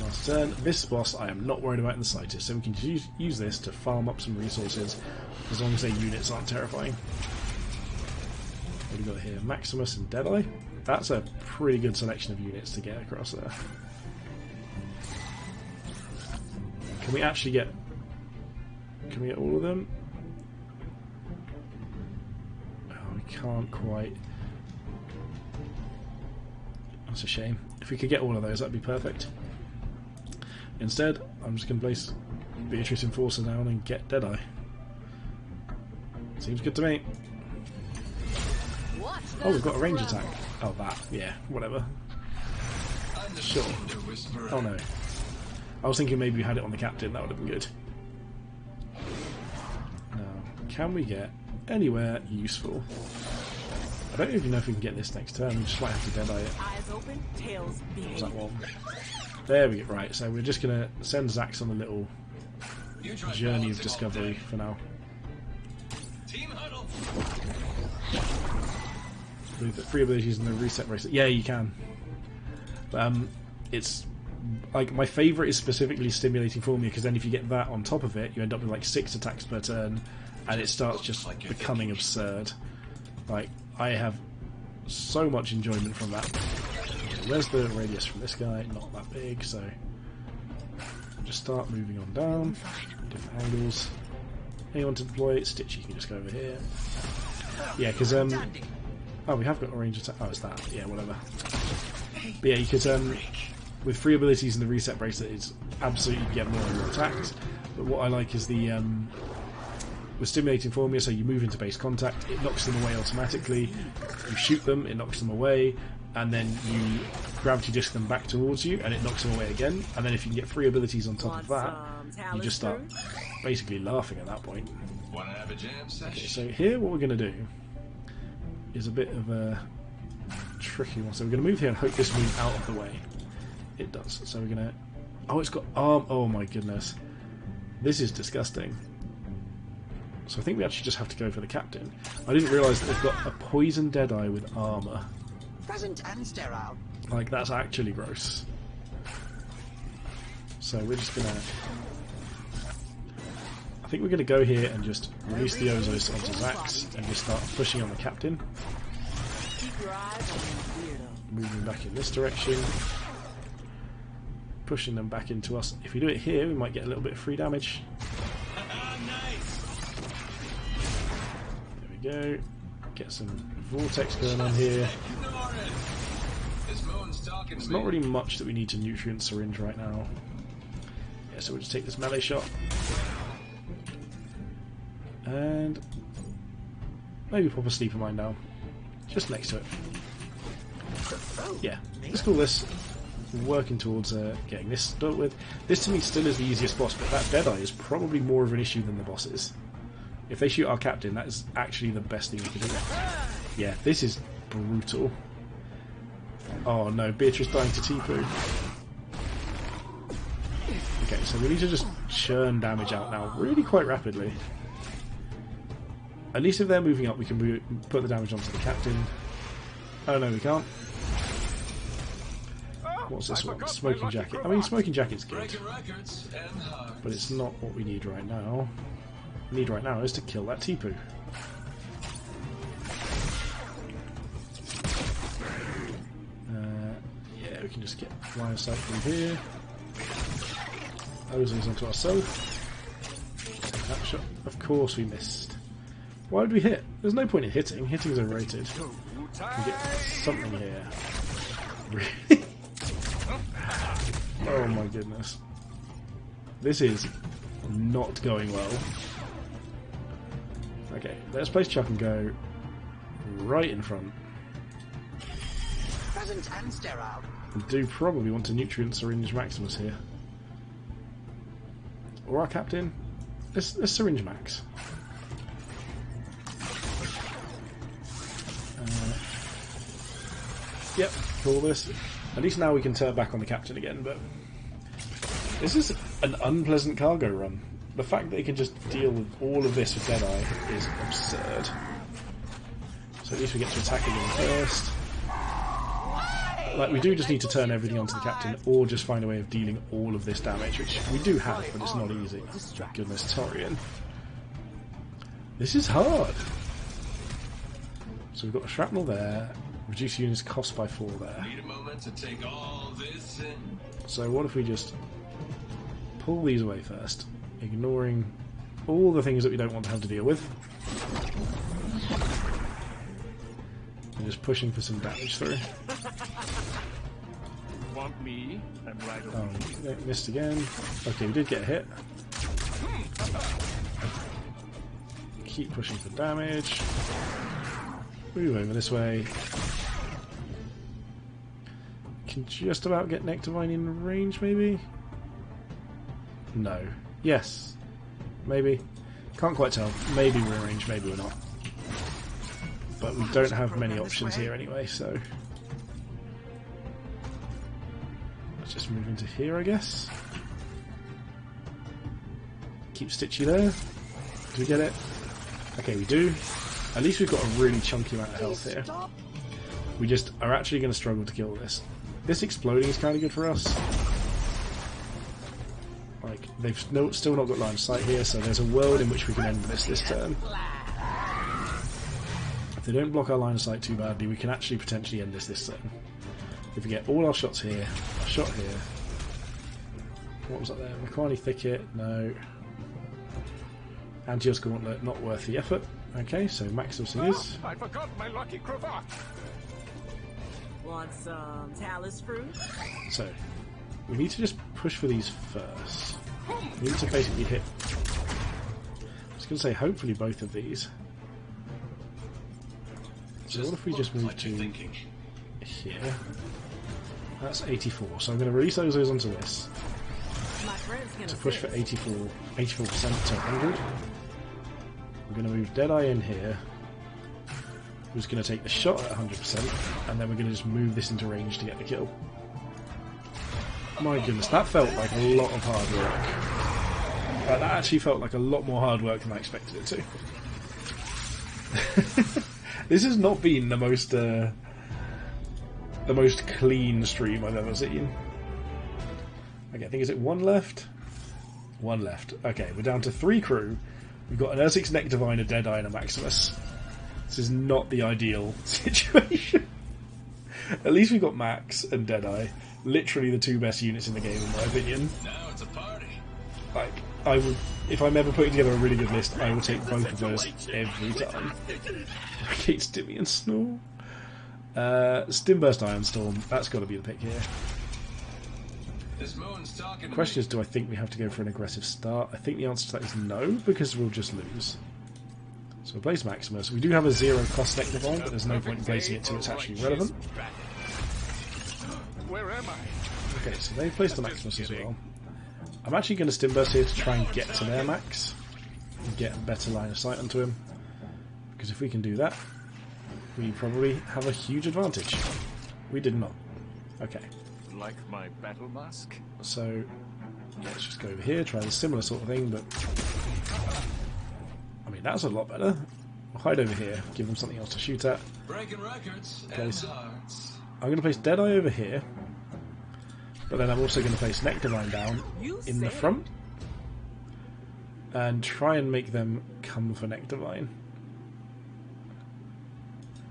[SPEAKER 1] Last turn. This boss I am not worried about in the slightest, so we can use this to farm up some resources, as long as their units aren't terrifying. What do we got here? Maximus and Deadeye. That's a pretty good selection of units to get across there. Can we actually get... Can we get all of them? Oh, we can't quite. That's a shame. If we could get all of those, that'd be perfect. Instead, I'm just going to place Beatrice Enforcer down and get Deadeye. Seems good to me. Oh, we've got a range attack. Oh, that. Yeah, whatever. Sure. Oh no. I was thinking maybe we had it on the captain, that would have been good. Now, can we get anywhere useful? I don't even know if we can get this next turn, we just might have to Deadeye it.
[SPEAKER 6] Eyes open, tails
[SPEAKER 1] What was
[SPEAKER 6] behave.
[SPEAKER 1] that one? There we go, right, so we're just going to send Zax on a little journey of discovery for now.
[SPEAKER 8] Team huddle.
[SPEAKER 1] With the 3 abilities and the reset bracelet. Yeah, you can. It's like my favourite is specifically Stimulating Formula, because then if you get that on top of it, you end up with like 6 attacks per turn and it starts just becoming absurd. Like, I have so much enjoyment from that. Where's the radius from this guy? Not that big, so just start moving on down, different angles. Anyone to deploy it? Stitch, you can just go over here. Yeah, because oh, we have got a range attack. Oh, it's that. Yeah, whatever. But yeah, you could with free abilities and the reset bracelet, it's absolutely get more of your attacks. But what I like is the with stimulating formula, so you move into base contact, it knocks them away automatically. You shoot them, it knocks them away, and then you gravity disc them back towards you, and it knocks them away again. And then if you can get free abilities on top of that, you just start basically laughing at that point.
[SPEAKER 8] Wanna have a jam session?
[SPEAKER 1] Okay, so here what we're going to do is a bit of a tricky one. So we're going to move here and hope this moves out of the way. It does. So we're going to... Oh, it's got arm. Oh my goodness. This is disgusting. So I think we actually just have to go for the captain. I didn't realise that they've got a poison Deadeye with armour.
[SPEAKER 3] Present and sterile.
[SPEAKER 1] Like, that's actually gross. So we're just going to... I think we're going to go here and just release the Ozos onto Zax and just start pushing on the captain. Moving back in this direction. Pushing them back into us. If we do it here, we might get a little bit of free damage. There we go. Get some vortex going on here. There's not really much that we need to nutrient syringe right now. Yeah, so we'll just take this melee shot. And maybe pop a sleeper mine down. Just next to it. Yeah, let's call this. Working towards getting this dealt with. This to me still is the easiest boss, but that Deadeye is probably more of an issue than the bosses. If they shoot our captain, that is actually the best thing we can do. Yeah, this is brutal. Oh no, Beatrice dying to Tipu. Okay, so we need to just churn damage out now, really quite rapidly. At least if they're moving up, we can put the damage onto the captain. Oh no, we can't. What's this one? Smoking Jacket. I mean, Smoking Jacket's good, but it's not what we need right now. What we need right now is to kill that Tipu. Yeah, we can just get line of sight through here. Ozons onto ourselves. That shot. Of course we missed. Why did we hit? There's no point in hitting. Hitting's overrated. We can get something here. Really? Oh my goodness. This is not going well. Okay, let's place Chuck and go right in front.
[SPEAKER 3] Present and sterile.
[SPEAKER 1] We do probably want to nutrient syringe Maximus here. Or our captain. Let's syringe Max. Yep, call this. At least now we can turn back on the captain again, but this is an unpleasant cargo run. The fact that they can just deal with all of this with Deadeye is absurd. So at least we get to attack again first. Like, we do just need to turn everything onto the captain, or just find a way of dealing all of this damage, which we do have, but it's not easy. Thank goodness, Torian. This is hard. So we've got a shrapnel there. Reduce units cost by 4 there.
[SPEAKER 8] Need a moment to take all this in.
[SPEAKER 1] So what if we just pull these away first, ignoring all the things that we don't want to have to deal with, and just pushing for some damage through.
[SPEAKER 9] Want me? I'm right over.
[SPEAKER 1] Oh, missed again. Okay, we did get a hit. Keep pushing for damage. Move over this way. Can just about get Nectarvine in range, maybe? No. Yes. Maybe. Can't quite tell. Maybe we're in range, maybe we're not. But we don't have many options here anyway, so... let's just move into here, I guess. Keep Stitchy there. Do we get it? Okay, we do. At least we've got a really chunky amount of health here. We just are actually going to struggle to kill this. This exploding is kind of good for us. Like, they've still not got line of sight here, so there's a world in which we can end this turn. If they don't block our line of sight too badly, we can actually potentially end this turn. If we get all our shots here, a shot here. What was that there? Mequani Thicket, no. Antios Gauntlet, not worth the effort. Okay, so Maximus it is.
[SPEAKER 8] I forgot my lucky cravat.
[SPEAKER 6] Want some talus fruit?
[SPEAKER 1] So, we need to just push for these first. We need to basically hit... I was going to say, hopefully both of these. So what if we just move to here? That's 84, so I'm going to release those onto this. To push for 84% to 100. We're going to move Deadeye in here. Who's going to take the shot at 100%, and then we're going to just move this into range to get the kill. My goodness, that felt like a lot of hard work. That actually felt like a lot more hard work than I expected it to. This has not been the most clean stream I've ever seen. Okay, I think is it one left? One left. Okay, we're down to 3 crew. We've got an Ursic Nektarvine, a Deadeye, and a Maximus. This is not the ideal situation. At least we've got Max and Deadeye. Literally the 2 best units in the game, in my opinion.
[SPEAKER 8] Now it's a party.
[SPEAKER 1] Like, I would, if I'm ever putting together a really good list, I will take both of those every time. Brigade Stimmy and Snore. Stimburst Ironstorm. That's got to be the pick here.
[SPEAKER 8] This moon's talking
[SPEAKER 1] The question is, do I think we have to go for an aggressive start? I think the answer to that is no, because we'll just lose. So we'll place Maximus. We do have a 0 cost Nektarvine, but there's no point in placing it till it's actually relevant.
[SPEAKER 8] Where am I?
[SPEAKER 1] Okay, so they've placed the Maximus as well. I'm actually going to Stimburst here to try and get to their Max. And get a better line of sight onto him. Because if we can do that, we probably have a huge advantage. We did not. Okay.
[SPEAKER 9] Like my battle mask?
[SPEAKER 1] So, yeah, let's just go over here, try a similar sort of thing, but... I mean, that's a lot better. We'll hide over here, give them something else to shoot at.
[SPEAKER 8] Breaking records
[SPEAKER 1] Place.
[SPEAKER 8] and hearts.
[SPEAKER 1] I'm going to place Deadeye over here, but then I'm also going to place Nektarvine down in the front and try and make them come for Nektarvine.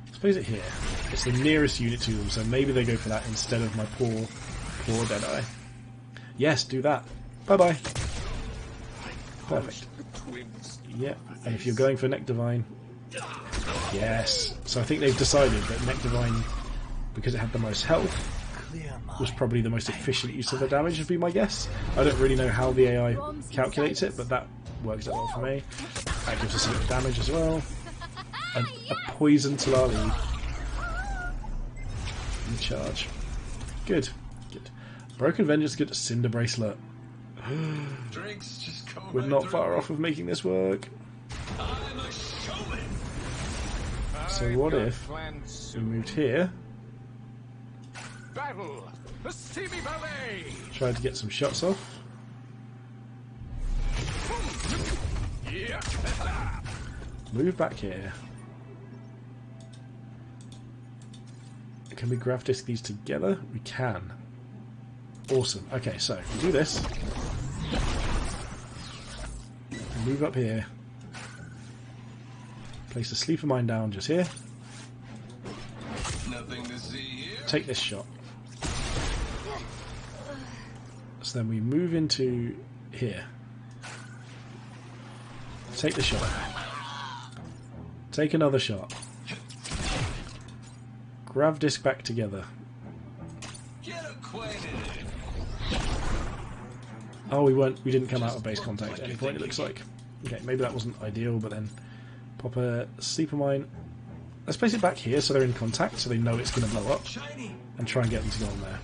[SPEAKER 1] Let's place it here. It's the nearest unit to them, so maybe they go for that instead of my poor Deadeye. Yes, do that. Bye-bye. Perfect. Yeah, and if you're going for Nektarvine... Yes. So I think they've decided that Nektarvine, because it had the most health, was probably the most efficient use of the damage, would be my guess. I don't really know how the AI calculates it, but that works out well for me. That gives us a bit of damage as well. And a poison Talali in charge. Good. Good. Broken Vengeance, good. Cinder Bracelet.
[SPEAKER 8] Drinks just go
[SPEAKER 1] We're
[SPEAKER 8] right
[SPEAKER 1] not
[SPEAKER 8] through
[SPEAKER 1] far
[SPEAKER 8] me.
[SPEAKER 1] off of making this work.
[SPEAKER 8] I'm a showman.
[SPEAKER 1] So what if we moved here,
[SPEAKER 8] Battle. The Stevie Ballet.
[SPEAKER 1] tried to get some shots off,
[SPEAKER 8] Yeah.
[SPEAKER 1] move back here. Can we grav disc these together? We can. Awesome. Okay, so we do this. Move up here. Place the Sleeper Mine down just here.
[SPEAKER 8] Nothing to see here.
[SPEAKER 1] Take this shot. So then we move into here. Take the shot. Take another shot. Grav disc back together.
[SPEAKER 8] Get acquainted.
[SPEAKER 1] Oh, we didn't come out of base contact at any point, it looks like. Okay, maybe that wasn't ideal, but then pop a Sleeper Mine. Let's place it back here so they're in contact, so they know it's going to blow up,
[SPEAKER 8] Shiny.
[SPEAKER 1] and try and get them to go on there.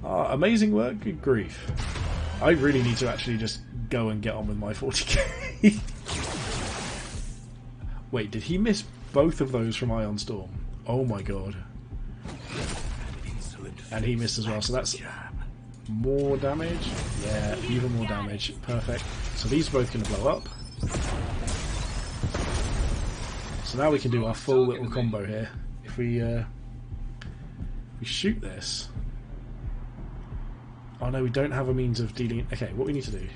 [SPEAKER 1] Ah, amazing work, good grief. I really need to actually just go and get on with my 40k. Wait, did he miss both of those from Ion Storm? Oh my god. And he missed as well, so that's more damage. Yeah, even more damage. Perfect. So these are both going to blow up. So now we can do our full little combo here. If we shoot this, Oh no, we don't have a means of dealing... Okay, what we need to do...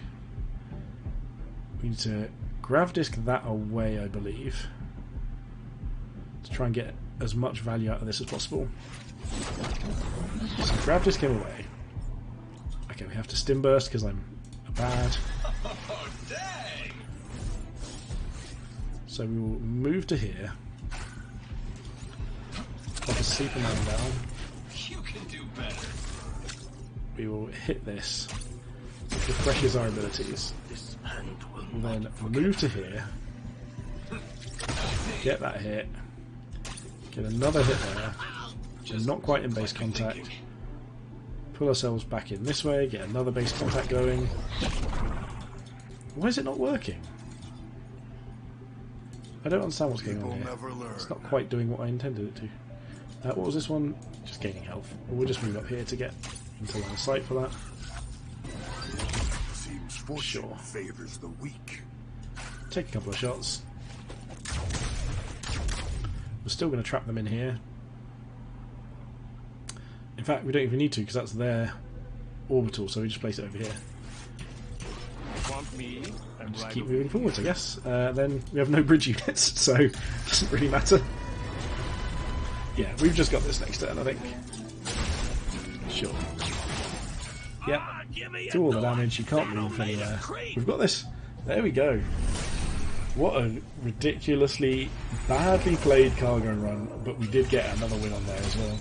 [SPEAKER 1] We need to grav disc that away, I believe. To try and get as much value out of this as possible. So grav disc him away. Okay, we have to stim burst because I'm bad.
[SPEAKER 8] Oh, dang!
[SPEAKER 1] So we will move to here. Pop a Superman down.
[SPEAKER 8] You can do better.
[SPEAKER 1] We will hit this. Refreshes our abilities. We'll then move to here. Get that hit. Get another hit there. We're not quite in base contact. Pull ourselves back in this way. Get another base contact going. Why is it not working? I don't understand what's going on here. It's not quite doing what I intended it to. What was this one? Just gaining health. We'll just move up here to get into line of sight for that.
[SPEAKER 2] Seems fortune favors the weak.
[SPEAKER 1] Take a couple of shots. We're still going to trap them in here. In fact, we don't even need to because that's their orbital, so we just place it over here.
[SPEAKER 9] Want me? I'm
[SPEAKER 1] Just
[SPEAKER 9] right
[SPEAKER 1] keep
[SPEAKER 9] over
[SPEAKER 1] moving
[SPEAKER 9] here.
[SPEAKER 1] forwards, I guess. Then we have no bridge units, so it doesn't really matter. Yeah, we've just got this next turn, I think. Sure. Yep. Do all the damage, you can't move anywhere. We've got this. There we go. What a ridiculously badly played cargo run, but we did get another win on there as well.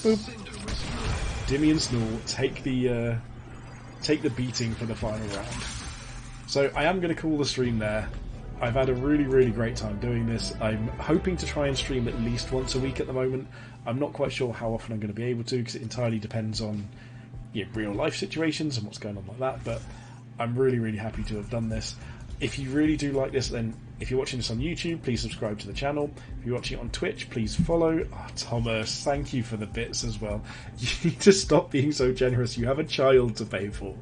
[SPEAKER 1] Boop. Dimmy and Snore take the beating for the final round. So I am going to call the stream there. I've had a really great time doing this. I'm hoping to try and stream at least once a week at the moment. I'm not quite sure how often I'm going to be able to because it entirely depends on real life situations and what's going on like that, but I'm really happy to have done this. If you really do like this, then if you're watching this on YouTube, please subscribe to the channel. If you're watching it on Twitch, please follow. Oh, Thomas, thank you for the bits as well. You need to stop being so generous. You have a child to pay for.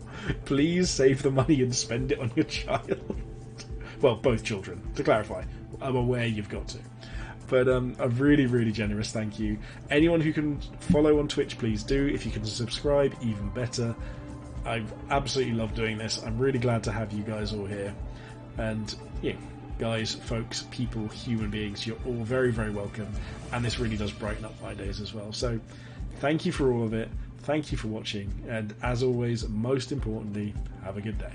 [SPEAKER 1] Please save the money and spend it on your child. Well, both children, to clarify. I'm aware you've got to. But a really generous thank you. Anyone who can follow on Twitch, please do. If you can subscribe, even better. I absolutely love doing this. I'm really glad to have you guys all here. And guys, folks, people, human beings, you're all very welcome. And this really does brighten up my days as well. So thank you for all of it. Thank you for watching. And as always, most importantly, have a good day.